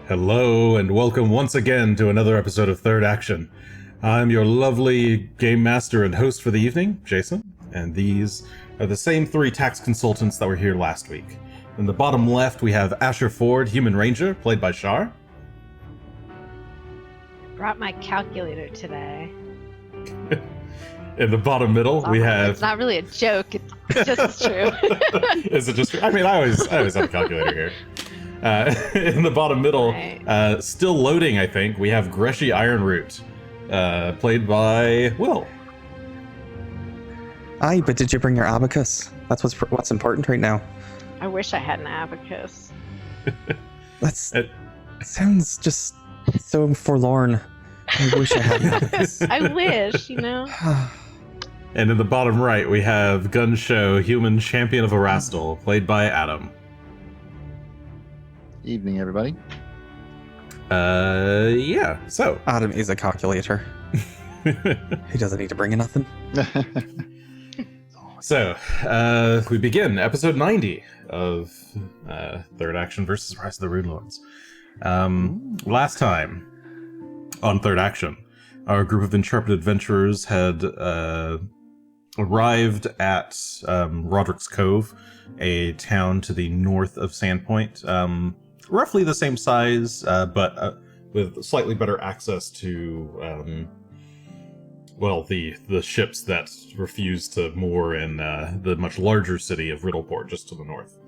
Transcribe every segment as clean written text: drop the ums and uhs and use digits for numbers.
Hello and welcome once again to another episode of Third Action. I'm your lovely game master and host for the evening, Jason, and these are the same three tax consultants that were here last week. In the bottom left, we have Asher Ford, Human Ranger, played by Char. Brought my calculator today. In the bottom middle, we have... It's not really a joke, it's just true. Is it just true? I mean, I always have a calculator here. In the bottom middle, right. Still loading, I think, we have Greshy Ironroot, played by Will. Aye, but did you bring your abacus? That's what's important right now. I wish I had an abacus. That sounds just so forlorn. I wish I had an abacus. I wish, you know? And in the bottom right, we have Gunn, Shough, Human Champion of Erastil, played by Adam. Evening, everybody. Yeah, so. Adam is a calculator. He doesn't need to bring in nothing. So, we begin episode 90 of Third Action versus Rise of the Runelords. Last time on Third Action, our group of intrepid adventurers had arrived at Roderick's Cove, a town to the north of Sandpoint. Roughly the same size, but with slightly better access to, the ships that refuse to moor in the much larger city of Riddleport, just to the north.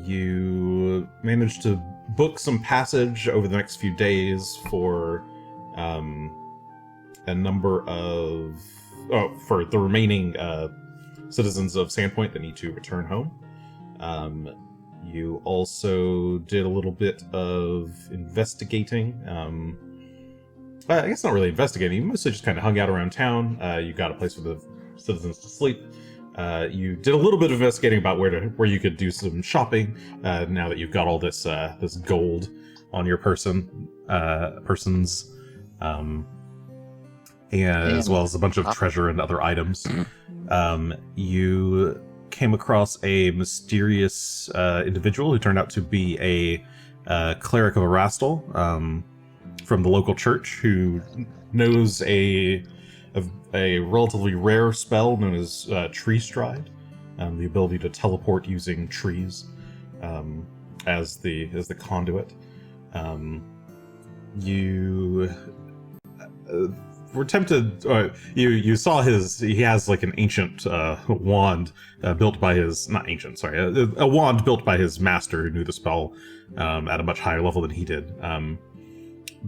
You managed to book some passage over the next few days for a number of... for the remaining citizens of Sandpoint that need to return home. You also did a little bit of investigating. I guess not really investigating. You mostly just kind of hung out around town. You got a place for the citizens to sleep. You did a little bit of investigating about where you could do some shopping. Now that you've got all this gold on your persons, and as well as a bunch of treasure and other items. You came across a mysterious individual who turned out to be a cleric of Erastil from the local church, who knows a relatively rare spell known as Tree Stride, the ability to teleport using trees as the conduit. You were tempted. You saw he has like an ancient wand built by his, not ancient, sorry, a wand built by his master who knew the spell at a much higher level than he did.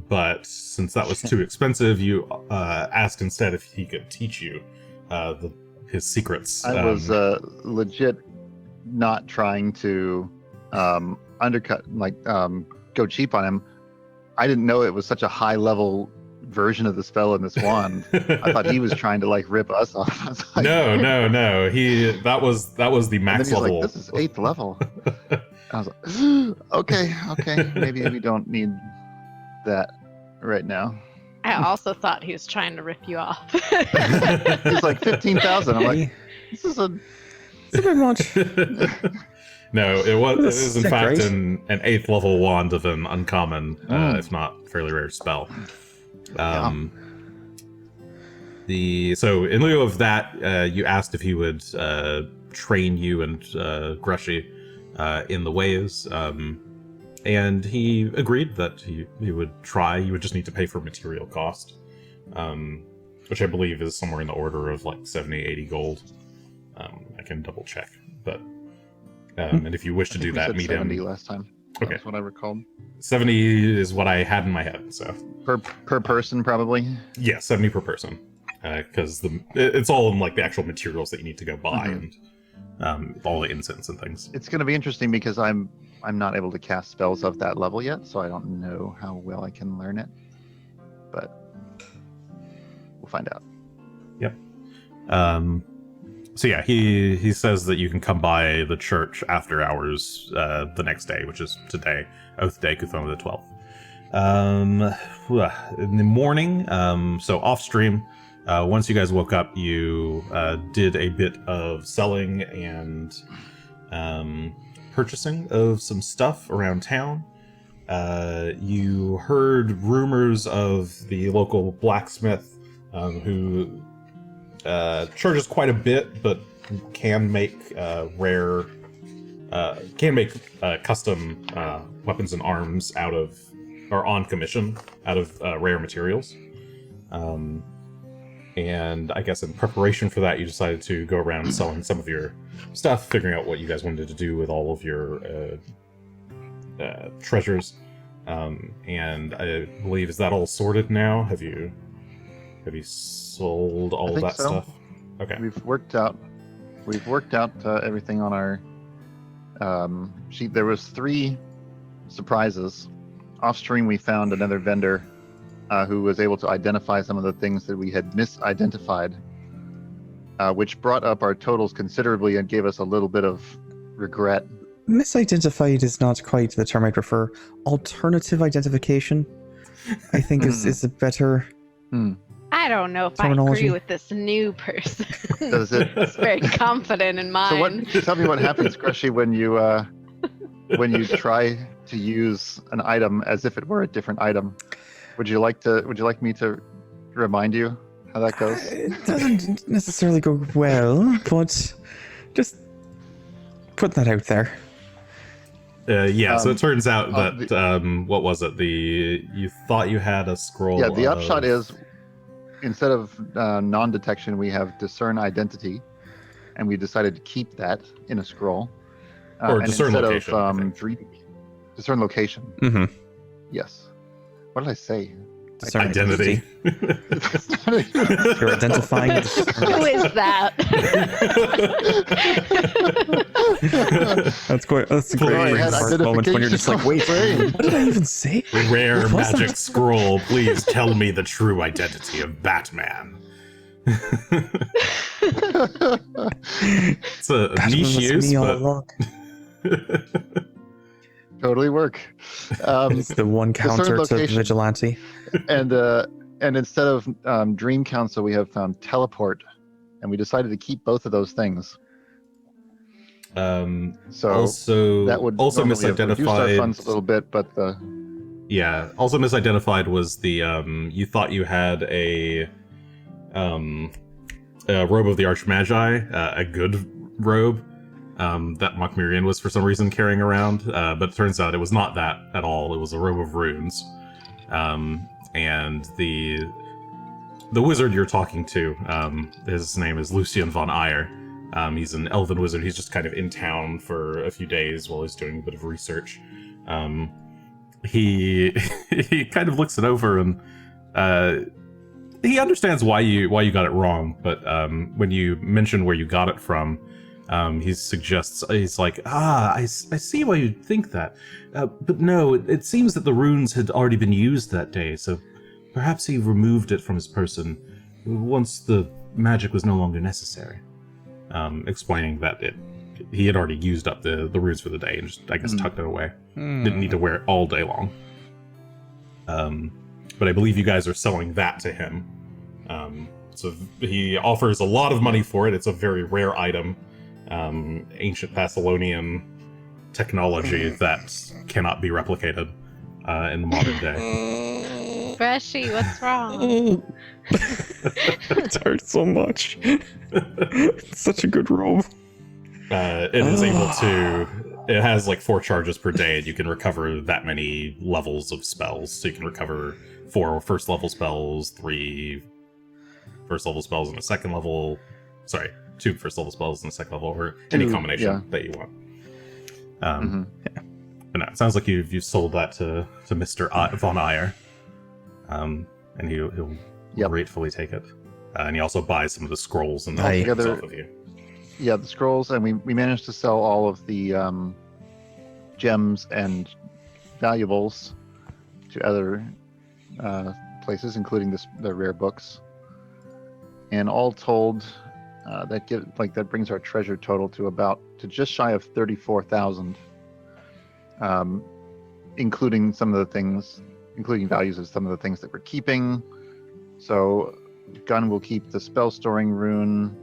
But since that was too expensive, you asked instead if he could teach you his secrets. I was legit not trying to undercut, go cheap on him. I didn't know it was such a high level version of the spell in this wand. I thought he was trying to rip us off. No. That was the max level. This is 8th level. I was like, okay, maybe we don't need that right now. I also thought he was trying to rip you off. He's like 15,000. I'm like, this is a bit much. No, it was in fact an 8th level wand of an uncommon, if not fairly rare spell. So in lieu of that, you asked if he would train you and Greshy in the ways, and he agreed that he would try. You would just need to pay for material cost, which I believe is somewhere in the order of 70-80 gold. I can double check, but and if you wish to do that, meet 70 him. Last time. Okay, that's what I recalled. 70 is what I had in my head. So per person, probably. Yeah, 70 per person, because it's all in the actual materials that you need to go buy and all the incense and things. It's going to be interesting because I'm not able to cast spells of that level yet, so I don't know how well I can learn it. But we'll find out. Yep. So yeah, he says that you can come by the church after hours the next day, which is today, Oath Day, Kuthona the 12th. In the morning, so off stream, once you guys woke up, you did a bit of selling and purchasing of some stuff around town. You heard rumors of the local blacksmith who charges quite a bit, but can make custom weapons and arms on commission out of rare materials. And I guess in preparation for that, you decided to go around selling some of your stuff, figuring out what you guys wanted to do with all of your treasures. And I believe, is that all sorted now? Have you sold all of that stuff? Okay. We've worked out everything on our sheet. There was 3 surprises. Off stream, we found another vendor who was able to identify some of the things that we had misidentified, which brought up our totals considerably and gave us a little bit of regret. Misidentified is not quite the term I prefer. Alternative identification, I think, is a better I don't know if terminology. I agree with this new person. Does it? It's very confident in mine. So tell me what happens, Greshy, when you try to use an item as if it were a different item. Would you like me to remind you how that goes? It doesn't necessarily go well, but just put that out there. So it turns out that what was it? You thought you had a scroll. Yeah, the upshot is, instead of non-detection, we have discern identity, and we decided to keep that in a scroll. Or and discern instead location. Discern location. Mm-hmm. Yes. What did I say? Discern Identity. You're identifying. Who is that? That's a Sorry, I great had first moment when you're just like, wait, what did I even say? Rare What's magic that? scroll. Please tell me the true identity of Batman. It's a Batman niche was use, me all but along. Totally work. It's the one counter to location. vigilante. And instead of Dream Council, we have found Teleport, and we decided to keep both of those things. So also that would also normally have reduced our misidentified. funds a little bit, but Also misidentified was the you thought you had a robe of the Archmagi, a good robe that Mokmirian was for some reason carrying around, but it turns out it was not that at all. It was a robe of runes, and the wizard you're talking to, his name is Lucian von Eyre. He's an elven wizard. He's just kind of in town for a few days while he's doing a bit of research. He kind of looks it over and he understands why you got it wrong, but when you mention where you got it from, he suggests, he's like, I see why you'd think that, but no, it seems that the runes had already been used that day, so perhaps he removed it from his person once the magic was no longer necessary. Explaining that he had already used up the runes for the day and just, I guess, tucked it away. Didn't need to wear it all day long. But I believe you guys are selling that to him. So he offers a lot of money for it. It's a very gare item. Ancient Thessalonian technology that cannot be replicated in the modern day. Greshy, what's wrong? It hurts so much. It's such a good robe. It is able to. It has like 4 charges per day, and you can recover that many levels of spells. So you can recover 4 first level spells, 3 first level spells, and a second level. Sorry, 2 first level spells and a second level, or any combination that you want. Yeah. But no, it sounds like you've sold that to Mr. Von Eyre, and he'll gratefully take it. And he also buys some of the scrolls and the off of you. Yeah, the scrolls, and we managed to sell all of the gems and valuables to other places, including the rare books. And all told, that brings our treasure total to just shy of 34,000, including some of the things, including values of some of the things that we're keeping. So Gunn will keep the spell storing rune.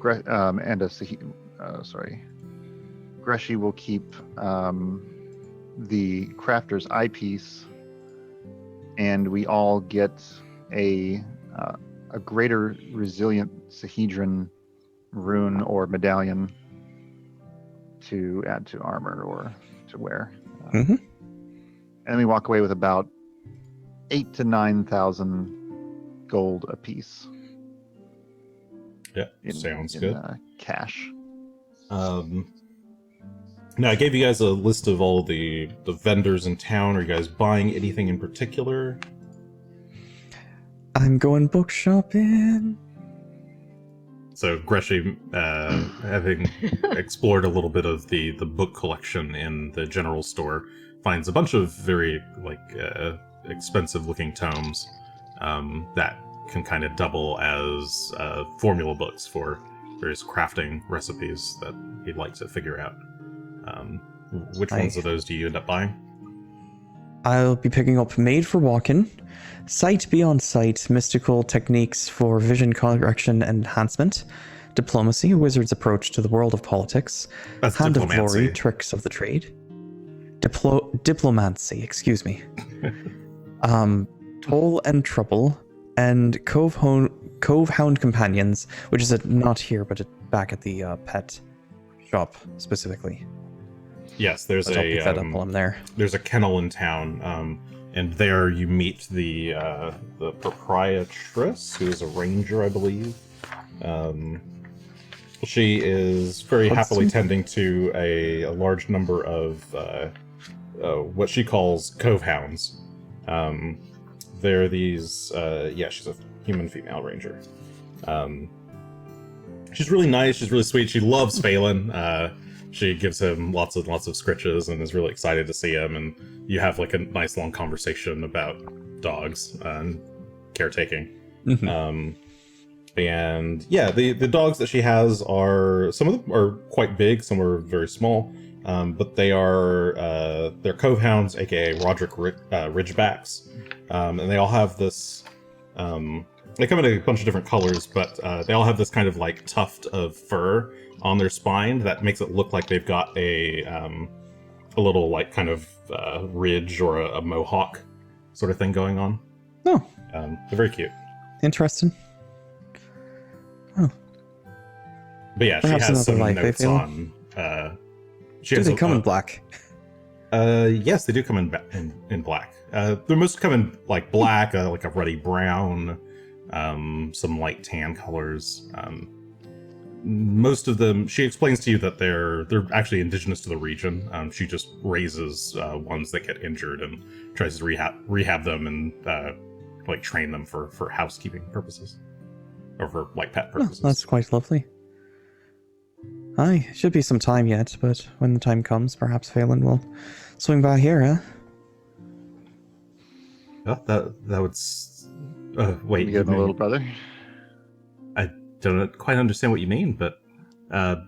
And Greshy Greshy will keep the crafter's eyepiece, and we all get a greater resilient Sahedron rune or medallion to add to armor or to wear. Mm-hmm. And then we walk away with about 8,000 to 9,000 gold apiece. Yeah, sounds good. Cash. Now, I gave you guys a list of all the vendors in town. Are you guys buying anything in particular? I'm going book shopping. So Greshy, having explored a little bit of the book collection in the general store, finds a bunch of very expensive-looking tomes that can kind of double as formula books for various crafting recipes that he'd like to figure out. Which ones of those do you end up buying? I'll be picking up Made for Walking, Sight Beyond Sight, Mystical Techniques for Vision Correction and Enhancement, Diplomacy, A Wizard's Approach to the World of Politics, That's Hand of Diplomancy. Glory, Tricks of the Trade, Diplomancy, excuse me, Toll and Trouble, and Cove Hound Companions, which is not here, but back at the pet shop specifically. Yes, there's I'll pick that up while I'm there. There's a kennel in town, and there you meet the proprietress, who is a ranger, I believe. She is very happily tending to a large number of what she calls cove hounds. They're these, she's a human female ranger. She's really nice, she's really sweet, she loves Phelan. She gives him lots of scritches and is really excited to see him, and you have like a nice long conversation about dogs and caretaking. Mm-hmm. And yeah, the dogs that she has are, some of them are quite big, some are very small, but they're cove hounds, aka Roderick Ridgebacks, and they all have this. They come in a bunch of different colors, but they all have this kind of like tuft of fur on their spine that makes it look like they've got a little like kind of ridge or a mohawk sort of thing going on. Oh, they're very cute. Interesting. Oh, but yeah, perhaps she has some life, notes on. Do they come in black? Yes, they do come in black. They most come in like black, like a ruddy brown, some light tan colors. Most of them, she explains to you that they're actually indigenous to the region. She just raises ones that get injured and tries to rehab them and like train them for housekeeping purposes or for like pet purposes. Oh, that's quite lovely. Aye, should be some time yet, but when the time comes, perhaps Phelan will swing by here, huh? Oh, that would. Wait, You get my little brother. I don't quite understand what you mean, but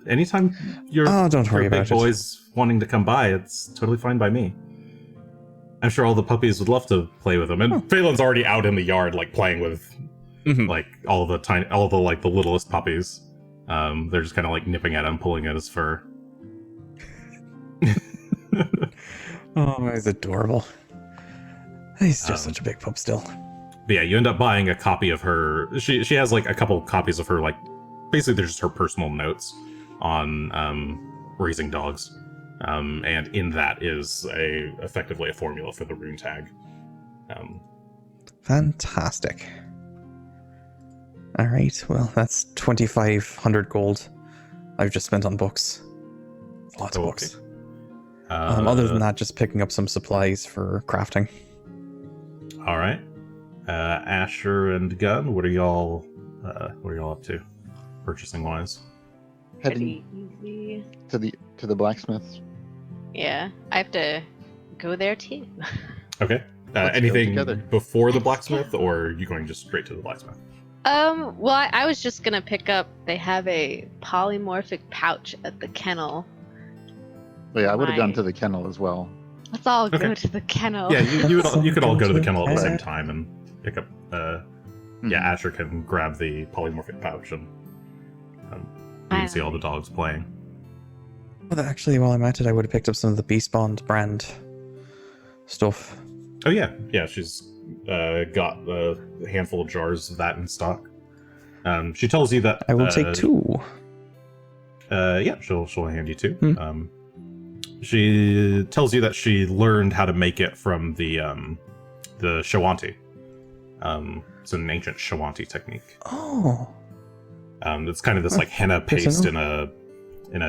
anytime don't worry about big boys wanting to come by, it's totally fine by me. I'm sure all the puppies would love to play with them, and Phelan's already out in the yard, like playing with like all the like the littlest puppies. They're just kind of like nipping at him, pulling at his fur. Oh, he's adorable. He's just such a big pup still. But yeah, you end up buying a copy of her. She has like a couple copies of her, like basically they're just her personal notes on raising dogs, and in that is effectively a formula for the rune tag. Fantastic. All right, well that's 2,500 gold I've just spent on books. Lots of books. Other than that, just picking up some supplies for crafting. All right. Asher and Gunn, what are y'all up to, purchasing wise? Heading Pretty easy. to the blacksmith. Yeah, I have to go there too. Okay. Let's go Anything together. before the blacksmith, or are you going just straight to the blacksmith? Well, I was just gonna pick up. They have a polymorphic pouch at the kennel. But yeah, I would have gone Right. to the kennel as well. Let's all Okay. go to the kennel. Yeah, you could all go to the kennel at the Okay. same time and pick up. Yeah, Asher can grab the polymorphic pouch and you can see all the dogs playing. Well, actually, while I'm at it, I would have picked up some of the Beast Bond brand stuff. Oh yeah, she's got a handful of jars of that in stock. She tells you that I will take 2. Yeah, she'll hand you 2. She tells you that she learned how to make it from the Shawanti. It's an ancient Shawanti technique. Oh. It's kind of this like henna paste in a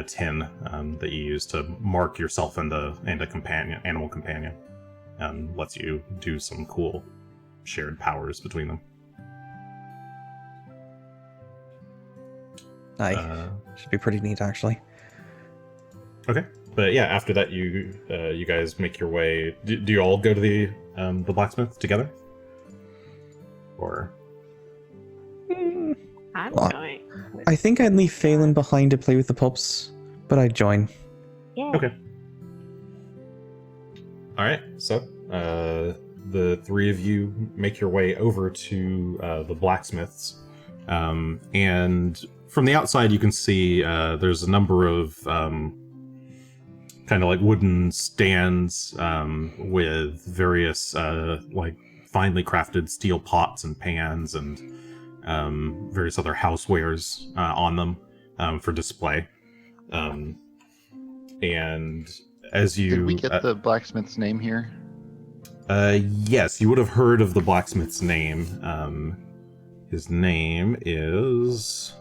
tin that you use to mark yourself and a animal companion. Lets you do some cool shared powers between them. Aye. Should be pretty neat, actually. Okay, but yeah, after that, you guys make your way. Do you all go to the blacksmith together, or? I'm Well, going. I think I'd leave Phelan behind to play with the pups, but I'd join. Yeah. Okay. All right, so the 3 of you make your way over to the blacksmith's, and from the outside you can see there's a number of kind of like wooden stands with various like finely crafted steel pots and pans and various other housewares on them for display. And as you... Did we get the blacksmith's name here? Yes, you would have heard of the blacksmith's name. His name is...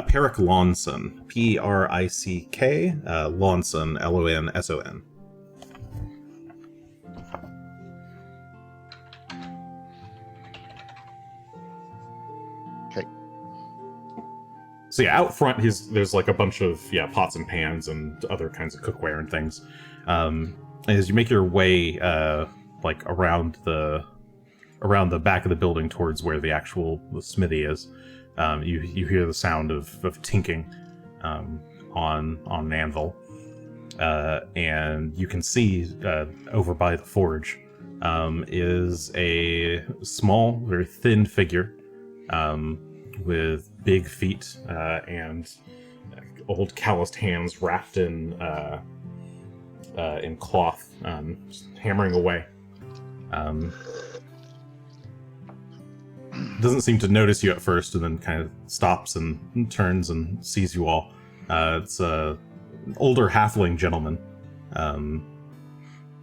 Peric Lonson. P-R-I-C-K, Lonson, L-O-N-S-O-N. Okay. So yeah, out front, there's like a bunch of pots and pans and other kinds of cookware and things. As you make your way like around the back of the building towards where the smithy is, you hear the sound of tinking on an anvil, and you can see over by the forge is a small, very thin figure with big feet and old calloused hands wrapped in cloth, just hammering away. Doesn't seem to notice you at first, and then kind of stops and turns and sees you all. It's an older halfling gentleman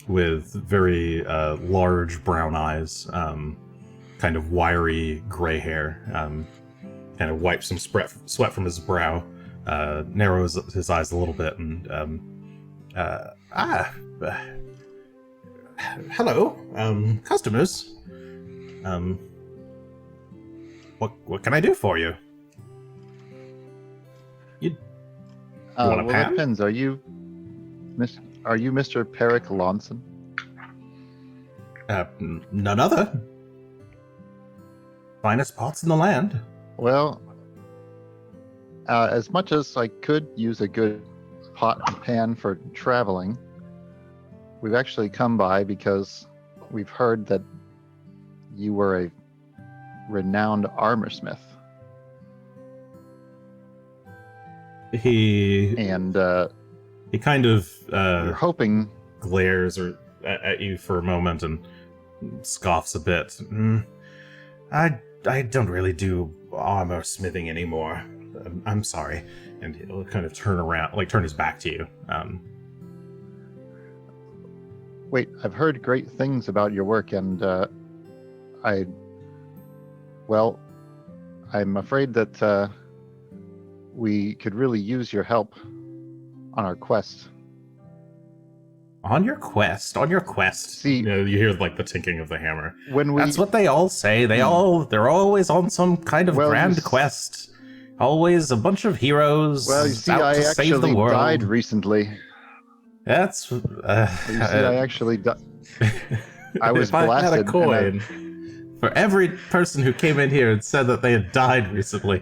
with very large brown eyes, kind of wiry gray hair, kind of wipes some sweat from his brow, narrows his eyes a little bit, and hello, customers. What can I do for you? You want a Well, pan? it depends. Are you Mr. Peric Lonson? None other. Finest pots in the land. Well, as much as I could use a good pot and pan for traveling, we've actually come by because we've heard that you were a renowned armorsmith. He kind of we're hoping glares at you for a moment and scoffs a bit. I don't really do armor smithing anymore. I'm sorry. And he'll kind of turn around, like turn his back to you. Wait, I've heard great things about your work, and I'm afraid that we could really use your help on our quest. On your quest. See, you hear like the tinking of the hammer. That's what they all say. They're always on some kind of grand quest. Always a bunch of heroes. Well, you see, out I to save the actually world. died recently. That's. You see, I actually died. I was if I blasted. had a coin for every person who came in here and said that they had died recently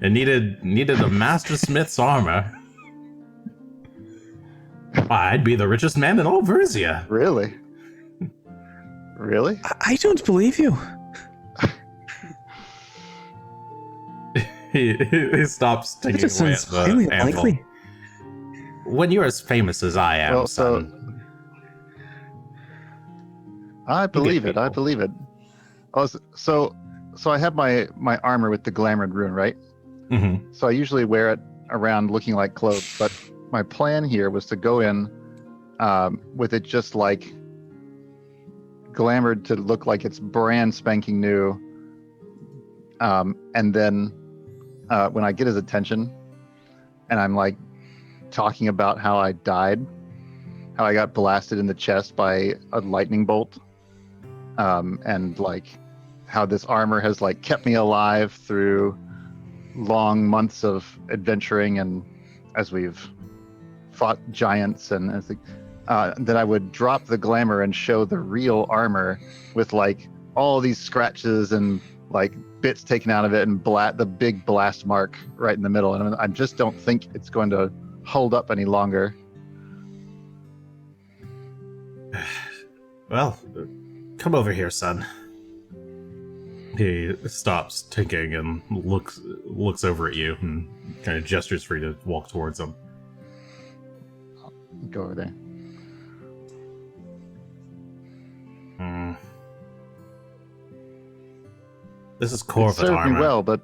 and needed a master smith's armor, I'd be the richest man in all Versia. Really? Really? I don't believe you. he stops taking It just away at sounds the highly anvil. unlikely. When you're as famous as I am, Well, so- son, I believe it. I people. believe it. Oh, so I have my armor with the glamored rune, right? Mhm. So I usually wear it around looking like clothes, but my plan here was to go in with it just like glamored to look like it's brand spanking new. And then when I get his attention and I'm like talking about how I died, how I got blasted in the chest by a lightning bolt, and like how this armor has like kept me alive through long months of adventuring and as we've fought giants and that I would drop the glamour and show the real armor with like all these scratches and like bits taken out of it and the big blast mark right in the middle. And I just don't think it's going to hold up any longer. Well, come over here, son. He stops ticking and looks over at you and kind of gestures for you to walk towards him. Go over there. This is It Corvid served armor. me well, but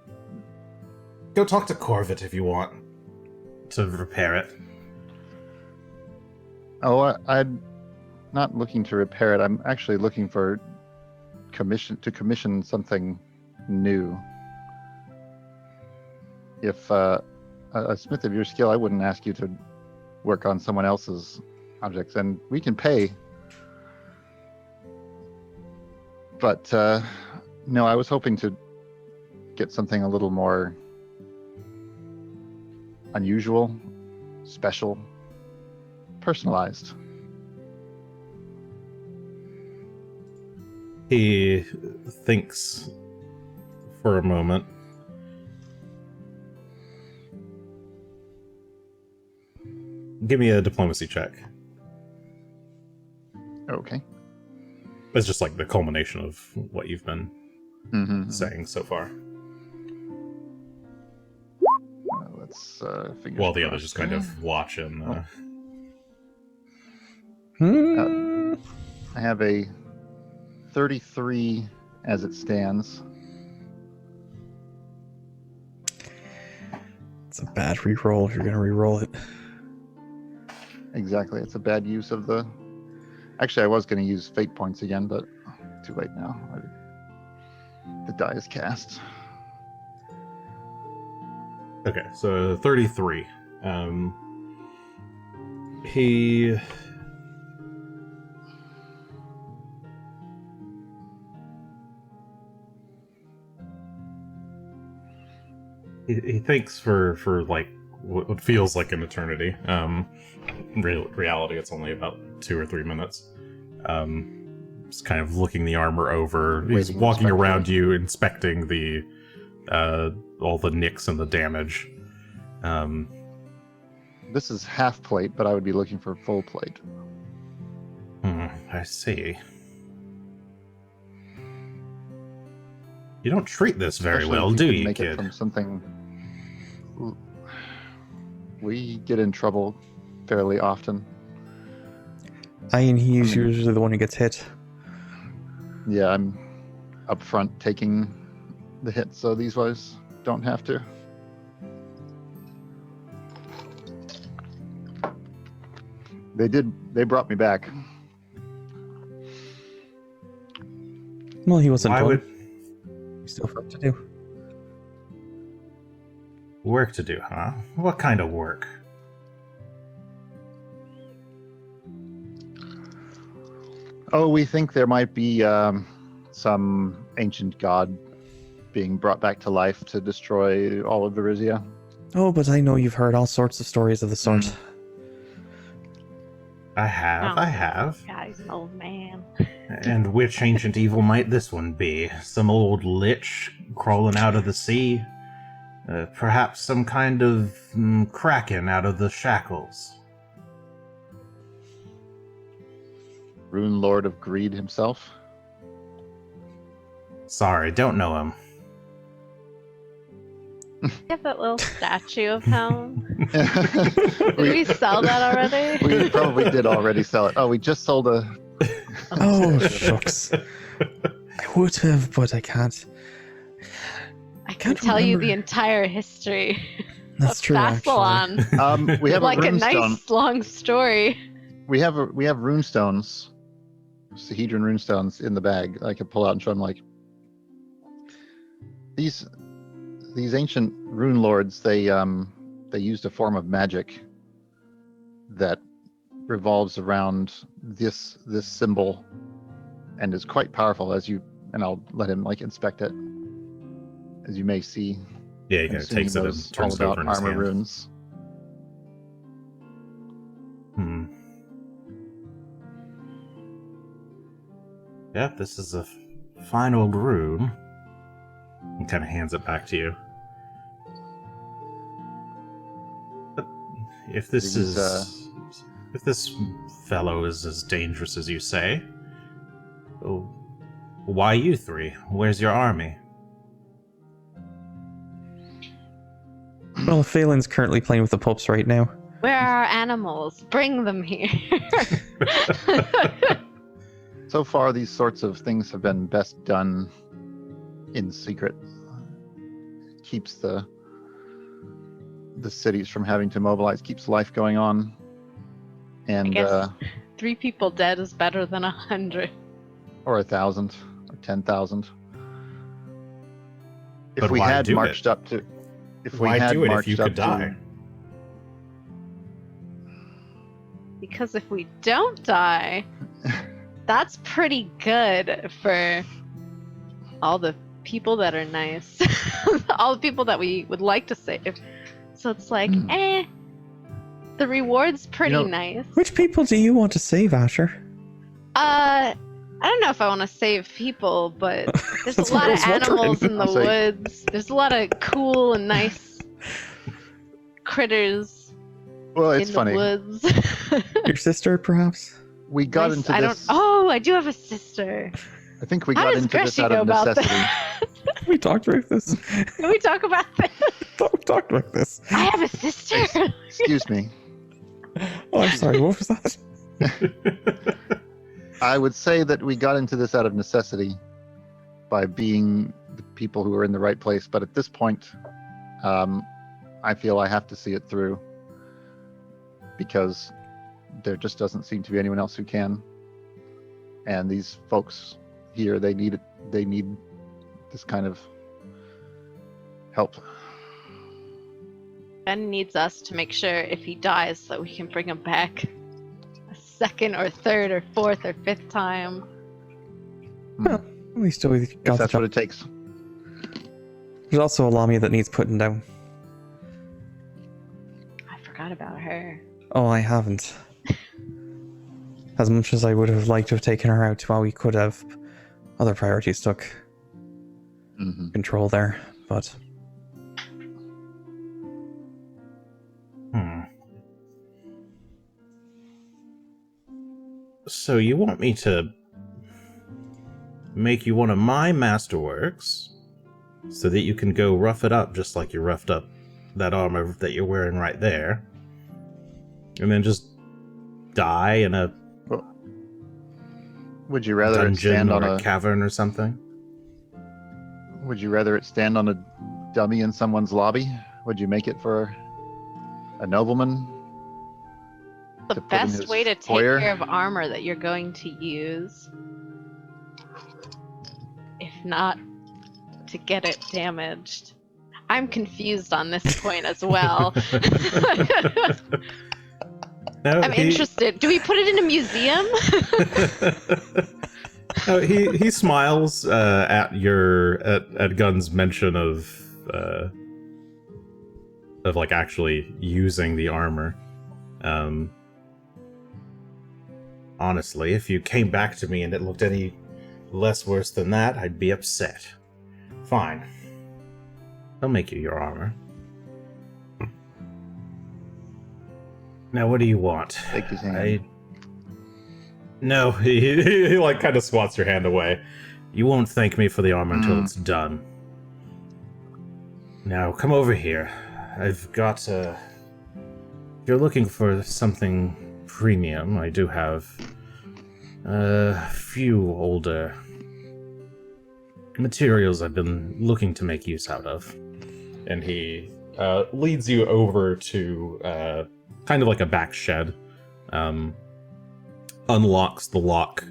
Go talk to Corvid if you want to repair it. I'm not looking to repair it. I'm actually looking for commission something new. If a smith of your skill, I wouldn't ask you to work on someone else's objects, and we can pay. But no, I was hoping to get something a little more unusual, special, personalized. He thinks for a moment. Give me a diplomacy check. Okay. It's just like the culmination of what you've been Mm-hmm. saying so far. Let's fingers While the others crossed just kind there. of watch and I have a 33 as it stands. It's a bad reroll if you're gonna reroll it. Exactly. It's a bad use of the... Actually, I was going to use fate points again, but too late now. The die is cast. Okay, so 33. He thinks for like what feels like an eternity. Reality, it's only about 2 or 3 minutes. Just kind of looking the armor over. He's Waiting walking around respectfully. you, inspecting the all the nicks and the damage. This is half plate, but I would be looking for full plate. I see. You don't treat this very Especially well, if do can you, make it kid? from something... We get in trouble fairly often. He's I mean- usually the one who gets hit. Yeah, I'm up front taking the hit, so these guys don't have to. They brought me back. Well, he wasn't Why done. would We still have work to do. work to do, huh? What kind of work? Oh, we think there might be some ancient god being brought back to life to destroy all of Verizia. Oh, but I know you've heard all sorts of stories of the sort. I have, Oh. I have. Guy's an old man. And which ancient evil might this one be? Some old lich crawling out of the sea? Perhaps some kind of kraken out of the shackles? Runelord of Greed himself. Sorry, don't know him. You have that little statue of him. Did we sell that already? We probably did already sell it. Oh, we just sold a. Oh, shucks. I would have, but I can't. I can Can't tell you remember. the entire history That's of true, actually. Thassalon. We have Like a a runestone. nice long story. We have runestones, Sahedron runestones in the bag. I could pull out and show them. Like these ancient Runelords, they used a form of magic that revolves around this symbol and is quite powerful. And I'll let him inspect it. As you may see, Yeah, he I'm kind of assuming takes it knows and turns it all over about in his armor hand. runes. Yeah, this is a fine old rune. He kind of hands it back to you. But if this if this fellow is as dangerous as you say, oh, why you three? Where's your army? Well, Phelan's currently playing with the pups right now. Where are our animals? Bring them here. So far, these sorts of things have been best done in secret. Keeps the cities from having to mobilize, keeps life going on. And I guess 3 people dead is better than 100. or 1,000 or 10,000. If But we why had do marched it? up to, if we Why had do it if marched you up could die? Because if we don't die, that's pretty good for all the people that are nice. All the people that we would like to save. So it's like, the reward's pretty nice. Which people do you want to save, Asher? I don't know if I want to save people, but there's That's a what lot I of was wondering. animals in the I'll say- woods. There's a lot of cool and nice critters Well, it's in funny. the woods. Your sister, perhaps? We got My s- into I this. Oh, I do have a sister. I think we How got does into this Greshy out know of about necessity. that? We talked about this. Can we talk about this? We talked about this. I have a sister. Excuse me. Oh, I'm sorry. What was that? I would say that we got into this out of necessity by being the people who were in the right place. But at this point, I feel I have to see it through because there just doesn't seem to be anyone else who can. And these folks here, they need this kind of help. Ben needs us to make sure if he dies that we can bring him back a second or third or fourth or fifth time. Well, at least we If got the that's what job. it takes. There's also a Lamia that needs putting down. I forgot about her. Oh, I haven't. As much as I would have liked to have taken her out while we could have, other priorities took Mm-hmm. control there, but... So you want me to make you one of my masterworks so that you can go rough it up just like you roughed up that armor that you're wearing right there, and then just die in a Would you rather it dungeon stand or on a cavern or something? Would you rather it stand on a dummy in someone's lobby? Would you make it for a nobleman? The To put in best his way to take foyer? care of armor that you're going to use, if not to get it damaged. I'm confused on this point as well. No, I'm interested. Do we put it in a museum? No, he smiles at Gunn's mention of like actually using the armor. Honestly, if you came back to me and it looked any less worse than that, I'd be upset. Fine. I'll make you your armor. Now, what do you want? Take his hand. No, he like kind of swats your hand away. You won't thank me for the armor until it's done. Now, come over here. I've got if you're looking for something premium, I do have a few older materials I've been looking to make use out of. And he leads you over to kind of like a back shed. Unlocks the lock,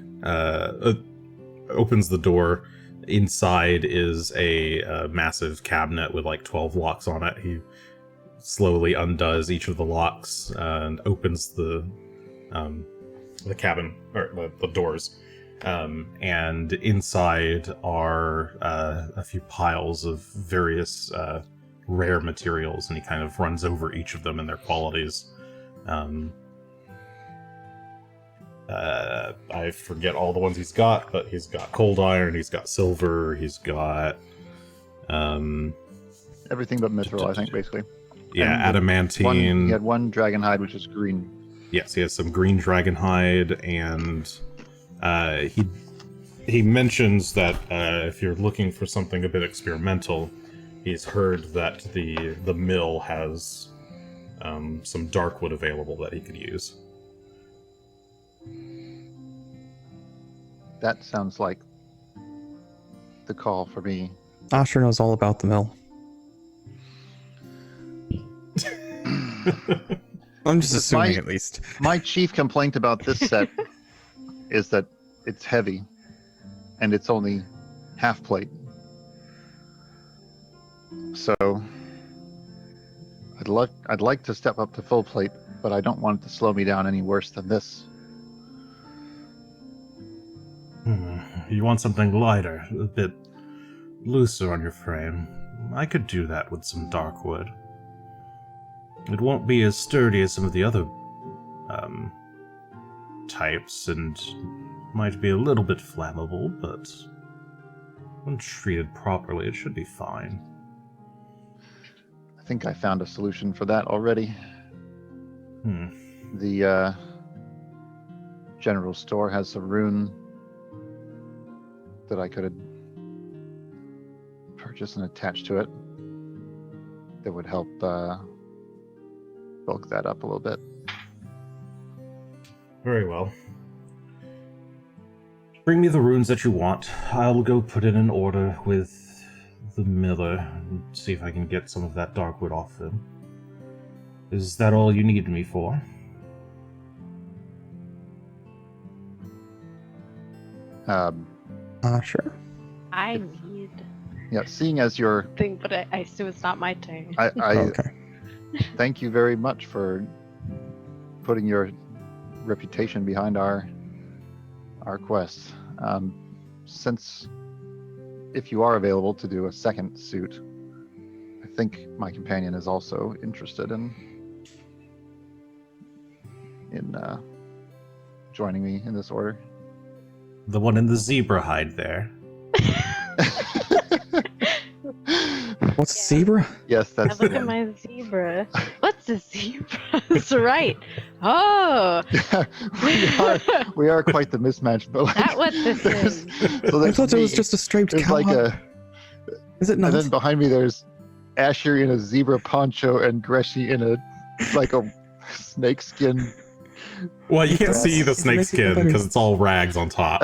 opens the door. Inside is a massive cabinet with like 12 locks on it. He slowly undoes each of the locks and opens the cabin, or the doors. And inside are a few piles of various rare materials, and he kind of runs over each of them and their qualities. I forget all the ones he's got, but he's got cold iron, he's got silver, he's got Everything but mithril, I think, basically. yeah, And adamantine. he had one dragon hide, which is green. Yes, he has some green dragon hide, and he mentions that if you're looking for something a bit experimental, he's heard that the mill has some dark wood available that he could use. That sounds like the call for me. Asher knows all about the mill. I'm just assuming, at least. My chief complaint about this set is that it's heavy, and it's only half plate. So I'd like to step up to full plate, but I don't want it to slow me down any worse than this. You want something lighter, a bit looser on your frame. I could do that with some dark wood. It won't be as sturdy as some of the other types, and might be a little bit flammable, but when treated properly, it should be fine. I think I found a solution for that already. The general store has a rune that I could purchase and attach to it that would help bulk that up a little bit. Very well. Bring me the runes that you want. I'll go put in an order with the miller and see if I can get some of that dark wood off him. Is that all you need me for? Sure. I need Yeah, seeing as you're thing, but I assume it's not my turn. I Okay. thank you very much for putting your reputation behind our quest. Since if you are available to do a second suit, I think my companion is also interested in joining me in this order. The one in the zebra hide there. What's zebra? Yes, I that's look the at one. my zebra. What's a zebra? That's right. Oh, we are quite the mismatch, but like, that what this there's- is. so I there's thought it was me. just a striped There's cowhide. like a, Is it and not? then behind me there's Asher in a zebra poncho and Greshy in a snakeskin. Well, you can't That's- see the it's snake making it skin better. because it's all rags on top.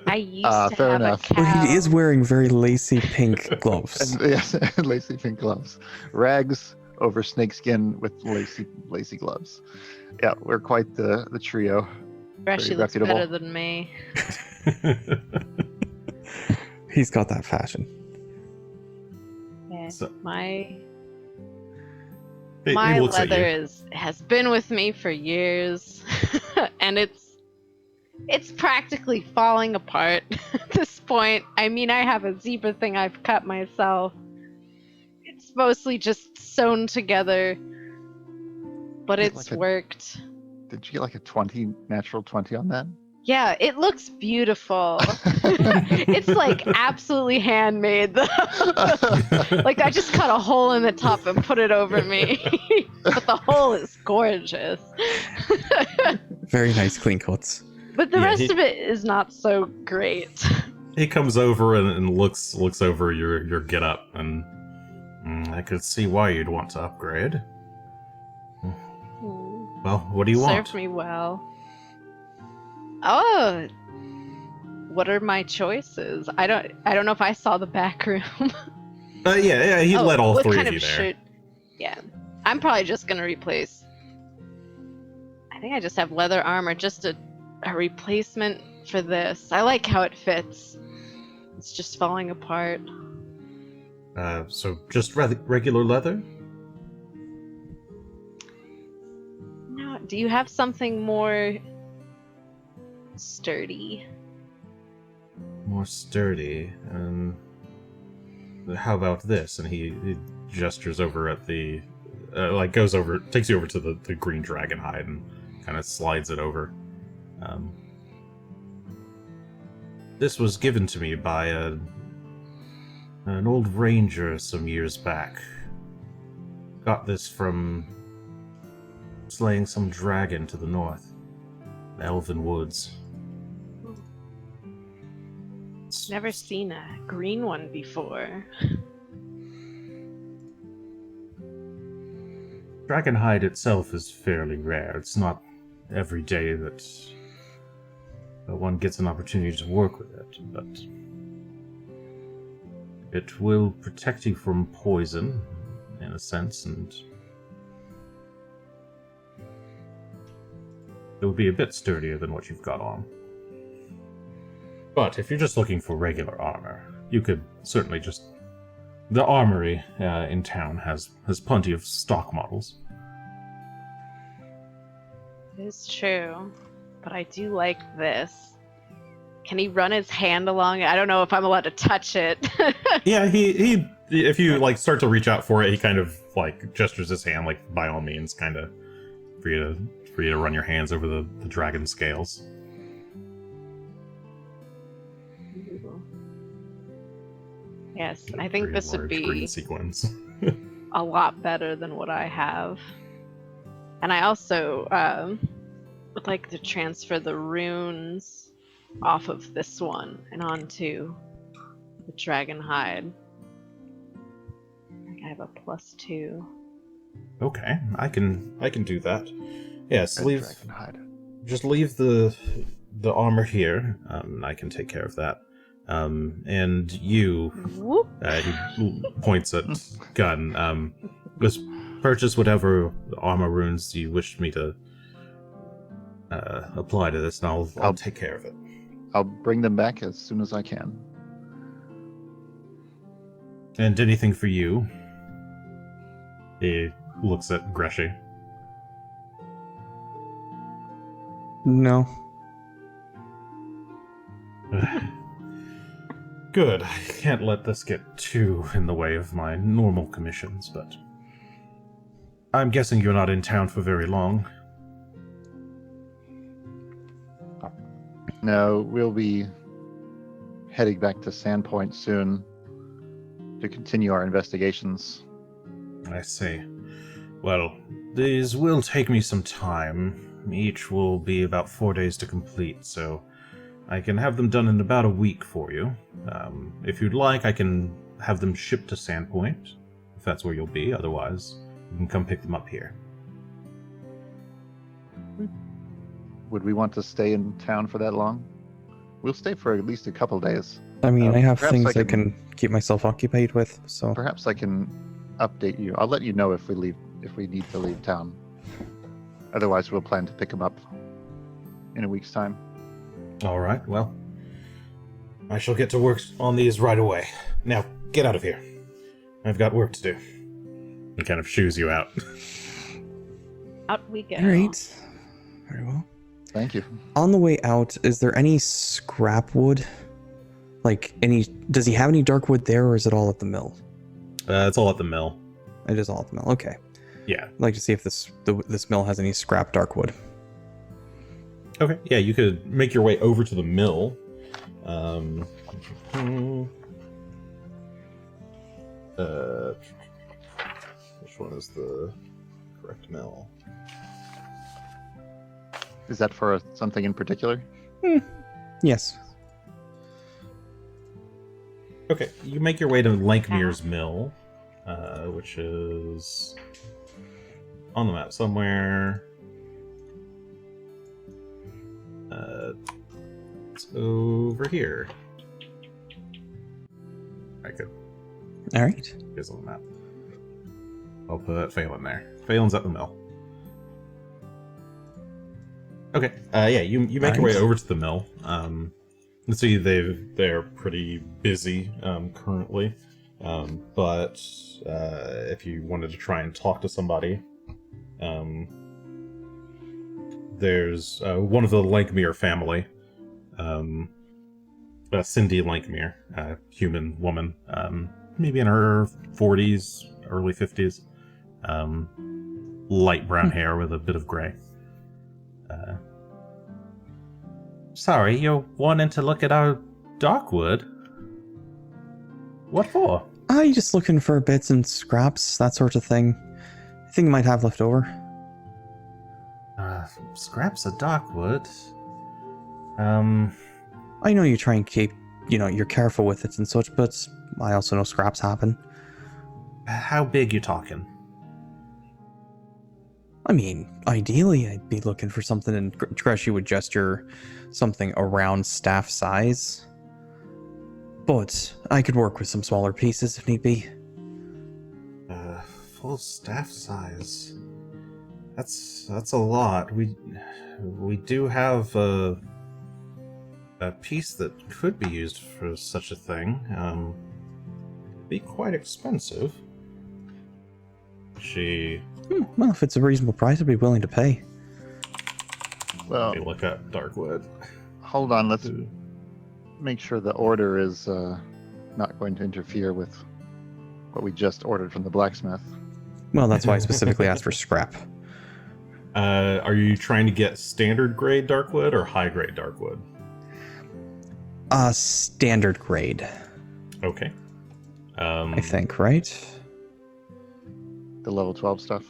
I used to fair have enough. a cow. Well, he is wearing very lacy pink gloves. And yes, and lacy pink gloves. Rags over snakeskin with lacy gloves. Yeah, we're quite the trio. Greshy very looks reputable. better than me. He's got that fashion. Yeah, So- my He my looks at leather you. has been with me for years, and it's practically falling apart at this point. I mean, I have a zebra thing I've cut myself. It's mostly just sewn together, but It's it's like a- worked. Did you get like a natural 20 on that? Yeah, it looks beautiful. It's like absolutely handmade though. Like I just cut a hole in the top and put it over me. But the hole is gorgeous. Very nice clean cuts. But the Yeah, rest he- of it is not so great. He comes over and looks over your get up and I could see why you'd want to upgrade. Hmm. Well, what do you want? Served me well. Oh, what are my choices? I don't know if I saw the back room. Yeah, he let all what three kind of you there. shirt? Yeah, I'm probably just gonna replace. I think I just have leather armor, just a replacement for this. I like how it fits. It's just falling apart. So just regular leather? No, do you have something more sturdy? More sturdy. How about this? And he gestures over at the, takes you over to the green dragon hide and kind of slides it over. This was given to me by an old ranger some years back. Got this from slaying some dragon to the north, the Elven Woods. Never seen a green one before. Dragonhide itself is fairly rare. It's not every day that one gets an opportunity to work with it, but it will protect you from poison, in a sense, and it would be a bit sturdier than what you've got on. But if you're just looking for regular armor, you could certainly just... The armory in town has plenty of stock models. It's true, but I do like this. Can he run his hand along it? I don't know if I'm allowed to touch it. Yeah, he if you start to reach out for it, he kind of gestures his hand, by all means, kind of for you to run your hands over the dragon scales. Yes, I think this would Large green be sequins. a lot better than what I have. And I also would like to transfer the runes off of this one and onto the dragon hide. I have a +2. Okay, I can do that. Yes, Red dragon hide. just leave the armor here. I can take care of that. And you, Whoop. he points at Gunn. Just purchase whatever armor runes you wish me to apply to this, and I'll take care of it. I'll bring them back as soon as I can. And anything for you? He looks at Greshy. No. Good. I can't let this get too in the way of my normal commissions, but I'm guessing you're not in town for very long. No, we'll be heading back to Sandpoint soon to continue our investigations. I see. Well, these will take me some time. Each will be about 4 days to complete, so I can have them done in about a week for you. If you'd like, I can have them shipped to Sandpoint, if that's where you'll be. Otherwise, you can come pick them up here. Would we want to stay in town for that long? We'll stay for at least a couple days. I mean, I have perhaps things I I can keep myself occupied with, so... Perhaps I can update you. I'll let you know if we need to leave town. Otherwise, we'll plan to pick them up in a week's time. All right, well, I shall get to work on these right away. Now, get out of here. I've got work to do. He kind of shoos you out. Out we go. Alright. Very well. Thank you. On the way out, is there any scrap wood? Does he have any dark wood there, or is it all at the mill? It's all at the mill. It is all at the mill, okay. Yeah. I'd like to see if this mill has any scrap dark wood. Okay, yeah, you could make your way over to the mill. Which one is the correct mill? Is that for something in particular? Yes. Okay, you make your way to Lankmere's mill. which is on the map somewhere. It's over here. I could. All right. Here's on the map. I'll put Phelan there. Phelan's at the mill. Okay. Yeah, you make your way over to the mill. Let's see, they're pretty busy currently. But if you wanted to try and talk to somebody, there's one of the Lankmere family, Cindy Lankmere, a human woman, maybe in her 40s, early 50s, light brown hair with a bit of gray. Sorry, you're wanting to look at our Darkwood? What for? You just looking for bits and scraps, that sort of thing. I think you might have left over. Scraps of Darkwood? I know you try and keep, you're careful with it and such, but I also know scraps happen. How big you talking? I mean, ideally, I'd be looking for something, and Greshy would gesture something around staff size. But I could work with some smaller pieces if need be. Full staff size. That's a lot. We do have a piece that could be used for such a thing. Be quite expensive. Well, if it's a reasonable price, I'd be willing to pay. Well, They look at Darkwood. hold on. Let's make sure the order is not going to interfere with what we just ordered from the blacksmith. Well, that's why I specifically asked for scrap. Are you trying to get standard grade Darkwood or high grade Darkwood? Standard grade. Okay. I think, right? The level 12 stuff.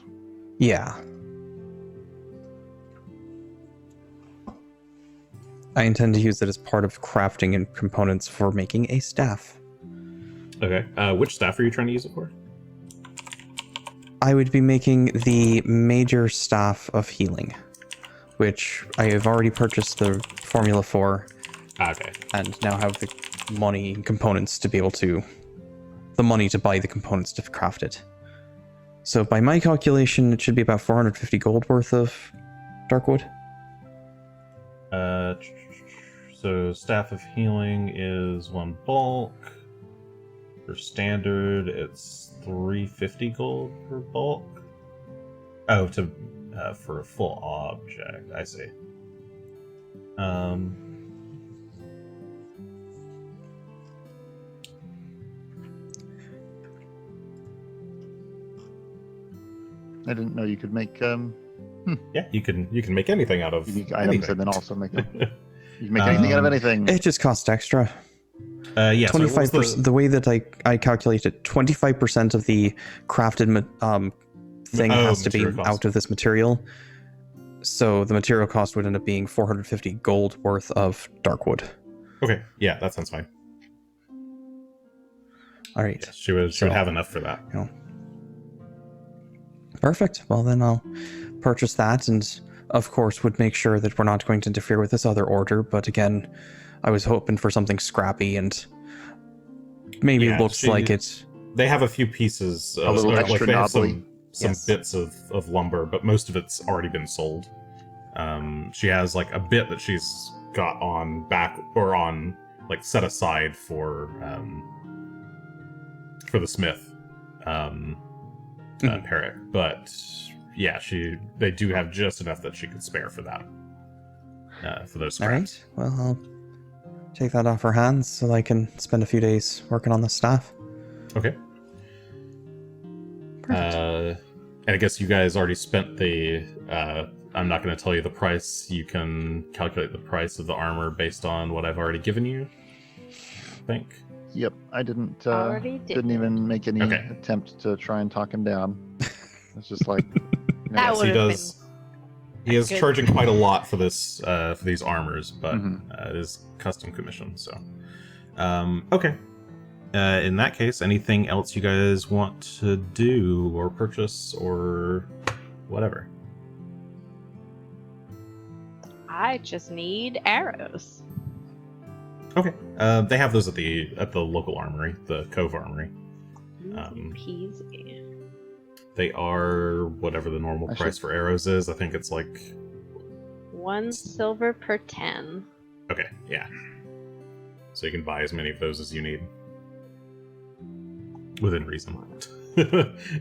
Yeah. I intend to use it as part of crafting and components for making a staff. Okay. Which staff are you trying to use it for? I would be making the major staff of healing, which I have already purchased the formula for. Okay. And now have the money and components to be able to... the money to buy the components to craft it. So by my calculation, it should be about 450 gold worth of Darkwood. So staff of healing is 1 bulk. For standard, it's 350 gold per bulk. Oh, for a full object. I see. I didn't know you could make Yeah, you can make anything out of unique items anything. and then also make them. You can make anything out of anything. It just costs extra. Yeah, so what was 25%. The way that I calculated, 25% of the crafted thing has to be material cost. out of this material. So the material cost would end up being 450 gold worth of Darkwood. Okay, yeah, that sounds fine. All right. Yeah, she would have enough for that. Perfect. Well, then I'll purchase that, and of course would make sure that we're not going to interfere with this other order. But again, I was hoping for something scrappy, and maybe Yeah, it looks like it. They have a few pieces, A little extra they have knobbly. some Yes. bits of lumber, but most of it's already been sold. She has like a bit that she's got on set aside for the smith, Parrot. But yeah, they do have just enough that she could spare for that, for those All scraps. right. Well, I'll take that off her hands so I can spend a few days working on the staff. Okay. Perfect. And I guess you guys already spent the. I'm not going to tell you the price. You can calculate the price of the armor based on what I've already given you. I think. Yep, I didn't Already did. didn't even make any Okay. attempt to try and talk him down. It's just like That Yes, would he have does. He is good. charging quite a lot for this for these armors, but Mhm. it is custom commission. So, okay. In that case, anything else you guys want to do or purchase or whatever? I just need arrows. Okay. They have those at the local armory, the Cove Armory. Easy peasy. They are whatever the normal price for arrows is. I think it's like 1 silver per 10. okay, yeah. So you can buy as many of those as you need. Within reason.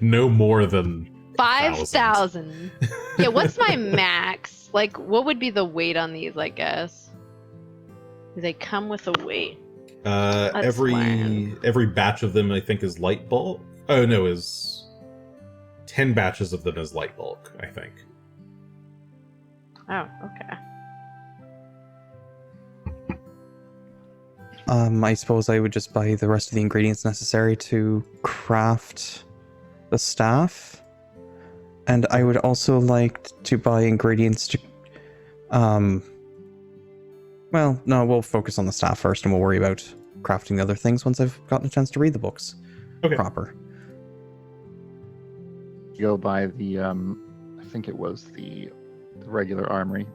No more than 5,000. Yeah, what's my max? Like, what would be the weight on these, I guess? Do they come with a weight? Every batch of them, I think, is light bulk. Oh, no, is 10 batches of them is light bulk, I think. Oh, okay. I suppose I would just buy the rest of the ingredients necessary to craft the staff. And I would also like to buy ingredients to... Well, no, we'll focus on the staff first and we'll worry about crafting the other things once I've gotten a chance to read the books proper. Go by the, I think it was the regular armory.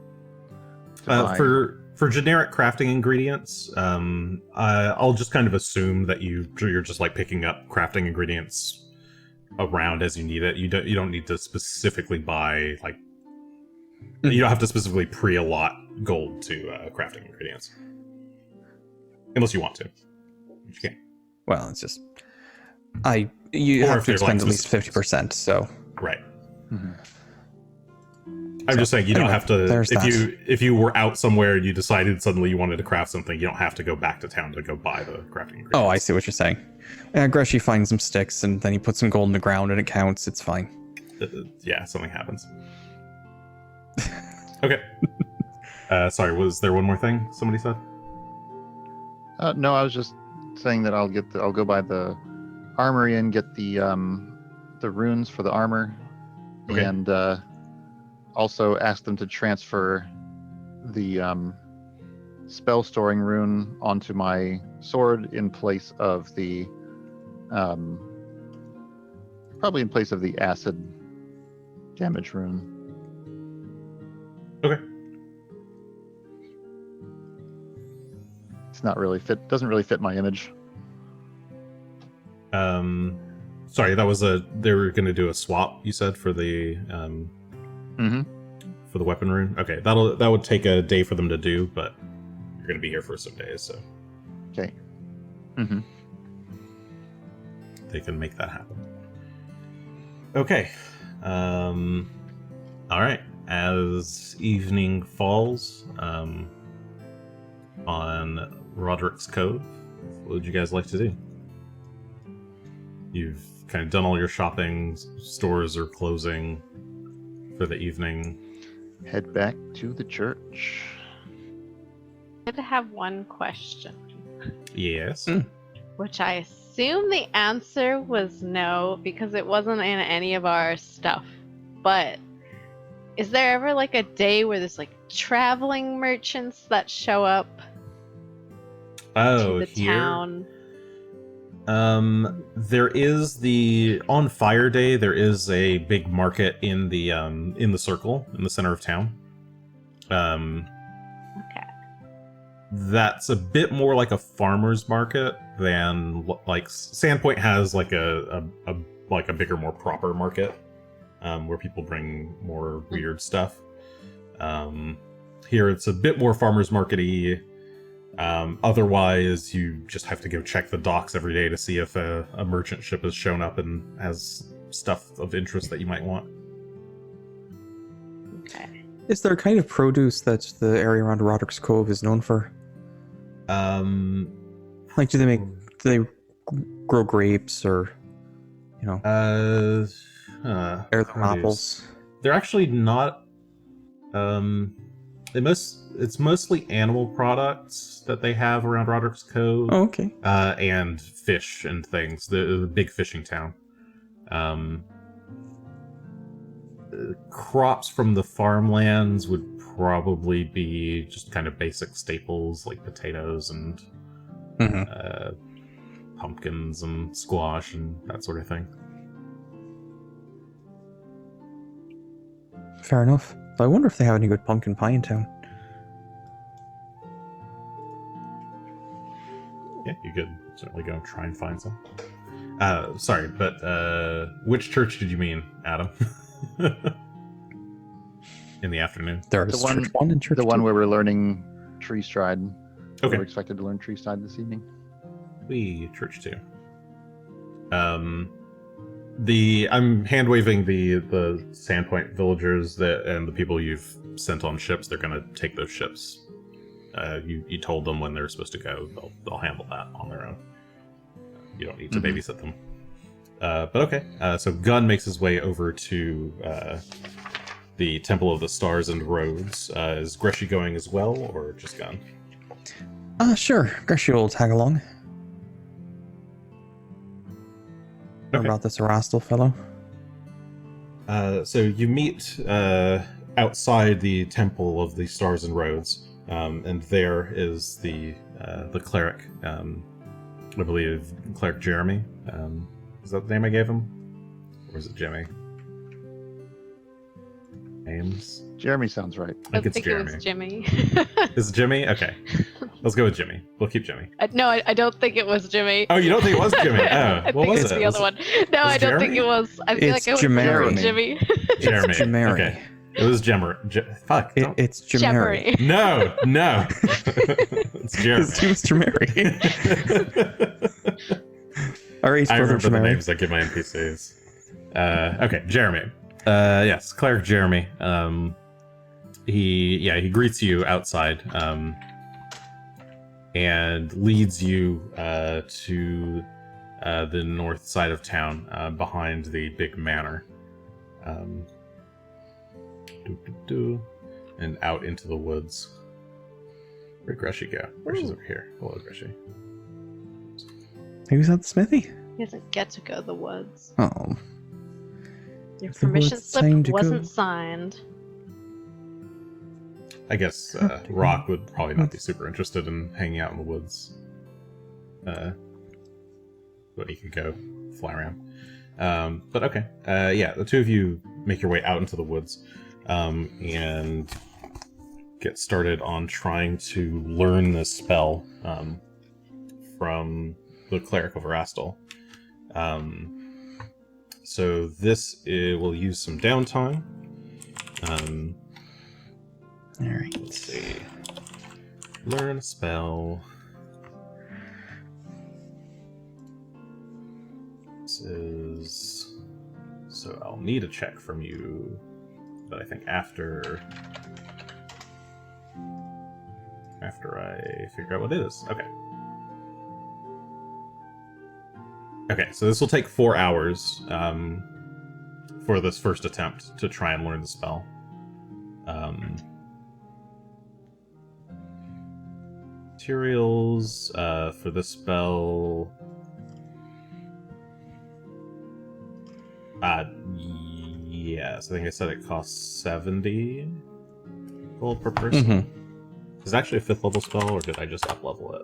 For generic crafting ingredients, I'll just kind of assume that you're just like picking up crafting ingredients around as you need it. You don't need to specifically buy like you don't have to specifically pre-allot gold to crafting ingredients, unless you want to. Which you can. Well, it's just you have to spend like at least 50%. So right. Mm-hmm. I'm just saying you don't have to. If if you were out somewhere and you decided suddenly you wanted to craft something, you don't have to go back to town to go buy the crafting ingredients. Oh, I see what you're saying. Greshy finds some sticks and then he puts some gold in the ground and it counts. It's fine. Yeah, something happens. Okay. Sorry, was there one more thing somebody said? No, I was just saying that I'll go by the armory and get the runes for the armor, Okay. and also ask them to transfer the spell storing rune onto my sword in place of the probably in place of the acid damage rune. Okay. It's not really doesn't really fit my image. Sorry, that was they were going to do a swap, you said, for the for the weapon rune. Okay, that would take a day for them to do, but you're going to be here for some days, so Okay. they can make that happen. Okay. All right. As evening falls on Roderick's Cove, what would you guys like to do? You've kind of done all your shopping, stores are closing for the evening. Head back to the church. I have one question, Yes. which I assume the answer was no because it wasn't in any of our stuff. But is there ever like a day where there's like traveling merchants that show up Oh, to the here? town? There is on Fire Day, there is a big market in the circle, in the center of town. Okay. That's a bit more like a farmer's market than like Sandpoint has like a bigger, more proper market, where people bring more weird stuff. Here it's a bit more farmer's market-y. Otherwise, you just have to go check the docks every day to see if a merchant ship has shown up and has stuff of interest that you might want. Okay. Is there a kind of produce that the area around Roderick's Cove is known for? Like, do they grow grapes or, heirloom apples? They're actually not. It's mostly animal products that they have around Roderick's Cove. Oh, okay. And fish and things. The big fishing town. Crops from the farmlands would probably be just kind of basic staples like potatoes and pumpkins and squash and that sort of thing. Fair enough. I wonder if they have any good pumpkin pie in town. Yeah, you could certainly go try and find some. Sorry, but which church did you mean, Adam? In the afternoon. There's church 1 and church 2. The one where we're learning tree stride. Okay. We're expected to learn tree stride this evening. Church 2. I'm hand waving the Sandpoint villagers and the people you've sent on ships. They're gonna take those ships. You told them when they're supposed to go. They'll handle that on their own. You don't need to babysit them. But okay. So Gunn makes his way over to the Temple of the Stars and Roads. Is Greshy going as well, or just Gunn? Sure. Greshy will tag along. What Okay. about this Erastil fellow? So you meet outside the Temple of the Stars and Roads, and there is the cleric, I believe Cleric Jeremy. Is that the name I gave him? Or is it Jimmy? Names? Jeremy sounds right. I think it's it Jeremy. was Jimmy. Is it Jimmy? Okay. Let's go with Jimmy. We'll keep Jimmy. No, I don't think it was Jimmy. Oh, you don't think it was Jimmy? Oh, I what think was it's it? the other one. No, I don't think Jeremy? it was. I feel It's like it was Jeremy. Jimmy. Jeremy. Jeremy. Okay. It was Fuck. don't- It's Jeremy. No. It's Jeremy. His name's Jeremy. Alright, I brother remember the Jeremy. names I give my NPCs. Okay, Jeremy. Yes, Cleric Jeremy. He greets you outside, and leads you to the north side of town, behind the big manor, and out into the woods. Where'd Greshy go? Greshy's over here. Hello, Greshy. He was at the smithy. He doesn't get to go to the woods. Oh. Your The permission woods time slip to wasn't go. signed. I guess Rock would probably not be super interested in hanging out in the woods. But he could go fly around. But okay. Yeah, the two of you make your way out into the woods, and get started on trying to learn this spell from the Cleric of Erastil. So this will use some downtime. Alright. Let's see. Learn a spell. This is... So I'll need a check from you, but I think after I figure out what it is. Okay. Okay, so this will take 4 hours for this first attempt to try and learn the spell. Materials for this spell. Yes, I think I said it costs 70 gold per person. Mm-hmm. Is it actually a 5th level spell, or did I just up level it?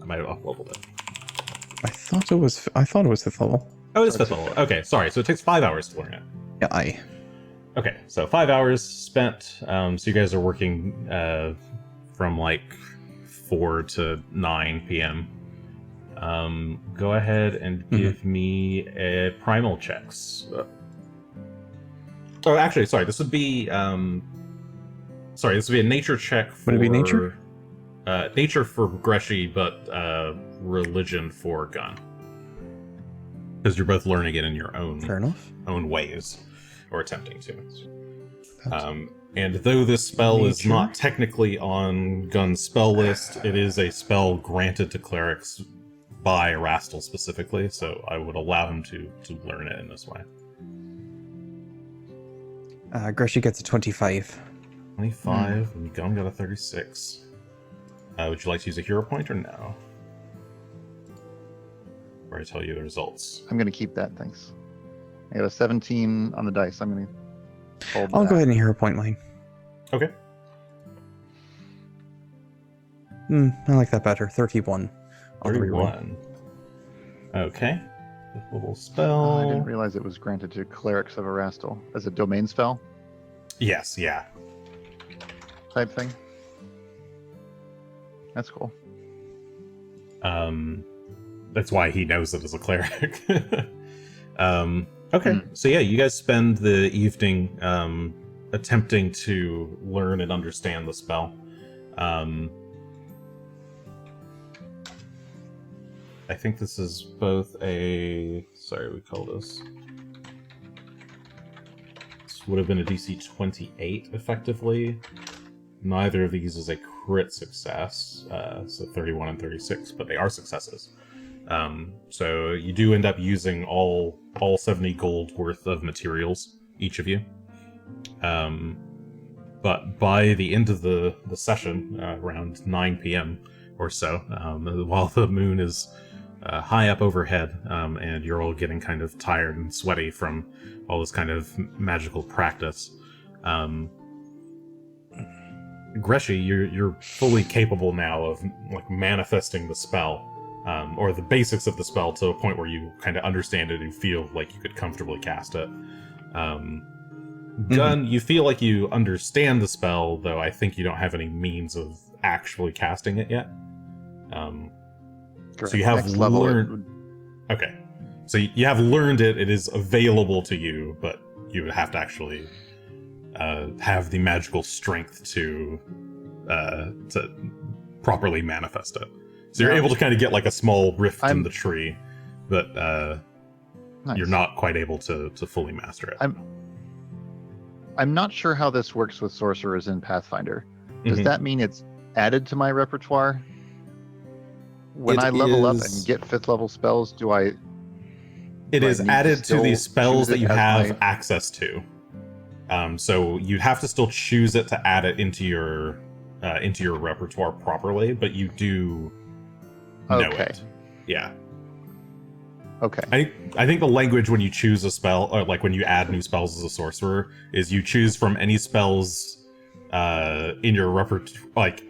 I might have up leveled it. I thought it was 5th level. Oh, it is 5th level. Okay, sorry. So it takes 5 hours to learn it. Yeah, Okay, so 5 hours spent. So you guys are working from like 4 to 9 p.m. Go ahead and give me a primal checks. Oh, actually, sorry. This would be this would be a nature check. Would it be nature? Nature for Greshy, but religion for Gunn. Because you're both learning it in your fair enough. own ways, or attempting to. And though this spell is not technically on Gunn's spell list, it is a spell granted to clerics by Erastil specifically, so I would allow him to learn it in this way. Greshy gets a 25. 25, and Gunn got a 36. Would you like to use a hero point or no? Or I tell you the results. I'm going to keep that, thanks. I got a 17 on the dice. I'm going to hold I'll that. go ahead and hero point mine. Okay. I like that better. 31. On the reroll. 31. Okay. Fifth level Oh, spell. I didn't realize it was granted to clerics of Erastil as a domain spell Yes, yeah. type thing. That's cool. That's why he knows it as a cleric. Okay, so yeah, you guys spend the evening attempting to learn and understand the spell. I think this is both a... Sorry, we call this... This would have been a DC 28, effectively. Neither of these is a crit success, so 31 and 36, but they are successes. So you do end up using all 70 gold worth of materials, each of you. But by the end of the session, around 9 p.m. or so, while the moon is high up overhead, and you're all getting kind of tired and sweaty from all this kind of magical practice, Greshy, you're fully capable now of like manifesting the spell, or the basics of the spell to a point where you kind of understand it and feel like you could comfortably cast it. Gunn, you feel like you understand the spell, though I think you don't have any means of actually casting it yet. So you have Next level learned. Okay, so you have learned it. It is available to you, but you would have to actually have the magical strength to properly manifest it. So you're able to kind of get like a small rift in the tree, but Nice. you're not quite able to fully master it. I'm not sure how this works with sorcerers in Pathfinder. Does Mhm. that mean it's added to my repertoire? When It I level up is- and get 5th level spells, do I It do I is need to added to still the choose spells that it you as have my- access to. So you'd have to still choose it to add it into your repertoire properly, but you do know Okay. it. Yeah. Okay. I think the language when you choose a spell, or like when you add new spells as a sorcerer, is you choose from any spells in your repertoire, like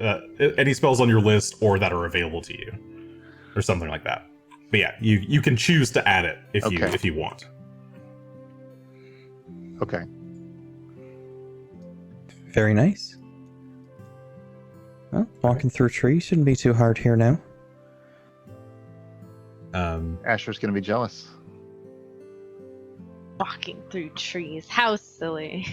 any spells on your list or that are available to you, or something like that. But yeah, you can choose to add it if you want. Okay. Very nice. Well, walking through trees shouldn't be too hard here now. Asher's gonna be jealous. Walking through trees. How silly.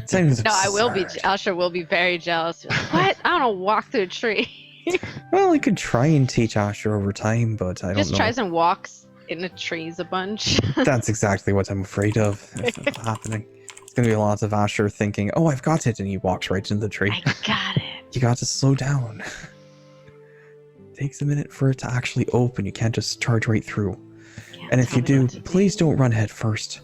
Sounds No, I will be. absurd. Asher will be very jealous. Like, what? I don't know. Walk through a tree. Well, I could try and teach Asher over time, but I don't Just know. tries and walks in the trees a bunch. That's exactly what I'm afraid of. That's what's happening. It's gonna be a lot of Asher thinking, "Oh, I've got it," and he walks right into the tree. I got it. You got to slow down. It takes a minute for it to actually open. You can't just charge right through. Can't And if tell you me do, what to please don't run head first.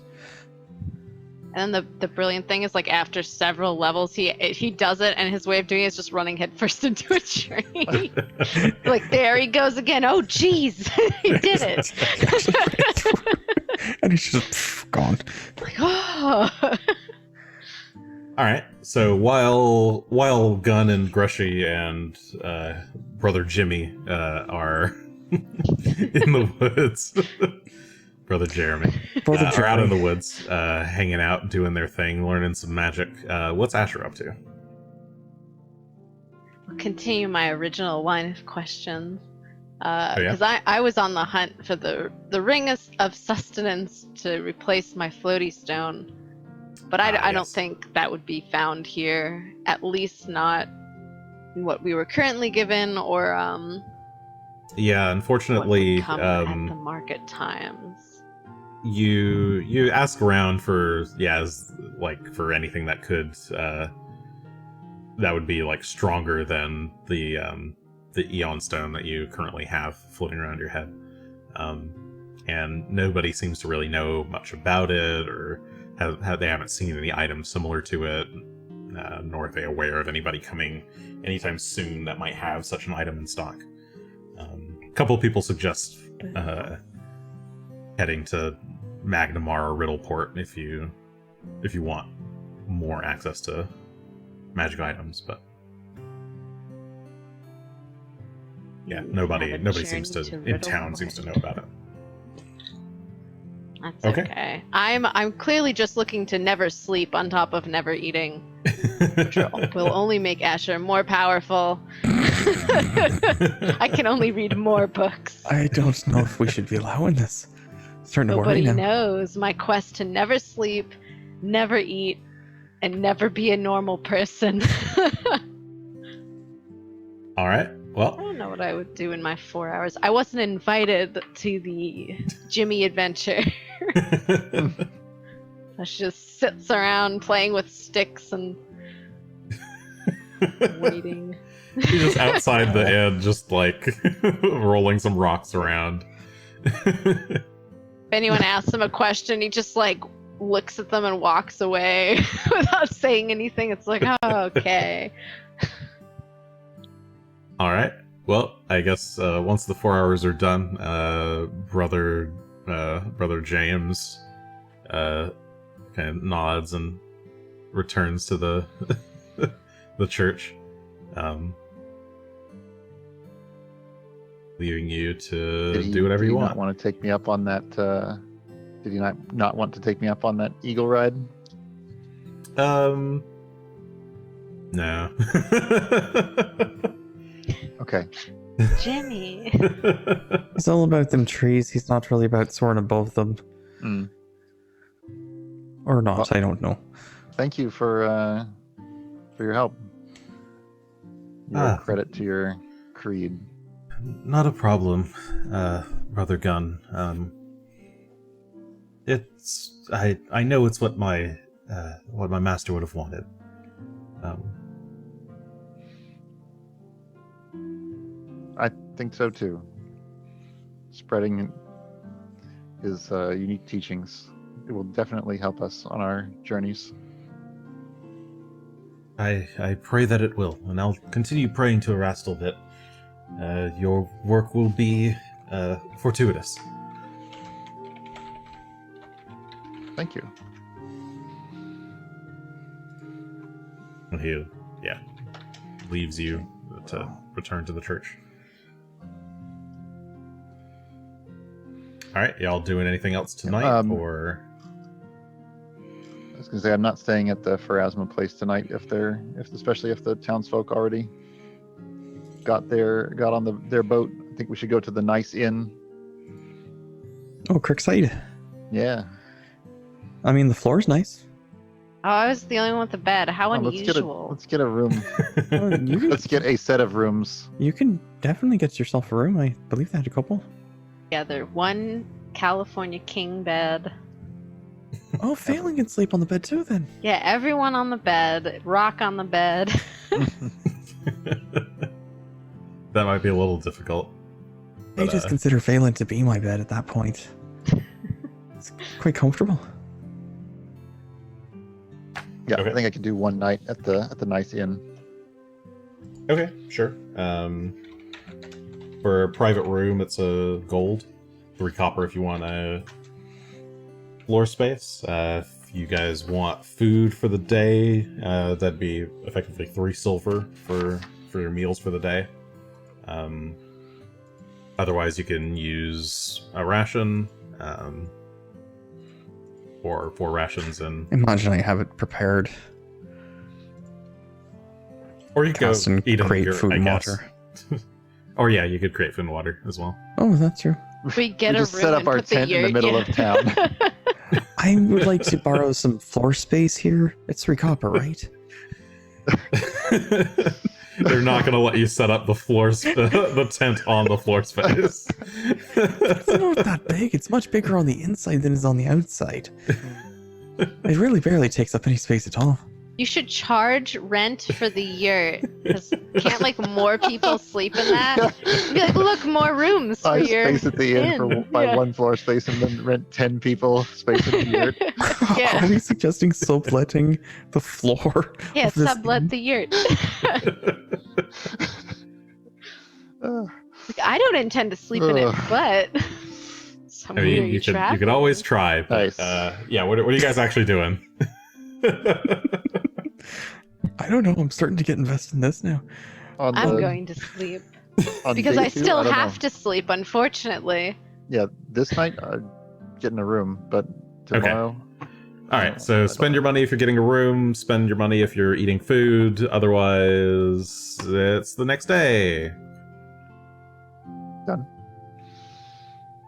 And then the brilliant thing is, like, after several levels, he does it, and his way of doing it is just running headfirst into a tree. Like, there he goes again. Oh, jeez, he did it. And he's just gone. Like, oh. All right. So while Gunn and Greshy and brother Jimmy are in the woods, brother Jeremy, Brother are out in Jeremy. the woods, hanging out, doing their thing, learning some magic. What's Asher up to? I'll continue my original line of questions. yeah? Because I was on the hunt for the ring of sustenance to replace my floaty stone. But I don't Yes. think that would be found here. At least not in what we were currently given, or Yeah, what unfortunately, would come at the market times. you ask around for for anything that could that would be like stronger than the Eon stone that you currently have floating around your head, and nobody seems to really know much about it, or they haven't seen any items similar to it, nor are they aware of anybody coming anytime soon that might have such an item in stock. A couple of people suggest heading to Magnamar or Riddleport if you want more access to magic items, but Yeah, Have nobody a seems to journey in town seems to know about it. That's Okay. okay. I'm clearly just looking to never sleep on top of never eating. Which will only make Asher more powerful. I can only read more books. I don't know if we should be allowing this. It's starting to worry Nobody now. knows my quest to never sleep, never eat, and never be a normal person. All right. I Well, don't know what I would do in my 4 hours. I wasn't invited to the Jimmy adventure. She just sits around playing with sticks and waiting. he's just outside the inn, just like rolling some rocks around. If anyone asks him a question, he just like looks at them and walks away without saying anything. It's like, oh, okay. All right. Well, I guess once the 4 hours are done, brother James kind of nods and returns to the the church, leaving you to do whatever you want. Not want to take me up on that? Did he not want to take me up on that eagle ride? No. Okay. Jimmy. He's all about them trees. He's not really about soaring above them. Mm. Or not, Well- I don't know. Thank you for your help. Your credit to your creed. Not a problem, Brother Gunn. I know it's what my master would have wanted. I think so too. Spreading his unique teachings, it will definitely help us on our journeys. I pray that it will, and I'll continue praying to Erastil that your work will be fortuitous. Thank you. And he, leaves you to return to the church. All right, y'all doing anything else tonight, or? I was gonna say I'm not staying at the Pharasma place tonight. Especially if the townsfolk already got on their boat. I think we should go to the nice inn. Oh, Kirkside. Yeah. I mean, the floor's nice. Oh, I was the only one with the bed. How unusual. Let's get a room. Oh, Let's get a set of rooms. You can definitely get yourself a room. I believe they had a couple. Together. One California king bed. Oh, Phelan can sleep on the bed too then. Yeah, everyone on the bed. Rock on the bed. That might be a little difficult. I But, just consider Phelan to be my bed at that point. It's quite comfortable. Yeah, Okay. I think I could do one night at the nice inn. Okay, sure. For a private room, it's a gold, 3 copper if you want a floor space. If you guys want food for the day, that'd be effectively 3 silver for your meals for the day. Otherwise, you can use a ration, or 4 rations, and Imagine I have it prepared. or you could go Cast and eat in create your, food I and guess. water. Or yeah, you could create food and water as well. Oh, that's true. We get We a just room set up and our put the tent in the yurt- middle of town. I would like to borrow some floor space here. It's 3 copper, right? They're not going to let you set up the the tent on the floor space. It's not that big. It's much bigger on the inside than it is on the outside. It really barely takes up any space at all. You should charge rent for the yurt. Because can't like more people sleep in that? Be like, look, more rooms for Buy your space at the inn by Yeah. one floor space, and then rent 10 people space in the yurt. Yeah. Are we suggesting subletting the floor? Yeah, of this sublet inn? the yurt. Uh, Like, I don't intend to sleep in it, Ugh. but I somewhere mean, you could always try. But, Nice. yeah, what are you guys actually doing? I don't know. I'm starting to get invested in this now. on I'm the going to sleep. On Because day I two, still don't have know. to sleep, unfortunately. Yeah, this night, get in a room, but tomorrow. All right, so spend your money if you're getting a room. Spend your money if you're eating food. Otherwise, it's the next day. Done.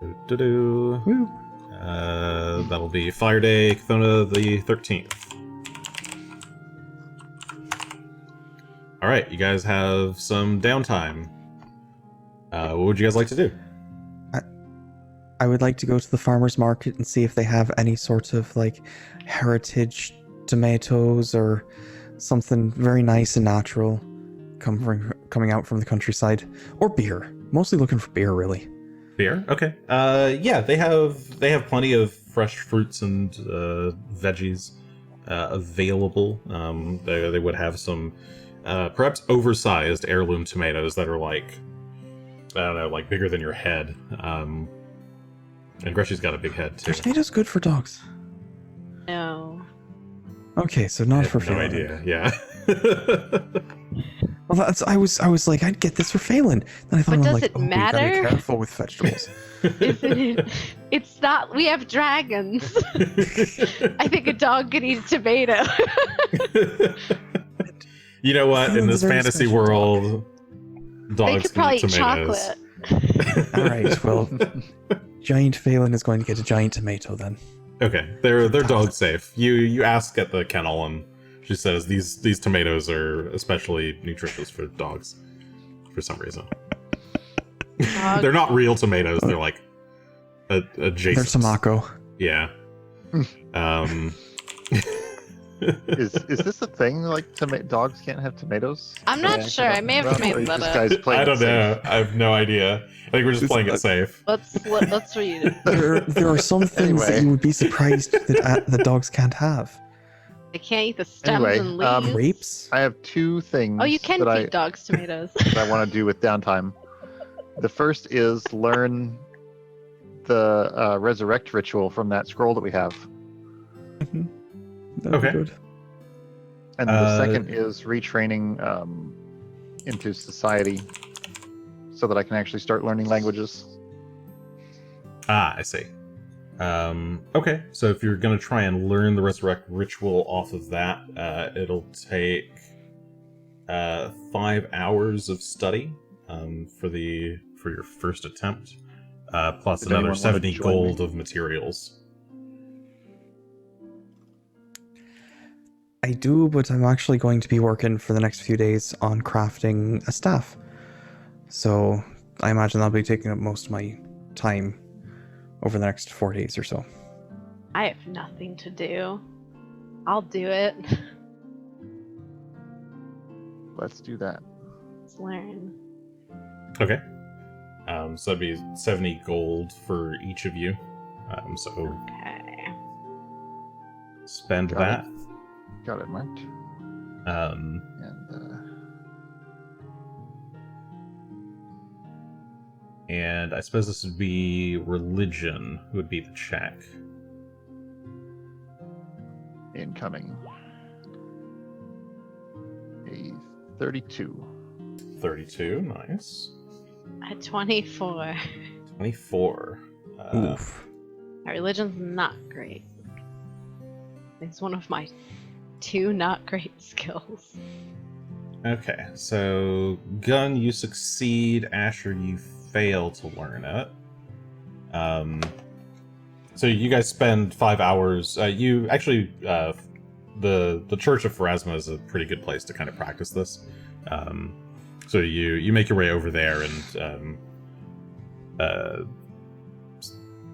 Do-do-do. Woo. That'll be Fire Day, Chthona the 13th. All right, you guys have some downtime. What would you guys like to do? I would like to go to the farmer's market and see if they have any sort of like heritage tomatoes or something very nice and natural coming out from the countryside, or beer. Mostly looking for beer, really. Beer? Okay. Yeah, they have plenty of fresh fruits and veggies available. They would have some perhaps oversized heirloom tomatoes that are like, I don't know, like bigger than your head. And Greshy's got a big head too. Are tomatoes good for dogs? No. Okay, so not I for have no Phelan. idea. Yeah. Well, I was like, I'd get this for Phelan. Then I thought, But I'm does like, it oh, we gotta matter? be careful with vegetables. Isn't it? It's not. We have dragons. I think a dog could eat a tomato. You know what? In Phelan's this a very fantasy special world, They dogs could can probably eat eat tomatoes. chocolate. All right, well, giant Phelan is going to get a giant tomato then. Okay, they're dog safe. You ask at the kennel, and she says these tomatoes are especially nutritious for dogs, for some reason. Dog- They're not real tomatoes. They're like adjacent. There's Samako. Yeah. Is this a thing? Like dogs can't have tomatoes? I'm not sure. I may have made that this up. guy's playing I don't it safe? know. I have no idea. I think we're just playing it safe. Let's read it. There are some things that Anyway. you would be surprised that dogs can't have. They can't eat the stems Anyway, and leaves. Grapes? I have two things Oh, you can that feed dogs tomatoes. that I want to do with downtime. The first is learn the resurrect ritual from that scroll that we have. That'd be Okay. good. And the second is retraining into society so that I can actually start learning languages. Ah, I see. Okay, so if you're going to try and learn the resurrect ritual off of that, it'll take 5 hours of study for your first attempt, plus Does another anyone wanna 70 join gold me? of materials. I do, but I'm actually going to be working for the next few days on crafting a staff. So I imagine that'll be taking up most of my time over the next 4 days or so. I have nothing to do. I'll do it. Let's do that. Let's learn. Okay. So that'd be 70 gold for each of you. So Okay. spend Got that. Got it marked. Um, and I suppose this would be religion, would be the check. Incoming. A 32. 32, nice. At 24. 24. Oof. My religion's not great. It's one of my 2 not great skills. Okay, so Gunn, you succeed. Asher, you fail to learn it. So you guys spend 5 hours. You actually, the Church of Pharasma is a pretty good place to kind of practice this. So you make your way over there and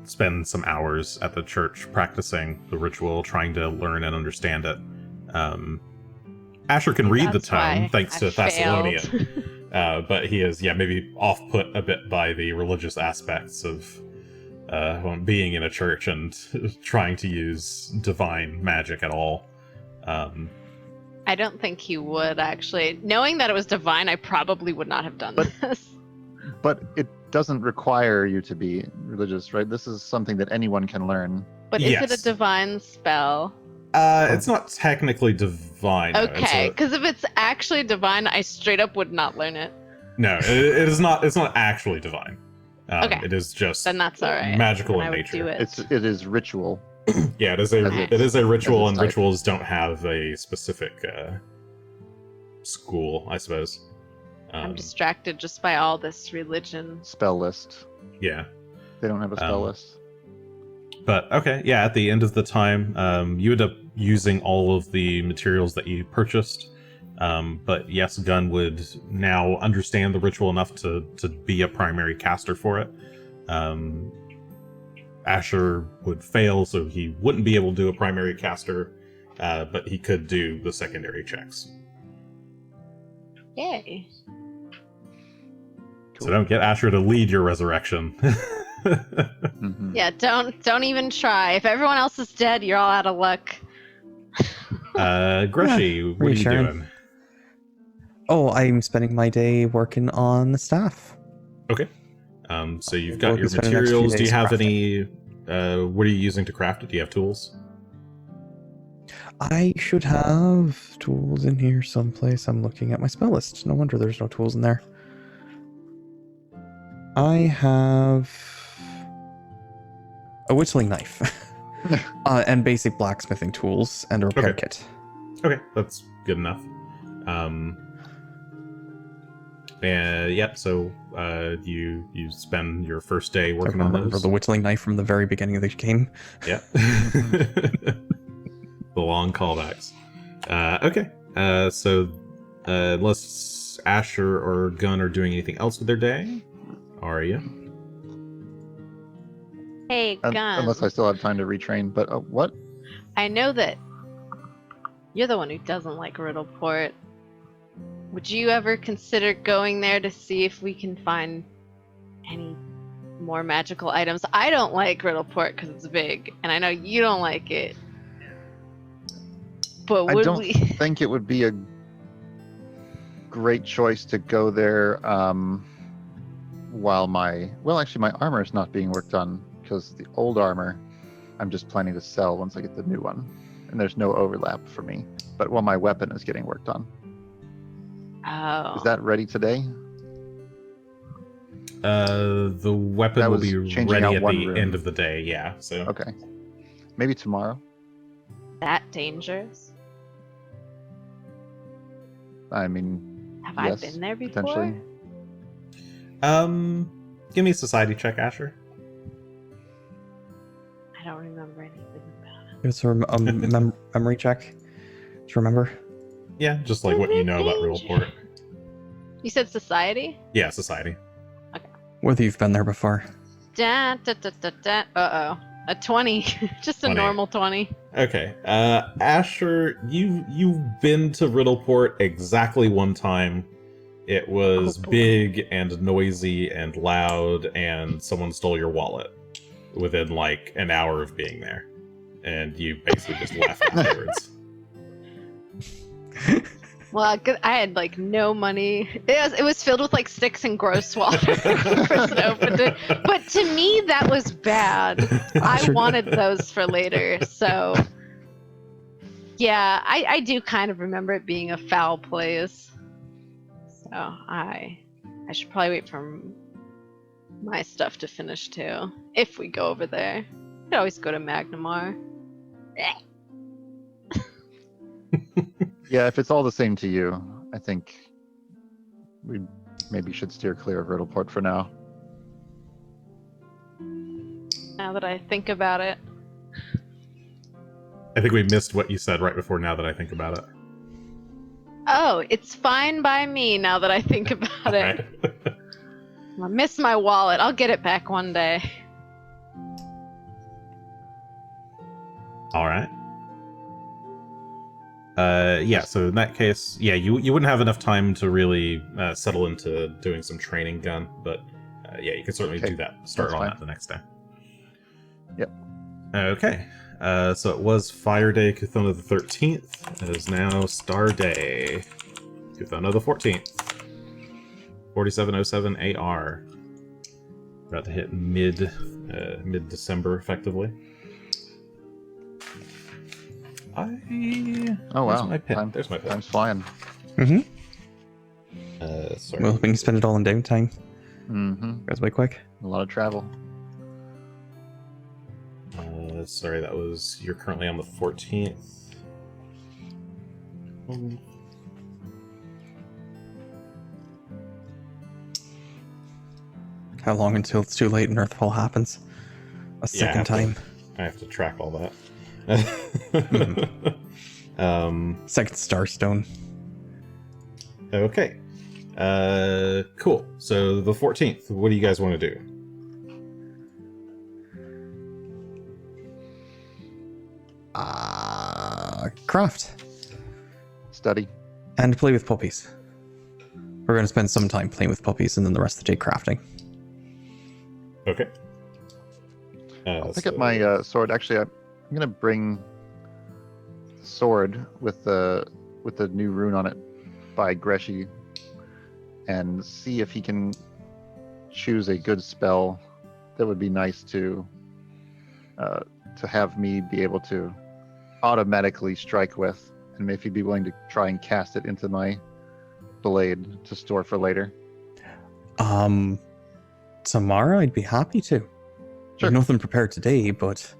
spend some hours at the church practicing the ritual, trying to learn and understand it. Asher can read the That's why tome thanks to I failed. Thessalonian, but he is maybe off put a bit by the religious aspects of being in a church and trying to use divine magic at all. I don't think he would, actually. Knowing that it was divine, I probably would not have done this. But it doesn't require you to be religious, right? This is something that anyone can learn. But is it Yes. a divine spell? It's not technically divine. though. It's Okay, a- because if it's actually divine, I straight up would not learn it. No, it is not. It's not actually divine. Okay. It is just Then that's all right. magical Then in I would nature. do it. It is ritual. Yeah, it is a As it is a ritual, as and its type. rituals don't have a specific school, I suppose. I'm distracted just by all this religion. Spell list. Yeah, They don't have a spell list. but okay, yeah. At the end of the time, you end up using all of the materials that you purchased. But yes, Gunn would now understand the ritual enough to be a primary caster for it. Asher would fail, so he wouldn't be able to do a primary caster, but he could do the secondary checks. Yay. So don't get Asher to lead your resurrection. Mhm. Yeah, don't even try. If everyone else is dead, you're all out of luck. Greshy, what are you Sharon. doing? Oh, I'm spending my day working on the staff. Okay. So you've got We'll your be spending the next few materials. Do you days have crafting. any? What are you using to craft it? Do you have tools? I should have tools in here someplace. I'm looking at my spell list. No wonder there's no tools in there. I have a whittling knife and basic blacksmithing tools and a repair Okay. kit. Okay, that's good enough. Yep. So you spend your first day I working on remember those. the whittling knife from the very beginning of the game. Yeah. The long callbacks. Okay. So unless Asher or Gunn are doing anything else with their day, are you? Hey, Gunn. Unless I still have time to retrain. But what? I know that you're the one who doesn't like Riddleport. Would you ever consider going there to see if we can find any more magical items? I don't like Riddleport because it's big, and I know you don't like it. But I would don't we? think it would be a great choice to go there while my armor is not being worked on, because the old armor I'm just planning to sell once I get the new one, and there's no overlap for me. But while my weapon is getting worked on. Oh. Is that ready today? The weapon That will was be changing ready out at one the room. end of the day. Yeah. So Okay. Maybe tomorrow. that dangerous? I mean, Have yes, I been there before? potentially. Give me a society check, Asher. I don't remember anything about it. It's a memory check to remember. Yeah, just like what you know about Riddleport. You said society? Yeah, society. Whether you've been there before. Da, da, da, da, da. Uh-oh. A 20. Just a 20. normal 20. Okay. Asher, you've been to Riddleport exactly one time. It was Oh, boy. big and noisy and loud, and someone stole your wallet within like an hour of being there. And you basically just left afterwards. Well, I had like no money. It was filled with like sticks and gross water when the person opened it. But to me, that was bad. I Sure. wanted those for later. So, yeah, I do kind of remember it being a foul place. So I should probably wait for my stuff to finish too. If we go over there, we could always go to Magnamar. Yeah, if it's all the same to you, I think we maybe should steer clear of Riddleport for now. Now that I think about it. I think we missed what you said right before now that I think about it. Oh, it's fine by me now that I think about it. Alright. I miss my wallet. I'll get it back one day. Alright. Yeah, so in that case, yeah, you wouldn't have enough time to really settle into doing some training, Gun, but yeah, you could certainly Okay, do that. Start that's on fine. that the next day. Yep. Okay. So it was Fire Day, Kuthona the 13th. It is now Star Day, Kuthona the 14th. 4707 AR. About to hit mid-December, effectively. Oh Where's wow, my pen? There's my pen. Time's flying. Mm-hmm. Sorry. Well, when you spend it all in downtime, Mm-hmm. goes by quick. A lot of travel. Sorry, that was... You're currently on the 14th. How long until it's too late and Earthfall happens? A second time. I have to track all that. Second Starstone. Okay. Cool. So the 14th, what do you guys want to do? Craft. Study. And play with puppies. We're going to spend some time playing with puppies and then the rest of the day crafting. Okay. I'll pick up my sword. Actually, I'm gonna bring the sword with the new rune on it by Greshy, and see if he can choose a good spell that would be nice to have me be able to automatically strike with, and if he'd be willing to try and cast it into my blade to store for later. Tomorrow I'd be happy to. Sure. I've nothing prepared today, but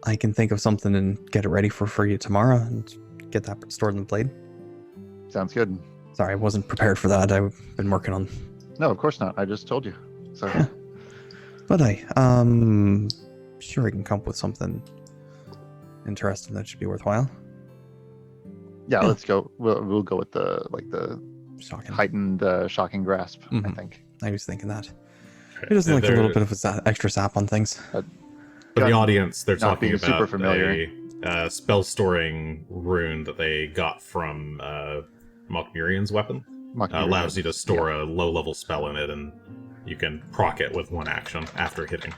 I can think of something and get it ready for you tomorrow and get that stored in the blade. Sounds good. Sorry, I wasn't prepared for that. I've been working on... No, of course not. I just told you. So. Yeah. But sure I can come up with something interesting that should be worthwhile. Yeah, let's go. We'll go with the Shocking. heightened shocking grasp. I Mhm. think. I was thinking that. It doesn't like a little bit of extra sap on things. For the audience, they're Not talking being about super familiar. a spell storing rune that they got from Mokmurian's weapon. Allows you to store a low level spell in it, and you can proc it with one action after hitting.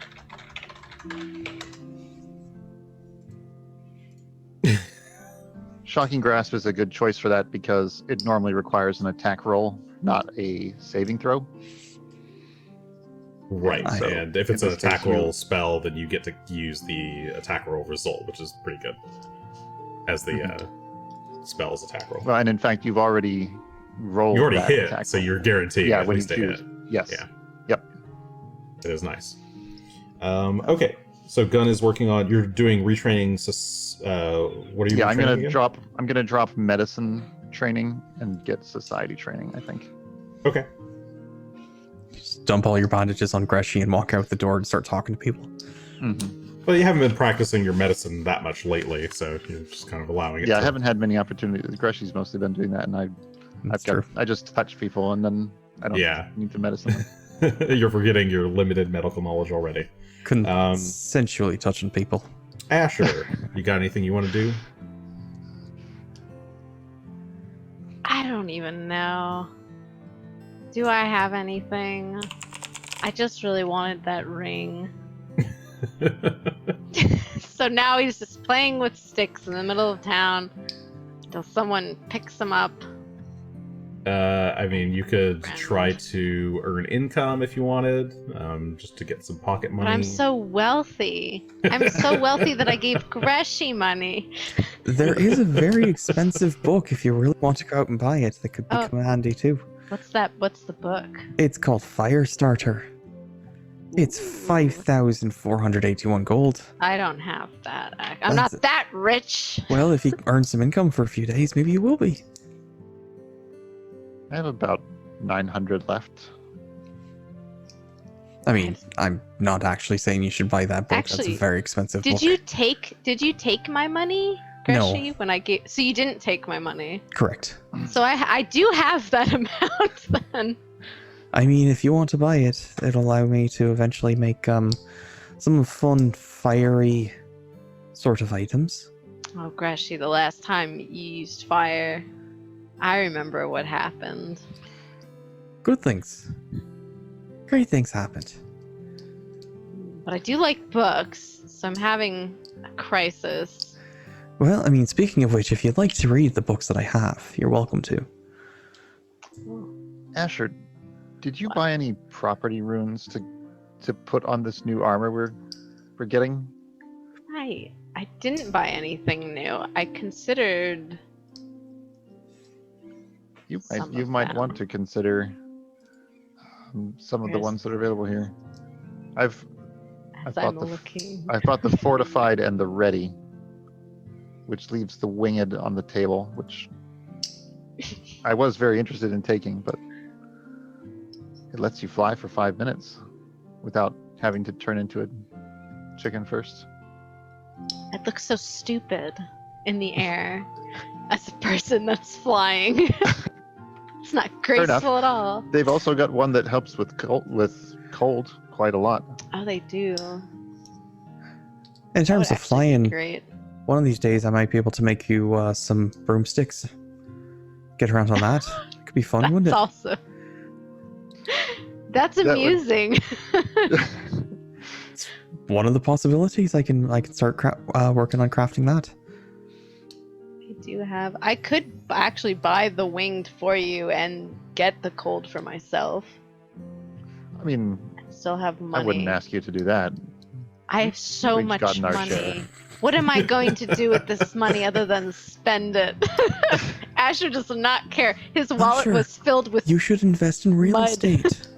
Shocking grasp is a good choice for that because it normally requires an attack roll, not a saving throw. Right, So, and if it's in an this case, attack roll spell, then you get to use the attack roll result, which is pretty good as the spell's attack roll. Well, and in fact, you've already rolled. You already that hit, attack so roll. you're guaranteed Yeah, at when least you a choose. hit. Yes. Yeah. Yep. It is nice. Okay, so Gunn is working on. You're doing retraining. What are you? Yeah, I'm retraining gonna again? drop medicine training and get society training. I think. Okay. Just dump all your bandages on Greshy and walk out the door and start talking to people. Mm-hmm. Well, you haven't been practicing your medicine that much lately, so you're just kind of allowing it. Yeah, I to... haven't had many opportunities. Greshy's mostly been doing that, and That's true. I just touch people, and then I don't need to medicine them. You're forgetting your limited medical knowledge already. Consensually touching people. Asher, you got anything you want to do? I don't even know. Do I have anything? I just really wanted that ring. So now he's just playing with sticks in the middle of town until someone picks him up. I mean, you could try to earn income if you wanted, just to get some pocket money. But I'm so wealthy. I'm so wealthy that I gave Greshy money. There is a very expensive book if you really want to go out and buy it that could become handy too. What's that? What's the book? It's called Firestarter. It's 5,481 gold. I don't have that. I'm not that rich. Well, if you earn some income for a few days, maybe you will be. I have about 900 left. I mean, I'm not actually saying you should buy that book. That's Actually, a very expensive book. Did you take my money, Greshy? No. When I gave, so you didn't take my money. Correct. So I do have that amount then. I mean, if you want to buy it, it'll allow me to eventually make some fun, fiery sort of items. Oh, Greshy, the last time you used fire, I remember what happened. Good things. Great things happened. But I do like books, so I'm having a crisis. Well, I mean, speaking of which, if you'd like to read the books that I have, you're welcome to. Asher, did you buy any property runes to put on this new armor we're getting? I didn't buy anything new. I considered You some might of want them. to consider some of the ones that are available here. I've As bought I'm the looking. I've bought the fortified and the ready, which leaves the winged on the table, which I was very interested in taking, but it lets you fly for 5 minutes without having to turn into a chicken first. It looks so stupid in the air as a person that's flying. It's not enough. graceful at all. They've also got one that helps with cold quite a lot. Oh, they do. In That terms would of actually be flying, great. one of these days I might be able to make you some broomsticks. Get around on that. It could be fun, That's wouldn't it? also. That's That would- amusing. One of the possibilities. I can start working on crafting that. I do have. I could actually buy the winged for you and get the cold for myself. I mean, Still have money. I wouldn't ask you to do that. I have so We've much gotten our money. share. What am I going to do with this money other than spend it? Asher does not care. His wallet Asher, was filled with You should invest in real Mud. estate.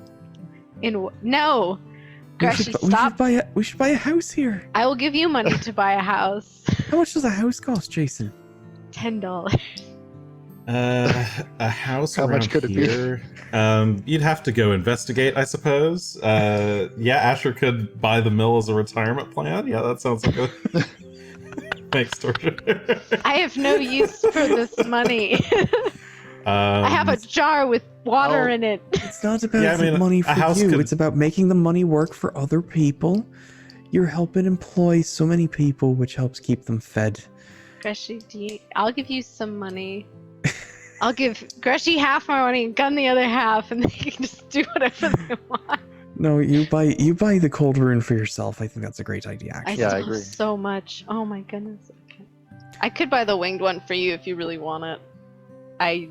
no. Greshy, we stop. should buy a house here. I will give you money to buy a house. How much does a house cost, Jason? $10. A house How around much could it be? here. You'd have to go investigate, I suppose. Yeah, Asher could buy the mill as a retirement plan. Yeah, that sounds like a thanks, Torture. I have no use for this money. I have a jar with water in it. It's not about Yeah, I the mean, money a for house you. could- It's about making the money work for other people. You're helping employ so many people, which helps keep them fed. Greshy, I'll give you some money. I'll give Greshy half my money and Gunn the other half, and they can just do whatever they want. No, you buy the cold rune for yourself. I think that's a great idea, actually. Yeah, I still have agree. so much. Oh my goodness. Okay. I could buy the winged one for you if you really want it. I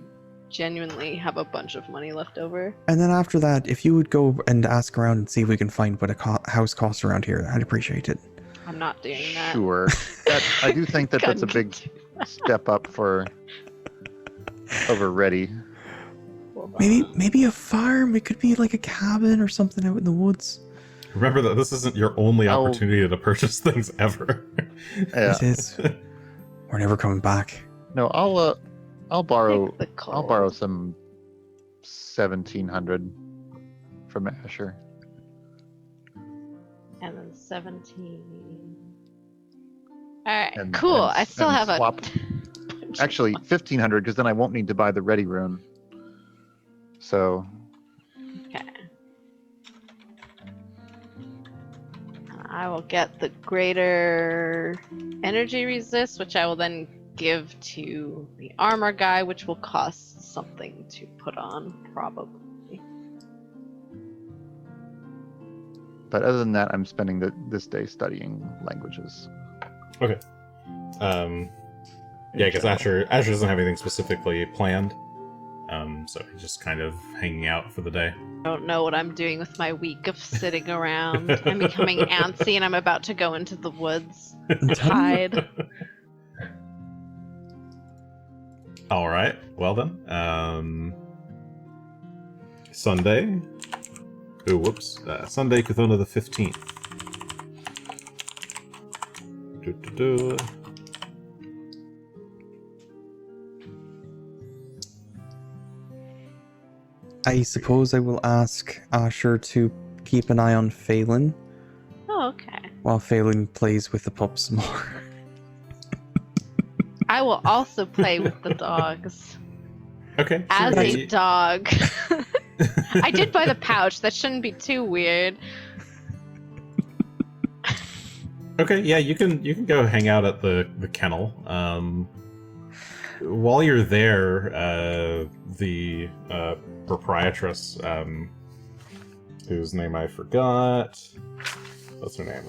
genuinely have a bunch of money left over. And then after that, if you would go and ask around and see if we can find what a house costs around here, I'd appreciate it. I'm not doing that. Sure. I do think that that's a Gunn big step up for over ready. Maybe a farm. It could be like a cabin or something out in the woods. Remember that this isn't your only I'll- opportunity to purchase things ever. Yeah. It is. We're never coming back. No, I'll borrow Take the cold. I'll borrow some 1700 from Asher. And then 17. Alright, And- cool. and- I still and have a. swap- Actually, 1500 because then I won't need to buy the ready rune. So Okay. I will get the greater energy resist, which I will then give to the armor guy, which will cost something to put on, probably. but other than that, I'm spending this day studying languages. Okay. Yeah, because Asher doesn't have anything specifically planned. So he's just kind of hanging out for the day. I don't know what I'm doing with my week of sitting around. I'm becoming antsy and I'm about to go into the woods. Hide. All right. Well then. Sunday. Oh, whoops. Sunday, Kuthona the 15th. Do-do-do. I suppose I will ask Asher to keep an eye on Phelan Oh, okay. while Phelan plays with the pups more. I will also play with the dogs. Okay. As sure. a dog. I did buy the pouch. That shouldn't be too weird. Okay, yeah, you can go hang out at the kennel. While you're there, the proprietress, whose name I forgot. What's her name?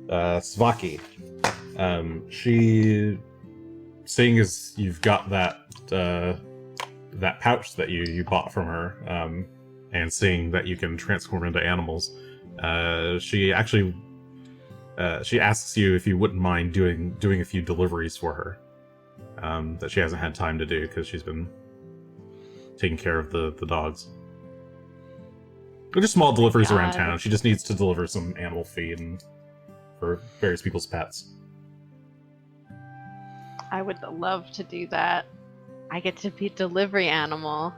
Svaki. She, seeing as you've got that that pouch that you bought from her, and seeing that you can transform into animals, she actually she asks you if you wouldn't mind doing a few deliveries for her that she hasn't had time to do because she's been taking care of the dogs. They're just small deliveries around God. town. She just needs to deliver some animal feed and for various people's pets. I would love to do that. I get to be delivery animal.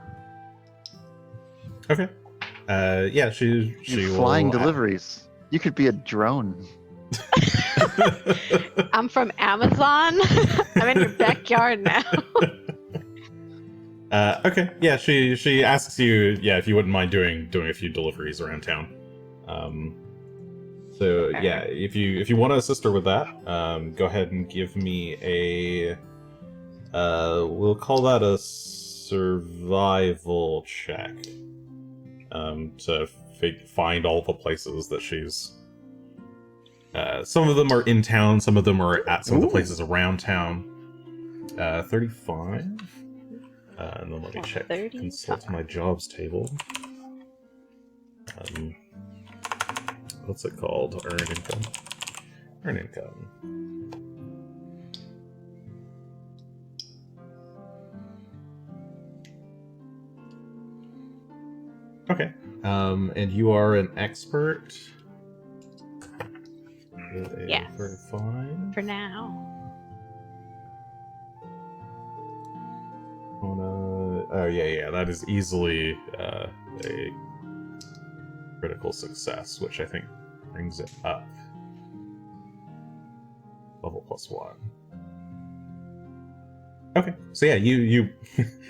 Okay. Yeah, she You're will flying deliveries. You could be a drone. I'm from Amazon. I'm in your backyard now. Okay. Yeah, she asks you, if you wouldn't mind doing a few deliveries around town. So Okay. yeah, if you want to assist her with that, go ahead and give me a we'll call that a survival check. To find all the places that she's. Some of them are in town, some of them are at some of the places around town. 35. And then let me check. 35. Consult my jobs table. What's it called? Earn income. Earn income. Okay. And you are an expert. Yes. 35. For now. Oh yeah, that is easily a critical success, which I think brings it up. Level +1. Okay, so yeah, you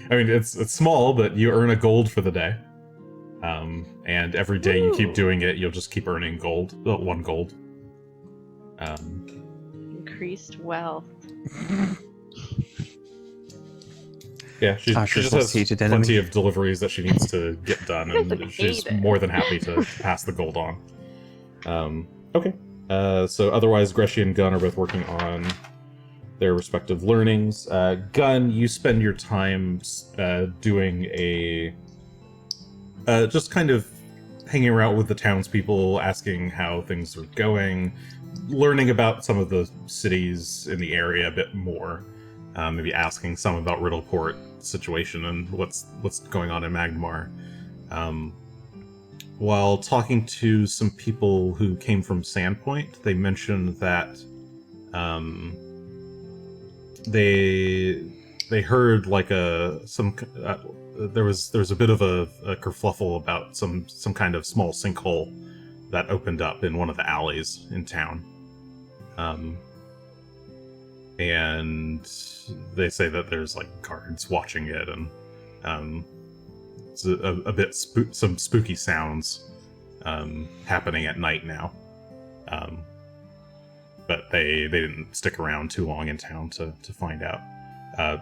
I mean, it's small, but you earn a gold for the day. And every day you keep doing it, you'll just keep earning gold. 1 gold. Increased wealth. Yeah, she just has plenty of deliveries that she needs to get done, and she's more than happy to pass the gold on. Okay. So otherwise, Greshy and Gunn are both working on their respective learnings. Gunn, you spend your time doing a... just kind of hanging around with the townspeople, asking how things are going, learning about some of the cities in the area a bit more. Maybe asking some about Riddleport situation and what's going on in Magmar. While talking to some people who came from Sandpoint, they mentioned that they heard like there was a bit of a kerfluffle about some kind of small sinkhole that opened up in one of the alleys in town. And they say that there's like guards watching it, and it's a bit some spooky sounds happening at night now. But they didn't stick around too long in town to find out.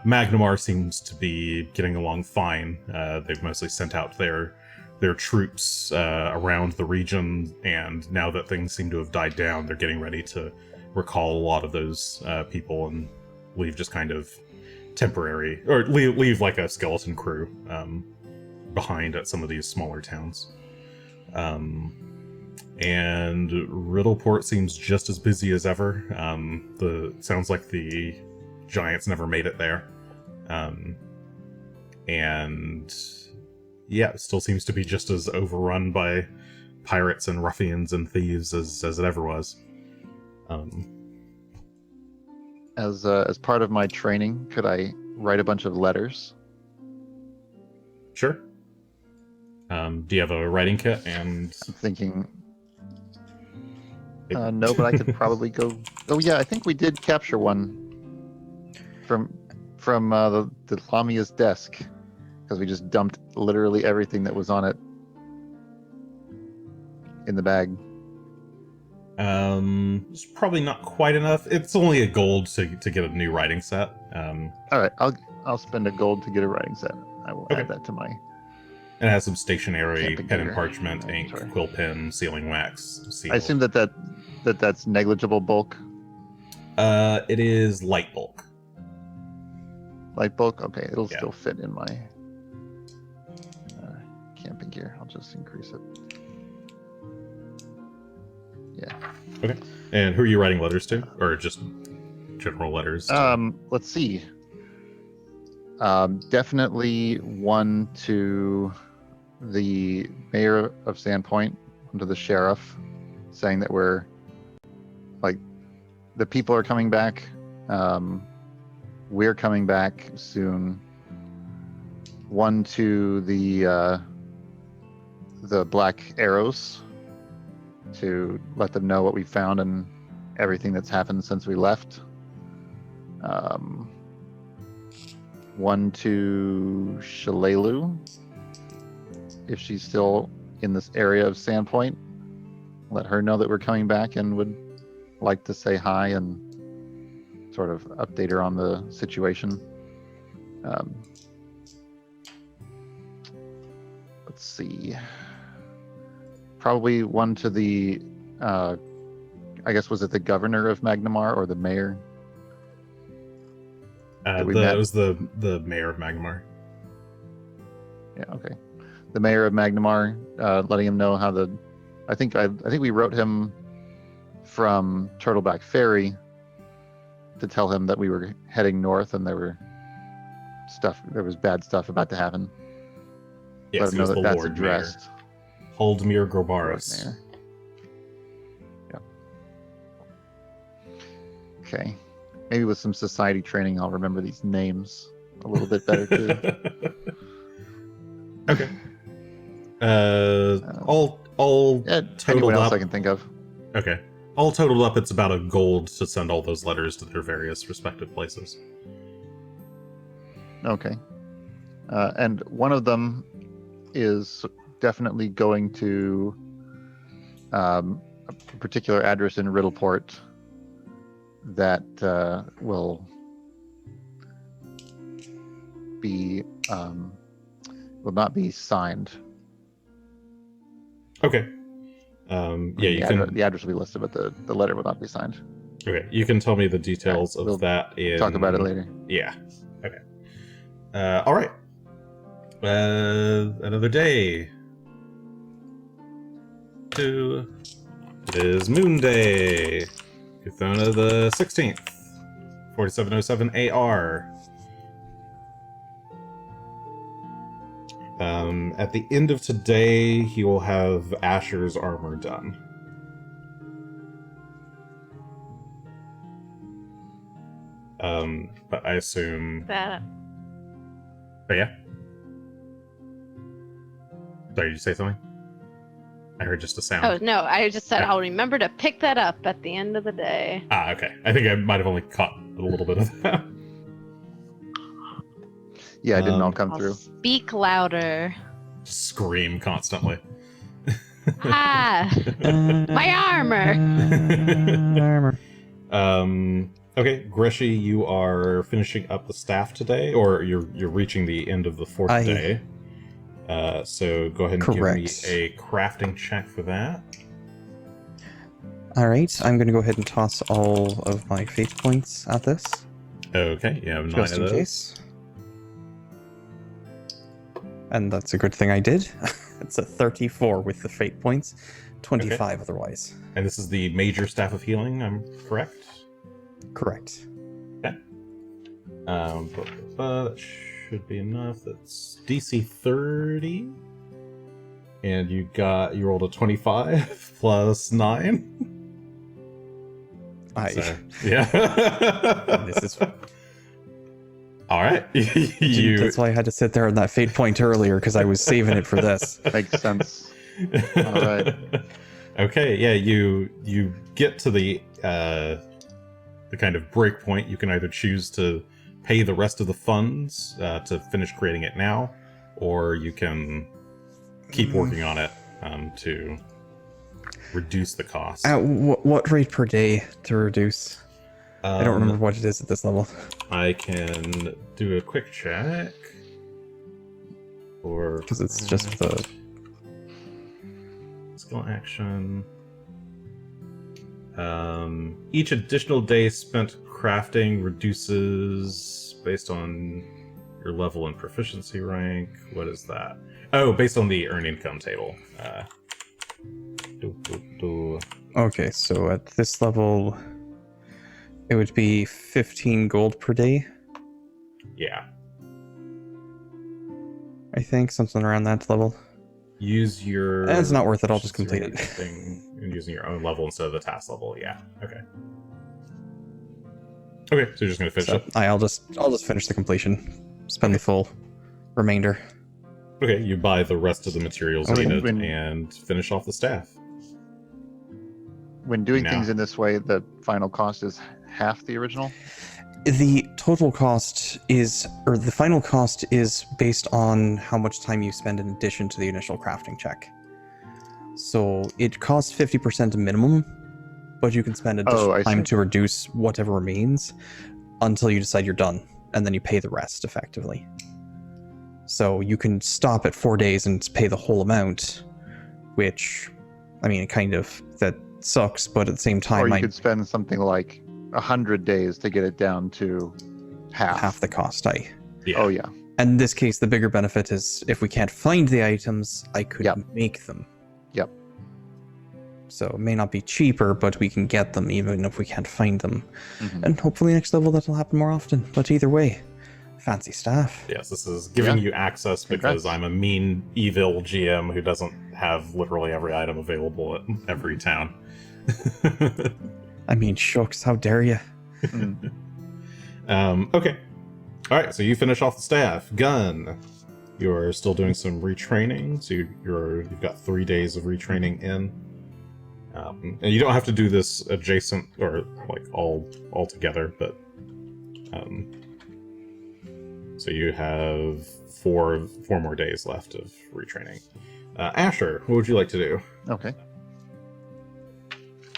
Magnamar seems to be getting along fine. They've mostly sent out their troops around the region, and now that things seem to have died down, they're getting ready to recall a lot of those people and leave just kind of temporary, or leave like a skeleton crew behind at some of these smaller towns. And Riddleport seems just as busy as ever. Sounds like the giants never made it there. And yeah, it still seems to be just as overrun by pirates and ruffians and thieves as it ever was. As part of my training, could I write a bunch of letters? Sure. Do you have a writing kit? And I'm thinking. No, but I could probably go. Oh yeah, I think we did capture one from the Lamia's desk, because we just dumped literally everything that was on it in the bag. It's probably not quite enough. It's only a gold to get a new writing set. All right, I'll spend a gold to get a writing set. I will add that to my. It has some stationery, Camping pen and gear. parchment, ink, Sorry. quill pen, sealing wax, seal. I assume that's negligible bulk. It is light bulk. Light bulk. Okay, it'll Yeah. still fit in my camping gear. I'll just increase it. Yeah. Okay. And who are you writing letters to, or just general letters? Let's see. Definitely one to the mayor of Sandpoint onto the sheriff, saying that the people are coming back. We're coming back soon. One to the Black Arrows to let them know what we found and everything that's happened since we left. One to Shalelu, if she's still in this area of Sandpoint. Let her know that we're coming back and would like to say hi and sort of update her on the situation. Let's see. Probably one to the, I guess, was it the governor of Magnamar or the mayor? It was the mayor of Magmar. Yeah, okay. The mayor of Magnamar, letting him know how I think we wrote him from Turtleback Ferry to tell him that we were heading north and there was bad stuff about to happen. Yes, Let him know that that's addressed. Holdmir Grobaris. Mayor. Yeah. Okay. Maybe with some society training, I'll remember these names a little bit better too. Okay. All totaled anyone else up. I can think of. Okay. All totaled up, it's about a gold to send all those letters to their various respective places. Okay. And one of them is definitely going to a particular address in Riddleport that will not be signed. Okay. The address will be listed, but the letter will not be signed. Okay, you can tell me the details of that. Talk about it later. Yeah. Okay. All right. Another day. It is Moon Day. Kuthona the 16th. 4707 AR. At the end of today, he will have Asher's armor done. But I assume... That. Oh, yeah? Sorry, did you say something? I heard just a sound. Oh, no, I just said I'll remember to pick that up at the end of the day. Ah, okay. I think I might have only caught a little bit of that. Yeah, it didn't all come I'll through. speak louder. Scream constantly. Ah! My armor! Okay, Greshy, you are finishing up the staff today, or you're reaching the end of the fourth day. So go ahead and give me a crafting check for that. Alright, I'm going to go ahead and toss all of my fate points at this. Okay, you have 9 just of in those. case. And that's a good thing I did. It's a 34 with the fate points, 25 otherwise. And this is the major staff of healing, I'm correct? Correct. Okay. That should be enough. That's DC 30. And you rolled a 25 plus 9. Yeah. This is... All right. That's why I had to sit there on that fate point earlier, because I was saving it for this. Makes sense. All right. Okay, yeah, you get to the kind of break point. You can either choose to pay the rest of the funds to finish creating it now, or you can keep working on it to reduce the cost. At what rate per day to reduce? I don't remember what it is at this level. I can do a quick check. Because it's just the... skill action. Each additional day spent crafting reduces based on your level and proficiency rank. What is that? Oh, based on the earned income table. Okay, so at this level, it would be 15 gold per day. Yeah. I think, something around that level. use your... It's not worth it, I'll just complete your it. thing and using your own level instead of the task level, yeah. Okay. Okay, so you're just going to finish So it? I'll just finish the completion. Spend the full remainder. Okay, you buy the rest of the materials Okay. needed When- and finish off the staff. When doing Now. things in this way, the final cost is half the original. The total cost is, or the final cost is based on how much time you spend in addition to the initial crafting check. So it costs 50% minimum, but you can spend additional I time see. to reduce whatever remains until you decide you're done, and then you pay the rest effectively. So you can stop at 4 days and pay the whole amount, which, I mean, kind of, that sucks, but at the same time, Or you could spend something like 100 days to get it down to half. the cost. Yeah. Oh yeah. And in this case, the bigger benefit is if we can't find the items, I could Yep. make them. Yep. So it may not be cheaper, but we can get them even if we can't find them. Mhm. And hopefully next level that'll happen more often. But either way, fancy staff. Yes, this is giving Yeah. you access because Congrats. I'm a mean, evil GM who doesn't have literally every item available at every town. I mean, shucks, how dare you? Mm. Okay. All right, so you finish off the staff. Gunn, you're still doing some retraining, so you've got 3 days of retraining in. And you don't have to do this adjacent or like all together, but so you have four more days left of retraining. Asher, what would you like to do? Okay.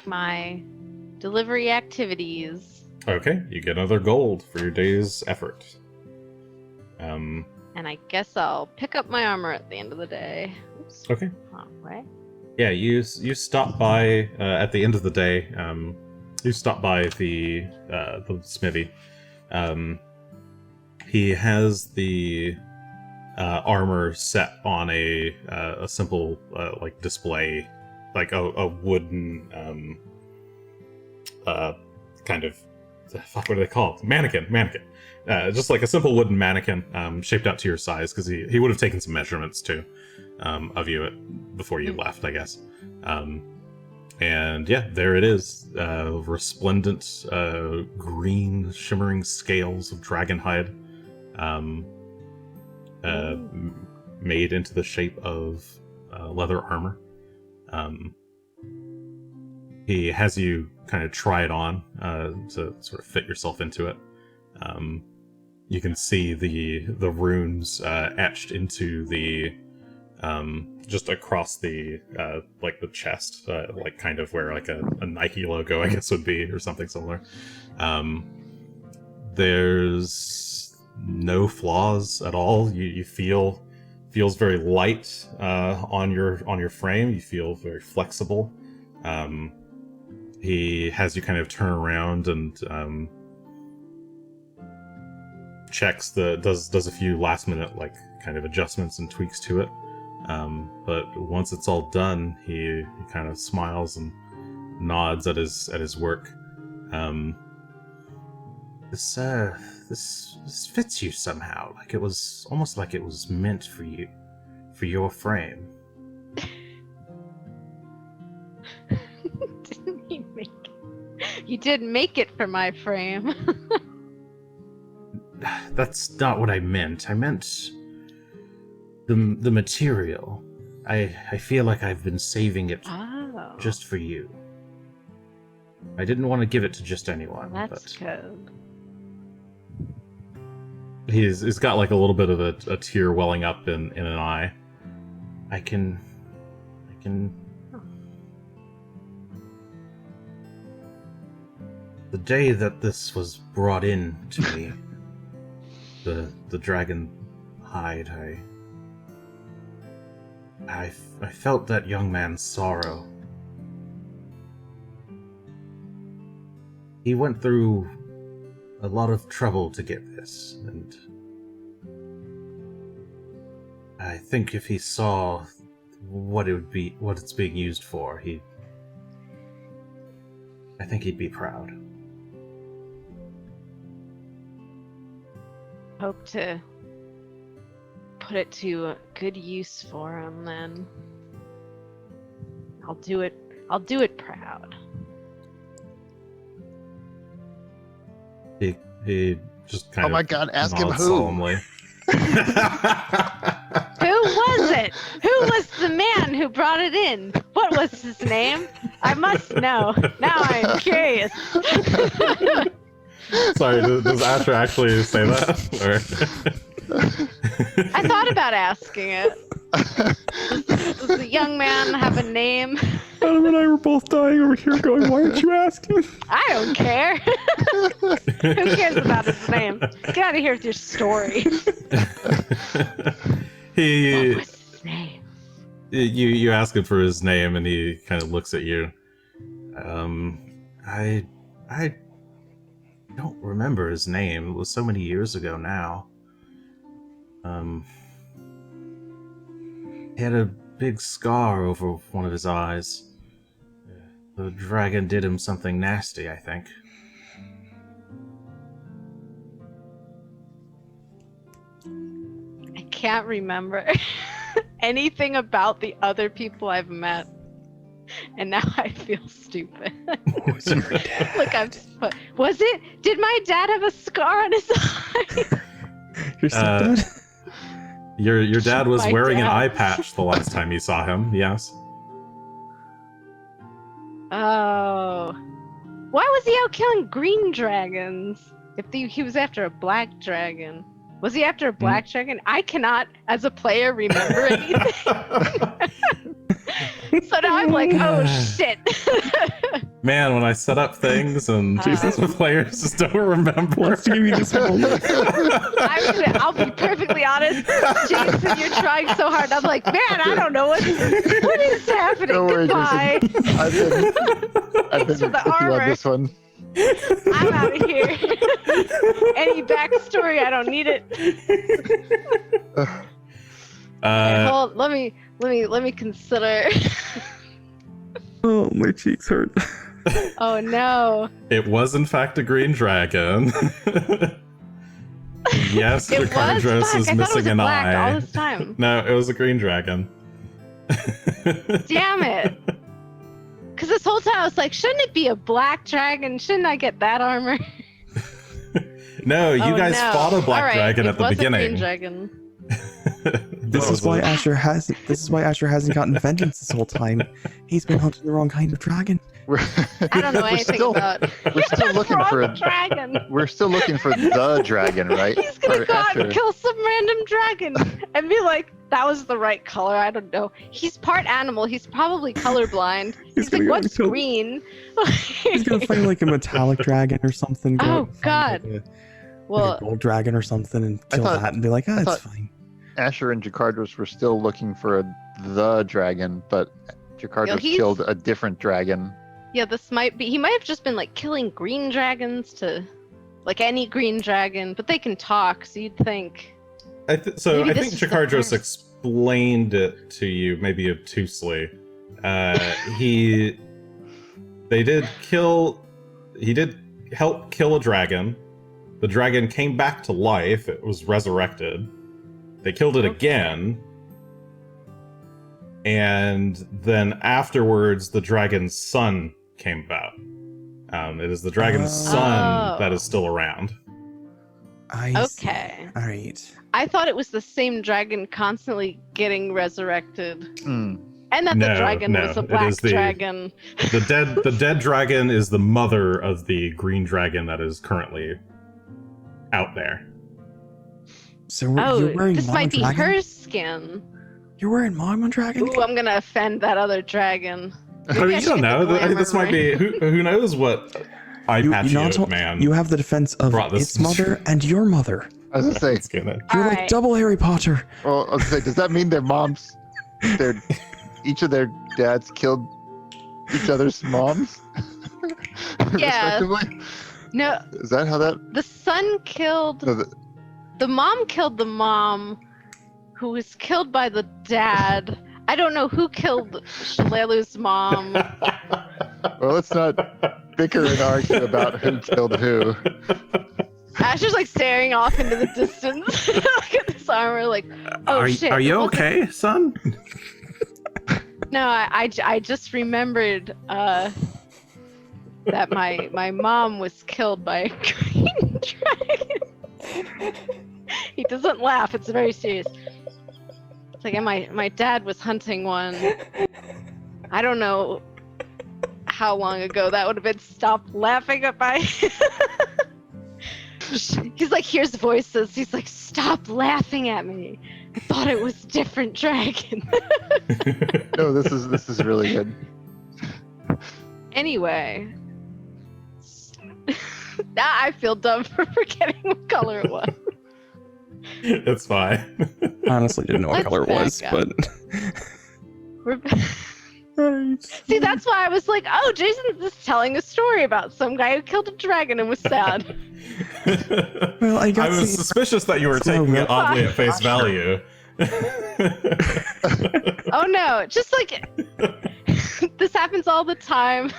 My delivery activities. Okay, you get another gold for your day's effort. And I guess I'll pick up my armor at the end of the day. Oops. Okay. Wrong way. Yeah, you stop by at the end of the day. You stop by the smithy. He has the armor set on a simple like display, like a wooden kind of what do they call it? Mannequin. Just like a simple wooden mannequin shaped out to your size, because he would have taken some measurements too of you before you left, I guess. And yeah, there it is. Resplendent green shimmering scales of dragon hide made into the shape of leather armor. He has you kind of try it on to sort of fit yourself into it. You can see the runes etched into the just across the like the chest, like kind of where like a Nike logo, I guess, would be, or something similar. There's no flaws at all. You feels very light on your frame. You feel very flexible. He has you kind of turn around and checks does a few last minute like kind of adjustments and tweaks to it. But once it's all done, he kind of smiles and nods at his work. This fits you somehow. Like it was almost like it was meant for you, for your frame. Didn't he make it? You did make it for my frame. That's not what I meant. I meant the material. I feel like I've been saving it Oh. just for you. I didn't want to give it to just anyone. That's but good. He's got like a little bit of a tear welling up in an eye. I can. The day that this was brought in to me, the dragon hide, I felt that young man's sorrow. He went through a lot of trouble to get this, and I think if he saw what it's being used for, I think he'd be proud. Hope to put it to good use for him then. I'll do it proud. He just kind Oh of my God! Ask him nods who. solemnly. Who was it? Who was the man who brought it in? What was his name? I must know. Now I'm curious. Sorry, does Asher actually say that? Or... I thought about asking it. Does the young man have a name? Adam and I were both dying over here going, why aren't you asking? I don't care. Who cares about his name? Get out of here with your story. What was his name? You ask him for his name, and he kind of looks at you. I don't remember his name. It was so many years ago now. He had a big scar over one of his eyes. The dragon did him something nasty, I think. I can't remember anything about the other people I've met. And now I feel stupid. Was your dad? Look, was it? Did my dad have a scar on his eye? Your stepdad? Your dad was My wearing an dad. eye patch the last time you saw him, yes. Oh. Why was he out killing green dragons? If he was after a black dragon. Was he after a black dragon? I cannot, as a player, remember anything. So now I'm like, oh shit. Man, when I set up things and the players just don't remember. Let's give you this moment. I'll be perfectly honest. Jason, you're trying so hard. I'm like, man, I don't know what is happening. Don't worry, Goodbye. Jason. I've been for the with you on armor. this one. I'm out of here. Any backstory? I don't need it. Hold, let me consider. Oh, my cheeks hurt. Oh no. It was in fact a green dragon. Yes, It was Jakardros black. is I thought it was missing a an black eye. all this time. No, it was a green dragon. Damn it. Because this whole time I was like, shouldn't it be a black dragon? Shouldn't I get that armor? No, you guys fought a black All right, dragon it at the was beginning. A green dragon. This is why Asher hasn't gotten vengeance this whole time. He's been hunting the wrong kind of dragon. I don't know anything about. We're still looking for a dragon. We're still looking for the dragon, right? He's gonna Or go out and Asher. kill some random dragon and be like, that was the right color. I don't know. He's part animal. He's probably colorblind. He's gonna like, go what's and kill- green? He's gonna find like a metallic dragon or something. go Oh, out and find, God. Like Well, a gold dragon or something and I kill thought- that and be like, I it's thought- fine. Asher and Jakardros were still looking for the dragon, but Jakardros he's- killed a different dragon. yeah, this might be. He might have just been like killing green dragons to, like any green dragon, but they can talk, so you'd think. Maybe Maybe I this think is the Jakardros first. explained it to you, maybe obtusely. He did help kill a dragon. The dragon came back to life. It was resurrected. They killed it again. And then afterwards, the dragon's son came about. It is the dragon's son that is still around. I see. Okay. All right. I thought it was the same dragon constantly getting resurrected, Hmm. and that the dragon was a it black is the- dragon. The dead dragon is the mother of the green dragon that is currently out there. So you're Oh, wearing this Mama might be Dragon? her skin. You're wearing Mama Dragon? Ooh, I'm gonna offend that other dragon. I mean, you don't know. This might be who knows what eye patch man. You have the defense of brought this- its mother and your mother. I was gonna say, It's gonna- You're like Alright. double Harry Potter. well, I was gonna say, does that mean their moms, each of their dads killed each other's moms? Yeah. Respectively? No, Is that how that? the son killed. No, The mom killed the mom, who was killed by the dad. I don't know who killed Shalelu's mom. well, let's not bicker and argue about who killed who. Asher's like staring off into the distance. Look at this this armor, like, oh shit. Are you it wasn't- okay, son? No, I just remembered that my mom was killed by a green dragon. He doesn't laugh. It's very serious. It's like, and my dad was hunting one. I don't know how long ago that would have been. Stop laughing at my. He's like, hears voices. He's like, stop laughing at me. I thought it was different dragon. No, this is really good. Anyway. Now I feel dumb for forgetting what color it was. It's fine. Honestly, didn't know what Let's color it was, back but. See, that's why I was like, oh, Jason's just telling a story about some guy who killed a dragon and was sad. Well, I got was suspicious that you were taking it oddly at face value. Oh no, just like this happens all the time.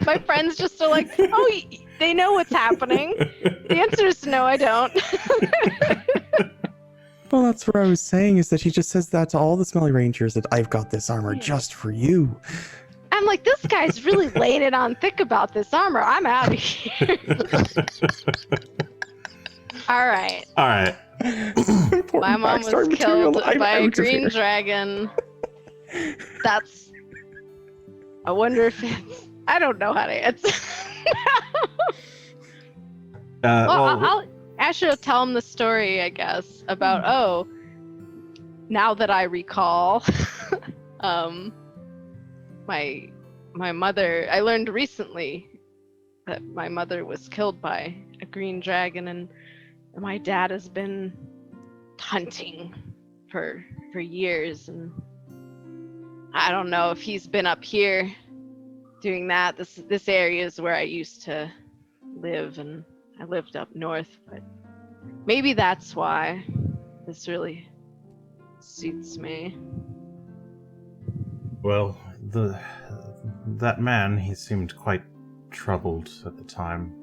My friends just are like, oh, they know what's happening. The answer is no, I don't. Well, that's what I was saying, is that he just says that to all the Smelly Rangers, that I've got this armor just for you. I'm like, this guy's really laying it on thick about this armor. I'm out of here. All right. All right. My mom was killed by a green dragon. That's. I wonder if it's. I don't know how to answer. I'll Asher will tell him the story, I guess, about now that I recall, my mother. I learned recently that my mother was killed by a green dragon, and my dad has been hunting for years, and I don't know if he's been up here doing that. This area is where I used to live, and I lived up north, but maybe that's why this really suits me. Well, that man, he seemed quite troubled at the time.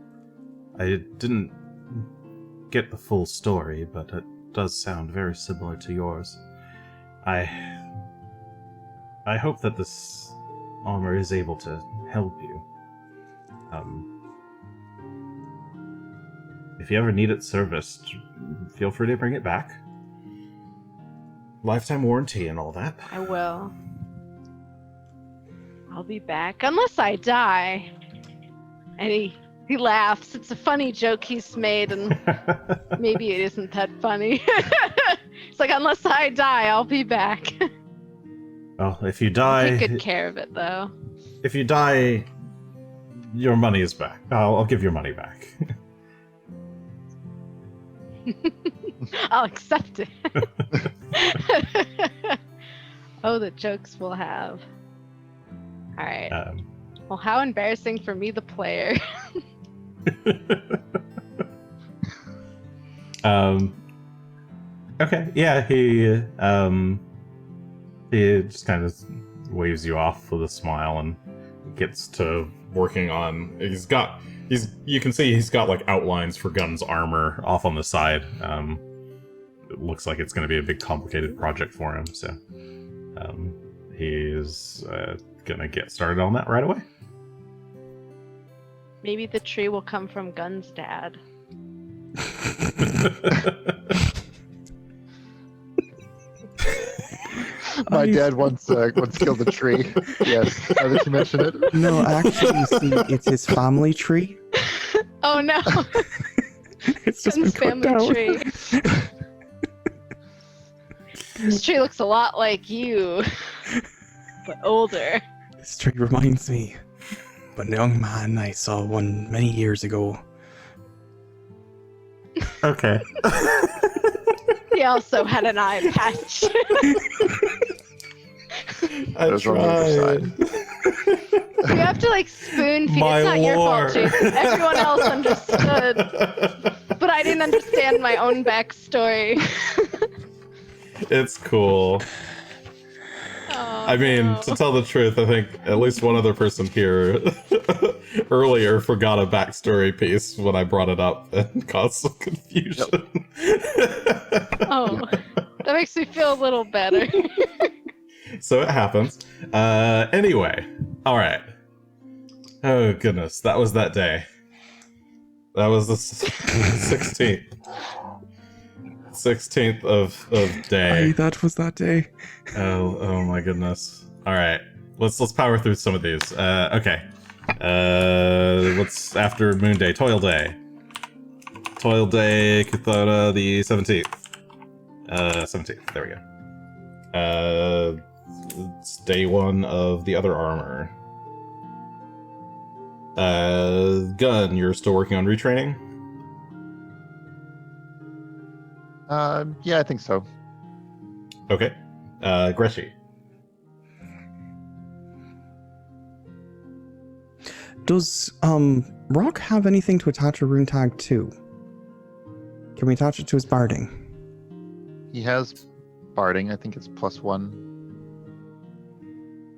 I didn't get the full story, but it does sound very similar to yours. I hope that this armor is able to help you. If you ever need it serviced, feel free to bring it back. Lifetime warranty and all that. I will. I'll be back unless I die. And he laughs. It's a funny joke he's made, and maybe it isn't that funny. It's like, unless I die, I'll be back. Well, if you die... Take good care of it, though. If you die, your money is back. I'll give your money back. I'll accept it. Oh, the jokes we'll have. All right. Well, how embarrassing for me, the player. Okay. Yeah, he just kind of waves you off with a smile and gets to working on. You can see he's got like outlines for Gunn's armor off on the side. It looks like it's going to be a big complicated project for him, so he's gonna get started on that right away. Maybe the tree will come from Gunn's dad. My dad once killed a tree. Yes, now that you mention it. No, actually, you see, it's his family tree. Oh no! It's just been Gunn's cut family down. tree. This tree looks a lot like you, but older. This tree reminds me of a young man I saw one many years ago. Okay. He also had an eye patch. I Those are on the other tried. You have to like spoon feed. My It's not your lord. fault, Jason. Everyone else understood, but I didn't understand my own backstory. It's cool. Oh, I mean, no. to tell the truth, I think at least one other person here earlier forgot a backstory piece when I brought it up and caused some confusion. Oh, That makes me feel a little better. So it happens. Anyway, all right. Oh goodness, that was that day. That was the 16th. 16th of day. That was that day. Oh my goodness. All right, let's power through some of these. Okay. What's after Moon Day? Toil Day. Toil Day, Kuthota, the 17th. 17th. There we go. It's day 1 of the other armor. Gunn, you're still working on retraining? Yeah, I think so. Okay. Greshy. Does Rock have anything to attach a rune tag to? Can we attach it to his barding? He has barding. I think it's +1.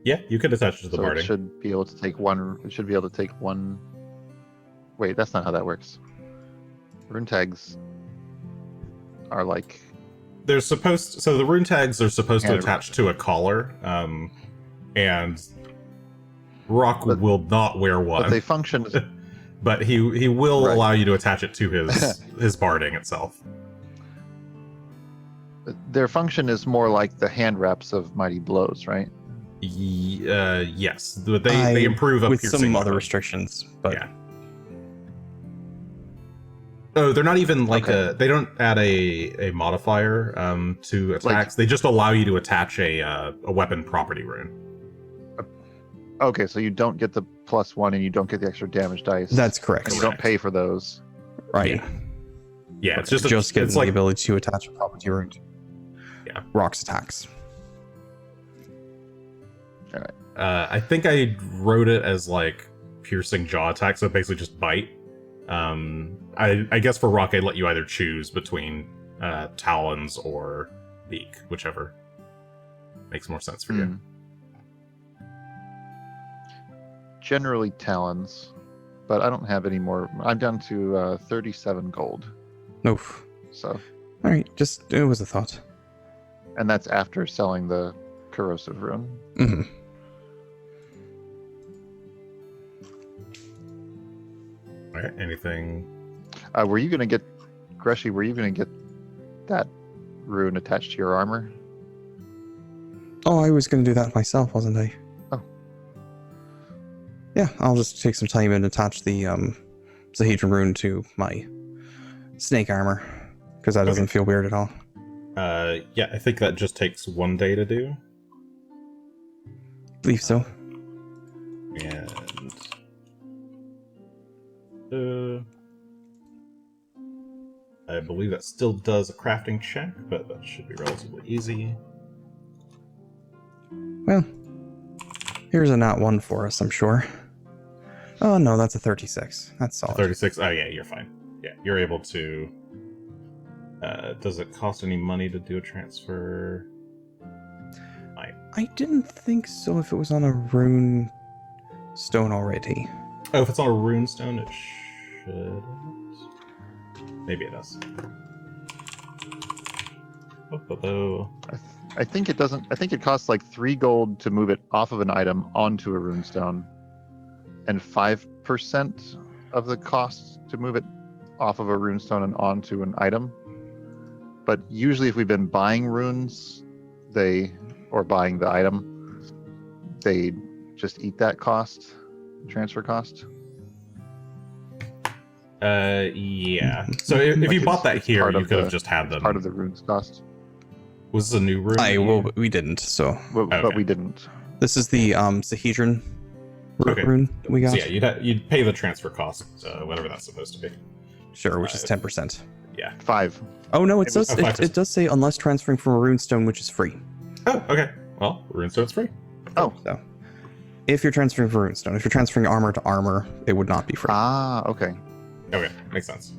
Yeah, you could attach it to the So barding. it should be able to take one. It should be able to take one. Wait, that's not how that works. Rune tags are like. They're supposed. So the rune tags are supposed to And- attach to a collar, and Rock But- will not wear one. But they function. But he will Right. allow you to attach it to his barding itself. Their function is more like the hand wraps of Mighty Blows, right? Yes, but they improve up with piercing some other weapon. restrictions, but Yeah. Oh, they're not even like Okay. they don't add a modifier to attacks. They just allow you to attach a weapon property rune. Okay, so you don't get the +1 and you don't get the extra damage dice. that's correct. And you don't pay for those. Right. Yeah, it's Just just getting it's the like ability to attach a property rune to Yeah. Rock's attacks. I think I wrote it as like piercing jaw attack, so basically just bite. I guess for Rock, I'd let you either choose between talons or beak, whichever makes more sense for you. Hmm. Generally talons, but I don't have any more. I'm down to 37 gold. Oof. So, All right, just it was a thought. and that's after selling the corrosive rune. Hmm. All right, anything? Were you gonna get, Greshy? Were you gonna get that rune attached to your armor? Oh, I was going to do that myself, wasn't I? Oh. Yeah, I'll just take some time and attach the Sahedron rune to my snake armor, because that doesn't feel weird at all. Yeah, I think that just takes 1 day to do. Believe so. And I believe that still does a crafting check, but that should be relatively easy. Well, here's a nat 1 for us, I'm sure. Oh no, that's a 36. That's solid. 36. Oh yeah, you're fine. Yeah, you're able to. Does it cost any money to do a transfer? I didn't think so if it was on a rune stone already. Oh, if it's on a rune stone, it should. Maybe it does. Oh. I think it doesn't. I think it costs like 3 gold to move it off of an item onto a runestone, and 5% of the cost to move it off of a runestone and onto an item. But usually, if we've been buying runes, or buying the item, they just eat that cost, transfer cost. Yeah. So if Like you bought that it's here, part you of could have the- just had them. Part of the runes cost. Was this a new rune? We didn't. So But Okay. we didn't. this is the Sahedron Okay. rune that we got. So yeah, you'd pay the transfer cost, whatever that's supposed to be. Sure, which is 10%. Yeah. 5. Oh no, it It was- does. Oh, 5%. It does say unless transferring from a rune stone, which is free. Oh, okay. Well, rune stone's free. Oh. So, if you're transferring from rune stone, if you're transferring armor to armor, it would not be free. Ah, okay. Okay, makes sense.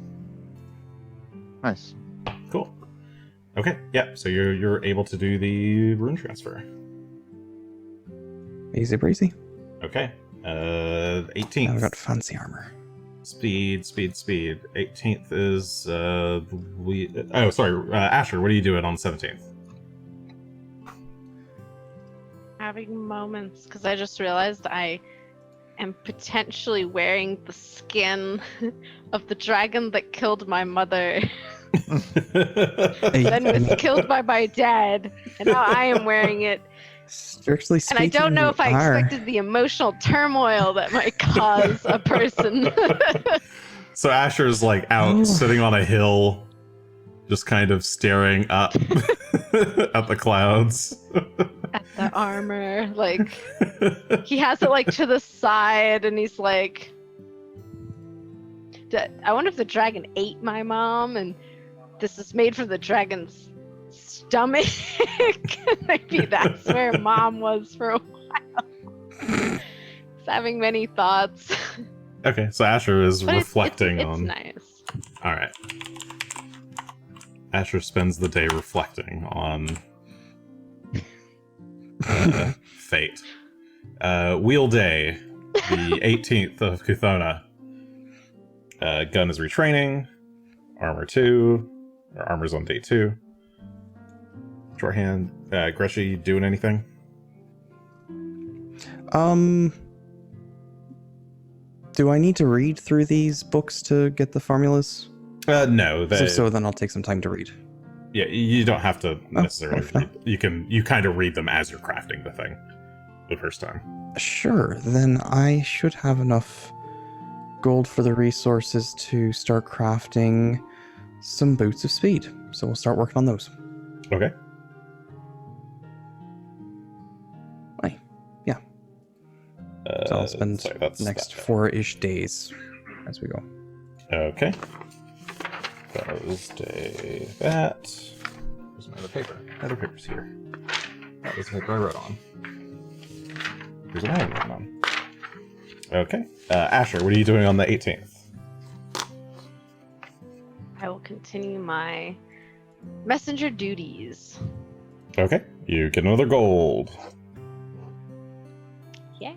Nice. Cool. Okay, yeah. So you're able to do the rune transfer. Easy breezy. Okay. Now 18th. I've got fancy armor. Speed. 18th is Asher, what are you doing on 17th? having moments because I just realized I am potentially wearing the skin of the dragon that killed my mother. Then was killed by my dad, and now I am wearing it. Strictly And speaking, I don't know you if I are. expected the emotional turmoil that might cause a person. So Asher's like out sitting on a hill, just kind of staring up at the clouds. At the armor, like he has it like to the side, and he's like, I wonder if the dragon ate my mom, and this is made from the dragon's stomach. Maybe that's where mom was for a while. He's having many thoughts. Okay, so Asher is But reflecting it's on. nice. All right. Asher spends the day reflecting on fate. Wheel Day, the 18th of Kuthona. Gunn is retraining. Armor 2. Or armor's on day 2. Shorthand. Greshy doing anything? Do I need to read through these books to get the formulas? No. If so, then I'll take some time to read. Yeah, you don't have to necessarily okay. read. You kind of read them as you're crafting the thing the first time. Sure, then I should have enough gold for the resources to start crafting some boots of speed. So we'll start working on those. Okay. Right. Yeah. So I'll spend that's next that. 4-ish days as we go. Okay. Thursday that. Where's my other paper? Other paper's here. That was the paper I wrote on. Here's what I haven't written on. Okay. Asher, what are you doing on the 18th? I will continue my messenger duties. Okay. You get another gold. Yeah.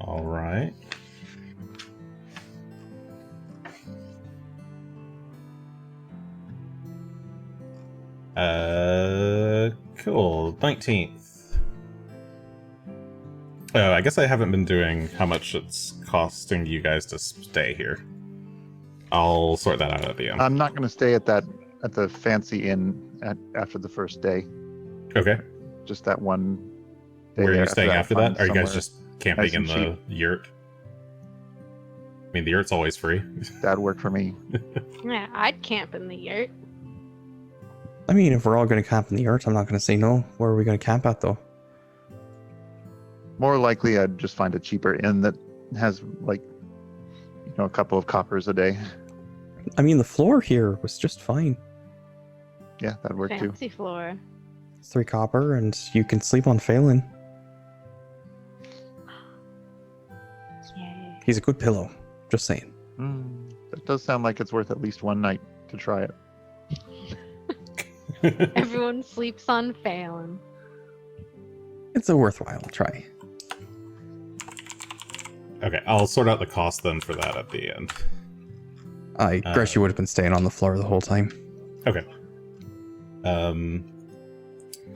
All right. Cool. 19th. I guess I haven't been doing how much it's costing you guys to stay here. I'll sort that out at the end. I'm not going to stay at the fancy inn after the first day. Okay. Just that one day. Where are there. you staying after that? Are you guys somewhere just camping nice in and the yurt? I mean, the yurt's always free. That'd work for me. Yeah, I'd camp in the yurt. I mean, if we're all going to camp in the yurt, I'm not going to say no. Where are we going to camp at, though? More likely, I'd just find a cheaper inn that has a couple of coppers a day. I mean, the floor here was just fine. Yeah, that'd work too. Fancy floor. 3 copper, and you can sleep on Phelan. Yay. He's a good pillow. Just saying. That does sound like it's worth at least one night to try it. Everyone sleeps on Phelan. It's a worthwhile try. Okay, I'll sort out the cost then for that at the end. Greshy would have been staying on the floor the whole time. Okay.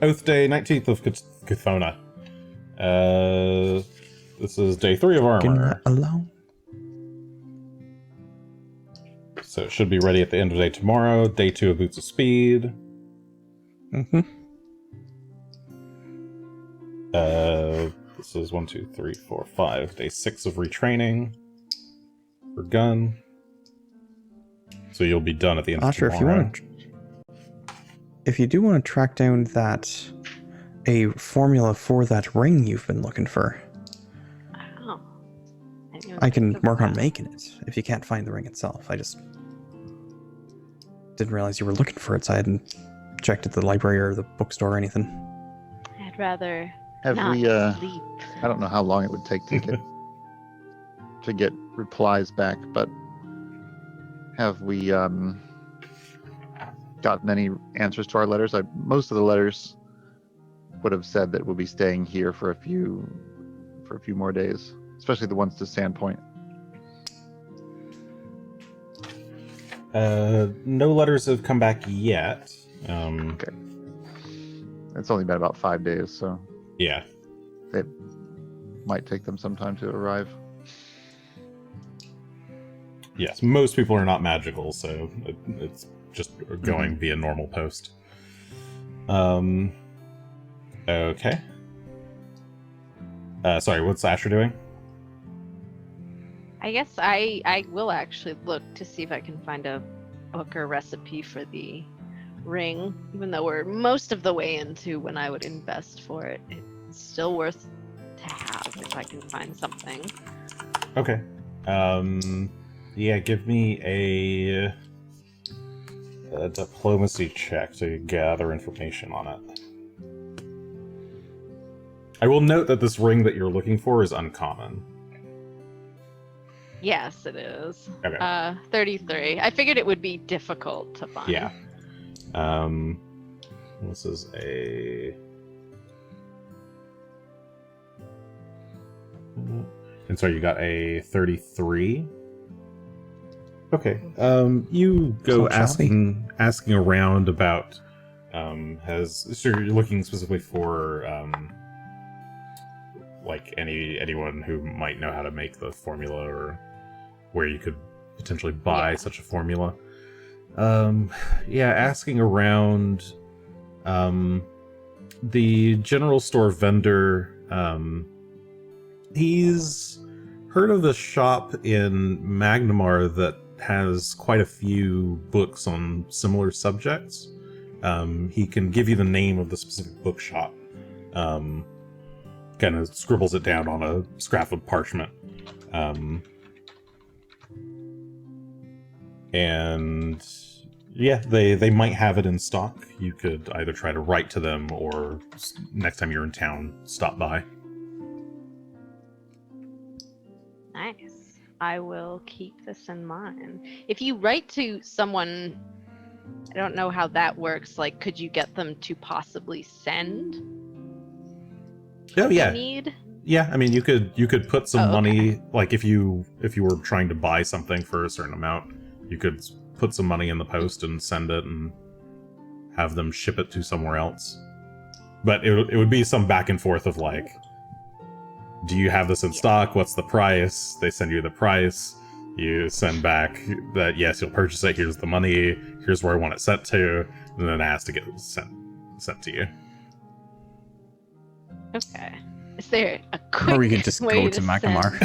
Oath Day, 19th of Kuthona. This is day 3 of armor. Alone. So it should be ready at the end of day tomorrow. Day 2 of Boots of Speed. Mm-hmm. This is 1, 2, 3, 4, 5. Day 6 of retraining for Gunn. So you'll be done at the end of tomorrow. If you want if you do want to track down a formula for that ring you've been looking for, Oh. I can work on making it if you can't find the ring itself. I just didn't realize you were looking for it, so I hadn't checked at the library or the bookstore or anything. I'd rather Have not we? sleep. I don't know how long it would take to get replies back, but have we gotten any answers to our letters? Most of the letters would have said that we'll be staying here for a few more days, especially the ones to Sandpoint. No letters have come back yet. Okay. It's only been about 5 days, so Yeah. it might take them some time to arrive. Yes, most people are not magical, so it's just going via normal post. Okay. Sorry, what's Asher doing? I guess I will actually look to see if I can find a book or recipe for the ring. Even though we're most of the way into when I would invest for it, it's still worth to have if I can find something. Okay. Yeah, give me a diplomacy check to gather information on it. I will note that this ring that you're looking for is uncommon. Yes, it is. Okay. 33. I figured it would be difficult to find. Yeah. This is a... And so you got a 33? Okay. You go asking around about, so you're looking specifically for, like anyone who might know how to make the formula or where you could potentially buy such a formula. Yeah, asking around, the general store vendor, he's heard of a shop in Magnamar that has quite a few books on similar subjects. He can give you the name of the specific bookshop. Kind of scribbles it down on a scrap of parchment. And yeah, they might have it in stock. You could either try to write to them or next time you're in town, stop by. Nice. I will keep this in mind. If you write to someone, I don't know how that works. Like, could you get them to possibly send? Oh yeah. Need? Yeah, I mean you could put some money, okay. like if you were trying to buy something for a certain amount, you could put some money in the post and send it and have them ship it to somewhere else. But it would be some back and forth of like, do you have this in stock? What's the price? They send you the price. You send back that, yes, you'll purchase it. Here's the money. Here's where I want it sent to. And then it has to get sent to you. Okay. Is there a quick Or we could just way go to Magnamar.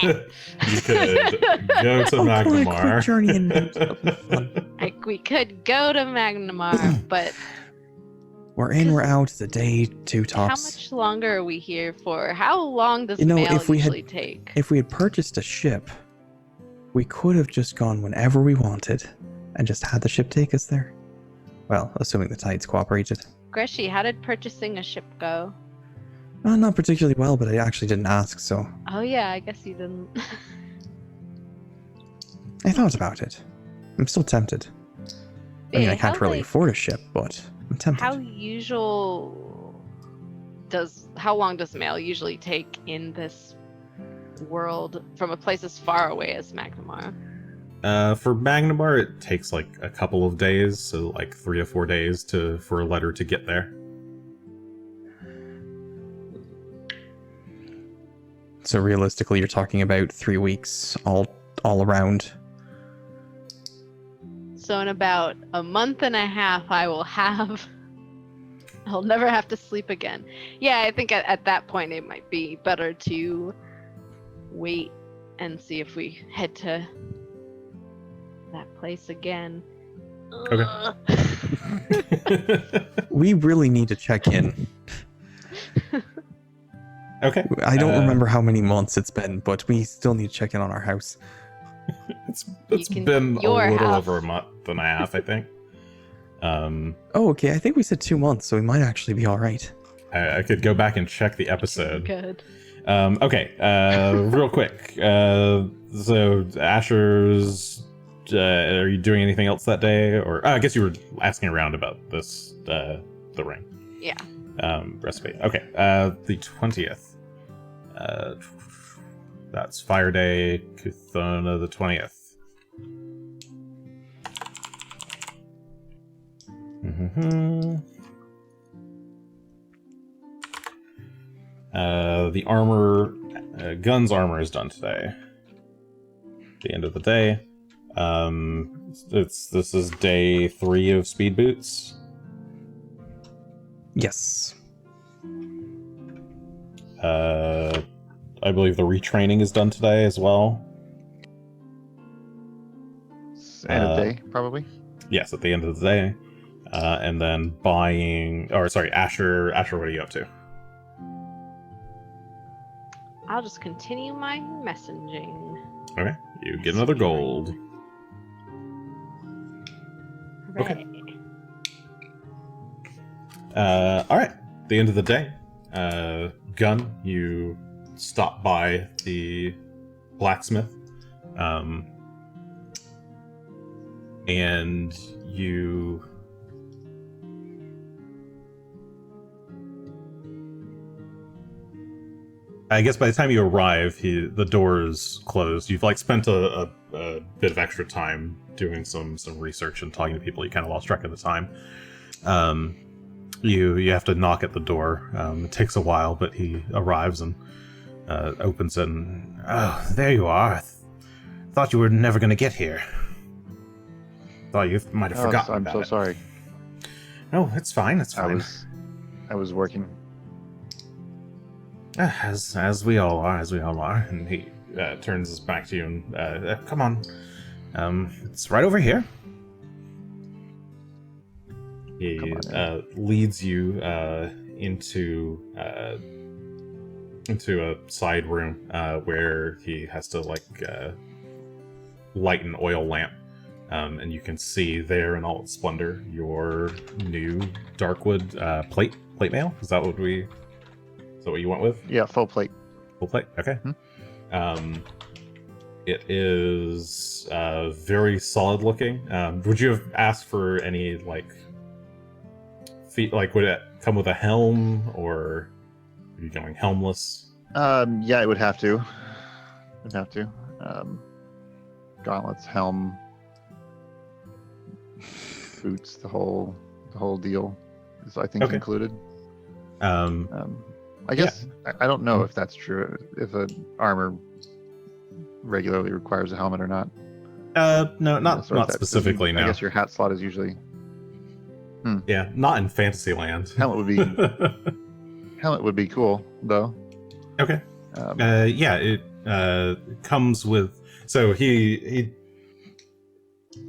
You could go to Magnamar. Quick journey in that'll be fun. Like, we could go to Magnamar, but We're in, we're out. It's a day, 2 tops. how much longer are we here for? How long does You know, mail if we usually had- take? If we had purchased a ship, we could have just gone whenever we wanted and just had the ship take us there. Well, assuming the tides cooperated. Greshy, how did purchasing a ship go? Not particularly well, but I actually didn't ask, so Oh yeah, I guess you didn't. I thought about it. I'm still tempted. I mean, I can't How, really like, afford a ship, but I'm tempted. How long does mail usually take in this world from a place as far away as Magnamar? For Magnamar, it takes like a couple of days, so like 3 or 4 days for a letter to get there. So realistically, you're talking about 3 weeks all around. So in about a month and a half, I'll never have to sleep again. Yeah, I think at that point it might be better to wait and see if we head to that place again. Okay. We really need to check in. Okay. I don't remember how many months it's been, but we still need to check in on our house. It's can- been a your little house. over a month and a half, I think. Oh, okay. I think we said 2 months, so we might actually be all right. I could go back and check the episode. Good. Okay, real quick. So Asher's, are you doing anything else that day? Or I guess you were asking around about this, the ring. Yeah. Recipe. Okay, the 20th. That's Fire Day, Kuthona the 20th. Mm-hmm. The armor, Gunn's armor is done today. At the end of the day. This is day 3 of speed boots. Yes. I believe the retraining is done today as well. End of day, probably. Yes, at the end of the day. And then Asher, what are you up to? I'll just continue my messaging. Okay, you get another gold. Hooray. Alright, at the end of the day, Gunn, you stop by the blacksmith, and you... I guess by the time you arrive, the door is closed. You've spent a bit of extra time doing some research and talking to people. You kind of lost track of the time. You have to knock at the door. It takes a while, but he arrives and opens it. And, oh, there you are. Thought you were never going to get here. Thought you might have forgotten about it. I'm so sorry. No, it's fine. It's fine. I was working. As we all are, And he turns his back to you and, come on. It's right over here. He leads you into a side room where he has to light an oil lamp, and you can see there in all its splendor your new Darkwood plate mail. Is that what you went with? Yeah, full plate. Full plate. Okay. Hmm? It is very solid looking. Would you have asked for any feet? Would it come with a helm, or are you going helmless? Yeah, it would have to. Gauntlets, helm, boots, the whole deal is, I think, Okay. included. I guess I don't know if that's true. If an armor regularly requires a helmet or not. No, not specifically. No. I guess your hat slot is usually. Yeah, not in Fantasyland. Helmet would be cool though. Okay. It comes with. So he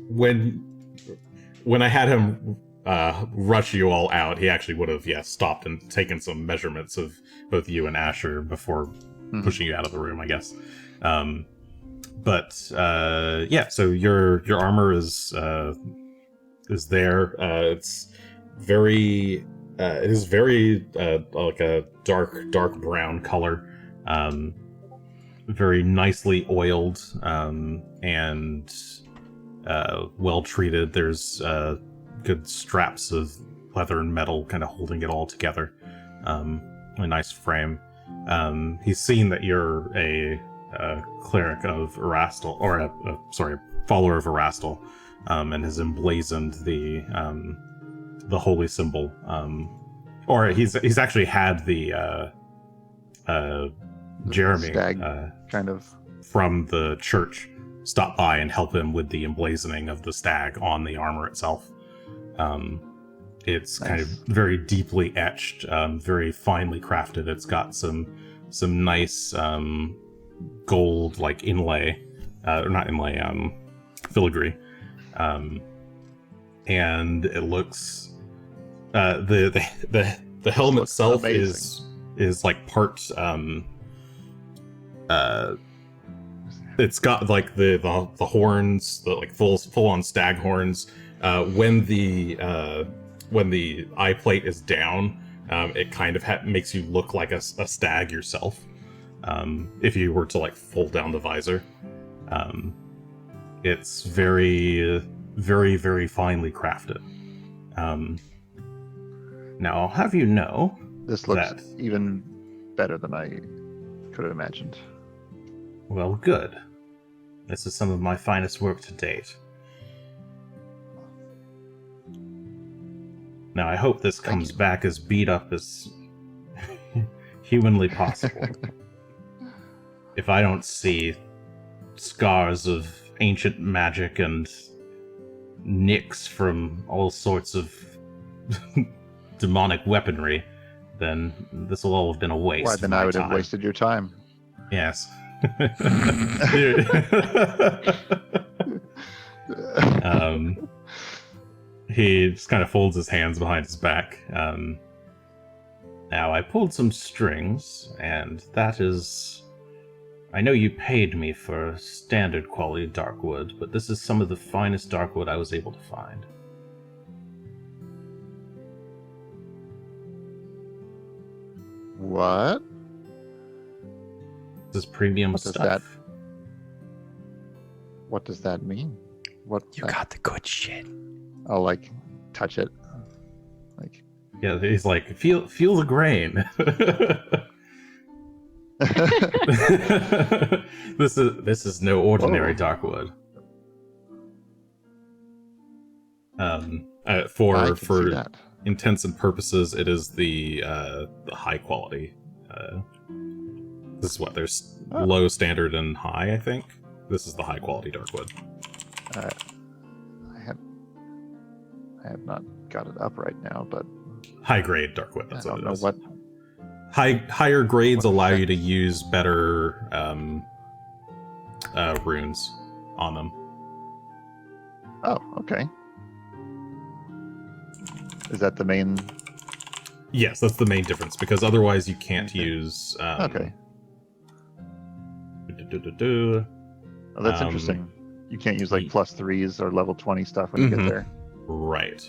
when I had him rush you all out, he actually would have stopped and taken some measurements of both you and Asher before pushing you out of the room, I guess. So your armor is there. It's very like a dark brown color, very nicely oiled, and well treated. There's good straps of leather and metal kind of holding it all together. A nice frame. He's seen that you're a cleric of Erastil, or a follower of Erastil, and has emblazoned the holy symbol. Or he's actually had the Jeremy stag, kind of from the church stop by and help him with the emblazoning of the stag on the armor itself. It's kind of very deeply etched, very finely crafted. It's got some nice gold inlay, or not inlay, filigree, and it looks the helm itself amazing. is part it's got the horns, the full on stag horns. When the eye plate is down, it kind of makes you look like a stag yourself. If you were to fold down the visor, it's very, very, very finely crafted. Now I'll have you know, this looks even better than I could have imagined. Well, good. This is some of my finest work to date. Now, I hope this comes back as beat up as humanly possible. If I don't see scars of ancient magic and nicks from all sorts of demonic weaponry, then this will all have been a waste. Why, then I would have wasted your time. Yes. He just kind of folds his hands behind his back. Now, I pulled some strings, and that is... I know you paid me for standard quality darkwood, but this is some of the finest darkwood I was able to find. What? This is premium What does stuff. What does that mean? What You got the good shit. I'll like touch it. Like Yeah, he's like, feel the grain. This is no ordinary darkwood. For intents and purposes, it is the high quality. This is what there's low, standard, and high. I think this is the high quality darkwood. I have not got it up right now, but High grade darkwood. That's I what don't it know is. what. Higher grades What is allow that? you to use better runes on them. Oh, okay. Is that the main? Yes, that's the main difference, because otherwise you can't use... Okay. du-du-du-du-du. Oh, that's Um, interesting. You can't use like ye- +3s or level 20 stuff when you Mhm. get there. Right.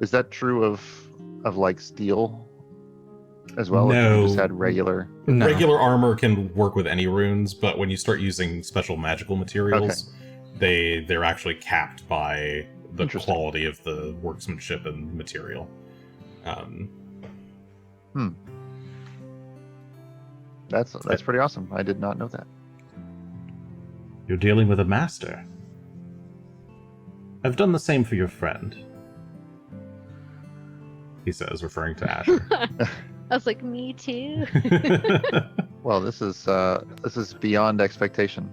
Is that true of like steel as well? Or if No. you just had regular. No. Regular armor can work with any runes, but when you start using special magical materials, they're actually capped by the Interesting. quality of the workmanship and material. That's pretty awesome. I did not know that. You're dealing with a master. I've done the same for your friend, he says, referring to Asher. I was like, me too. Well, this is beyond expectation.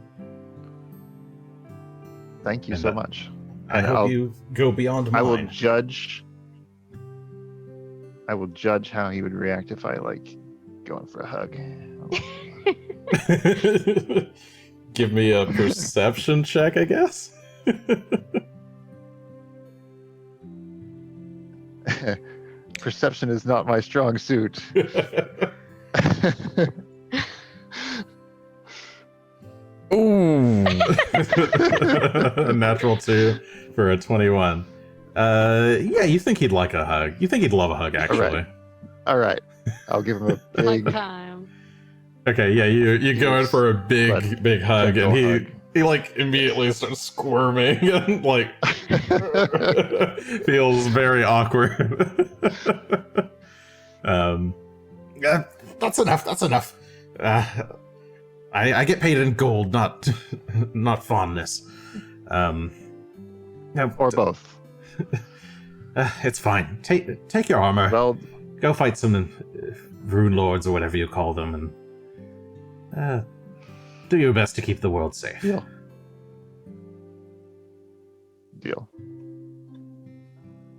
Thank you And so that- much. I And hope I'll- you go beyond mine. I will judge how he would react if I like going for a hug. Give me a perception check, I guess. Perception is not my strong suit. Ooh. Natural 2 for a 21. Yeah, you think he'd like a hug. You think he'd love a hug, actually. Alright. All right, I'll give him a Like big time. Okay, yeah, you go in for a But big hug, and gentle he like immediately starts squirming and like feels very awkward. Yeah, that's enough. That's enough. I get paid in gold, not fondness. No, or both. it's fine. Take your armor. Well, Go fight some Runelords or whatever you call them, and do your best to keep the world safe. deal.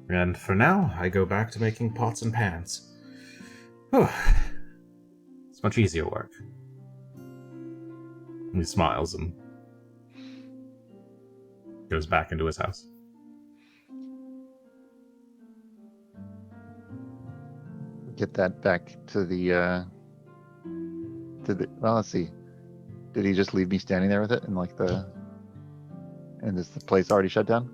And for now, I go back to making pots and pans. Whew. It's much easier work. And he smiles and goes back into his house. Get that back to the well, let's see. Did he just leave me standing there with it and and is the place already shut down?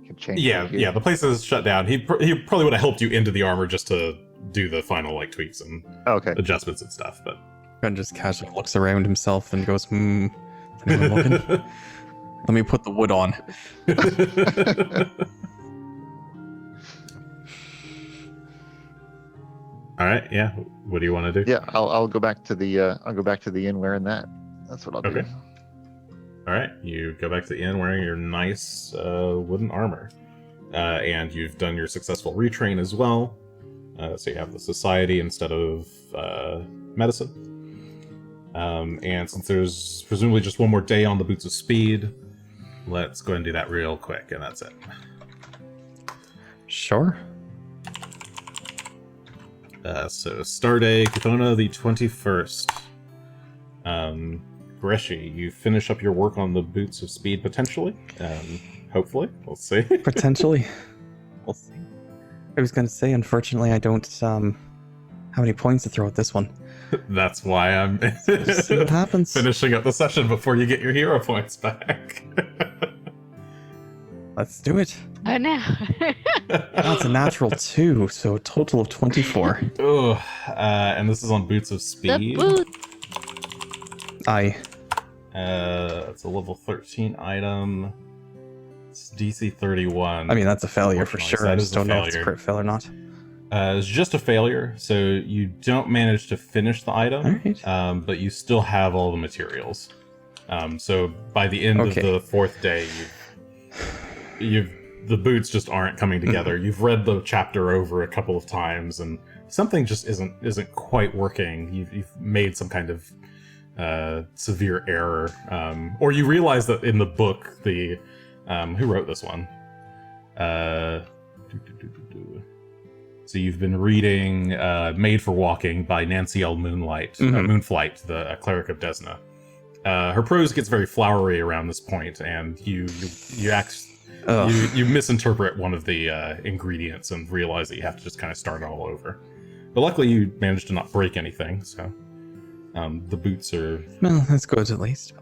Can change Yeah, it here. yeah. The place is shut down. He probably would have helped you into the armor just to do the final like tweaks and Okay. adjustments and stuff. But Gunn just casually looks around himself and goes, is anyone looking? Let me put the wood on. all right, yeah. What do you want to do? Yeah, I'll go back to the inn wearing that. That's what I'll do. Okay. All right, you go back to the inn wearing your nice wooden armor. and you've done your successful retrain as well. So you have the society instead of medicine. And since there's presumably just one more day on the Boots of Speed, let's go ahead and do that real quick, and that's it. Sure. So Starday, Cathona, the 21st. Greshy, you finish up your work on the Boots of Speed potentially. Hopefully, we'll see. Potentially. We'll see. I was going to say, unfortunately, I don't have any points to throw at this one. That's why I'm See what happens. finishing up the session before you get your hero points back. Let's do it. Oh no. That's a natural 2, so a total of 24. Ugh. And this is on Boots of The Speed. boot. Aye. It's a level 13 item. It's DC 31. I mean, that's a failure for Unfortunately, sure. that I is just a don't know if it's a failure. crit fail or not. It's just a failure, so you don't manage to finish the item, Alright. but you still have all the materials. So by the end Okay. of the 4th day, the boots just aren't coming together. You've read the chapter over a couple of times, and something just isn't quite working. You've made some kind of severe error, or you realize that in the book, the who wrote this one? So you've been reading Made for Walking by Nancy L. Moonflight, the cleric of Desna. Her prose gets very flowery around this point, and you misinterpret one of the ingredients and realize that you have to just kind of start all over. But luckily you managed to not break anything, so the boots are Well, that's good at least.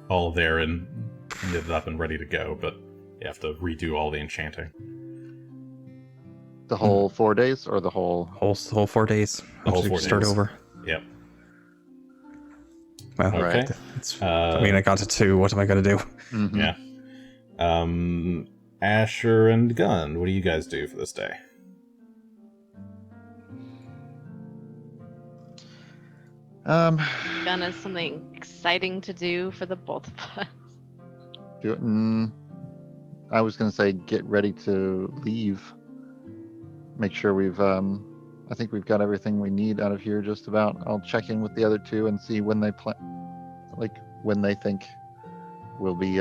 all there and knitted up and ready to go, but you have to redo all the enchanting. The whole 4 days or the whole? Whole 4 days. The whole I'll 4 start days. over. Yep. Well, Okay. I mean, I got to 2. What am I going to do? Mhm. Yeah. Asher and Gunn, what do you guys do for this day? Um, Gunn has something exciting to do for the both of us. I was gonna say get ready to leave. Make sure we've I think we've got everything we need out of here just about. I'll check in with the other two and see when they when they think we'll be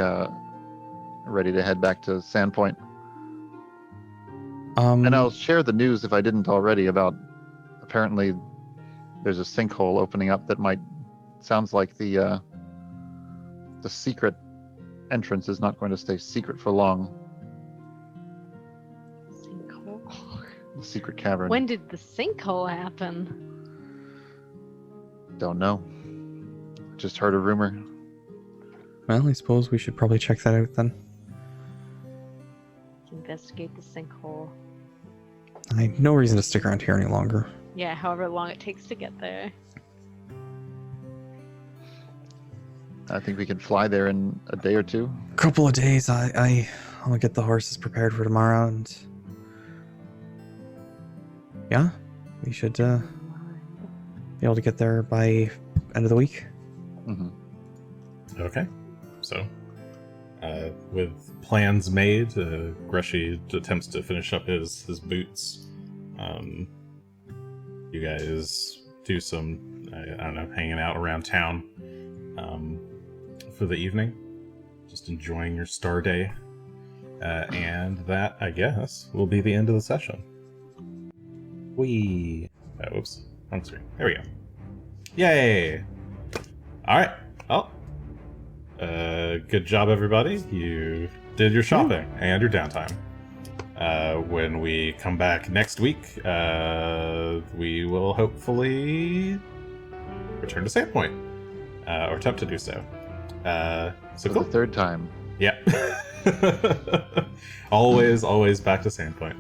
ready to head back to Sandpoint. And I'll share the news if I didn't already about apparently there's a sinkhole opening up that sounds like the secret entrance is not going to stay secret for long. Sinkhole. The secret cavern. When did the sinkhole happen? Don't know. Just heard a rumor. Well, I suppose we should probably check that out then. Investigate the sinkhole. I have no reason to stick around here any longer. Yeah, however long it takes to get there. I think we can fly there in a day or two. Couple of days. I'll get the horses prepared for tomorrow, and yeah, we should be able to get there by end of the week. Mm-hmm. Okay. So, with plans made, Greshy attempts to finish up his boots. You guys do some, I don't know, hanging out around town for the evening. Just enjoying your star day. And that, I guess, will be the end of the session. Whoops. Wrong screen. There we go. Yay! Alright. Oh. Good job, everybody. You did your shopping and your downtime. When we come back next week, we will hopefully return to Sandpoint. Or attempt to do so. So For cool. the third time. Yeah. always back to Sandpoint.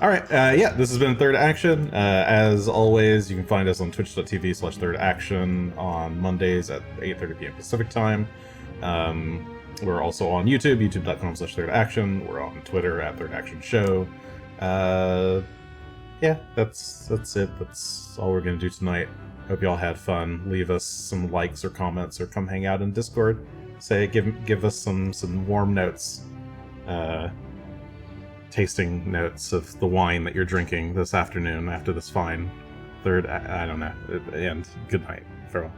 All right. Yeah, this has been Third Action. As always, you can find us on twitch.tv/Third Action on Mondays at 8:30 p.m. Pacific time. We're also on YouTube, youtube.com/Third Action. We're on Twitter at Third Action Show. Yeah, that's it. That's all we're gonna do tonight. Hope you all had fun. Leave us some likes or comments, or come hang out in Discord. Give us some warm notes. tasting notes of the wine that you're drinking this afternoon after this fine third. I don't know. And good night. Farewell.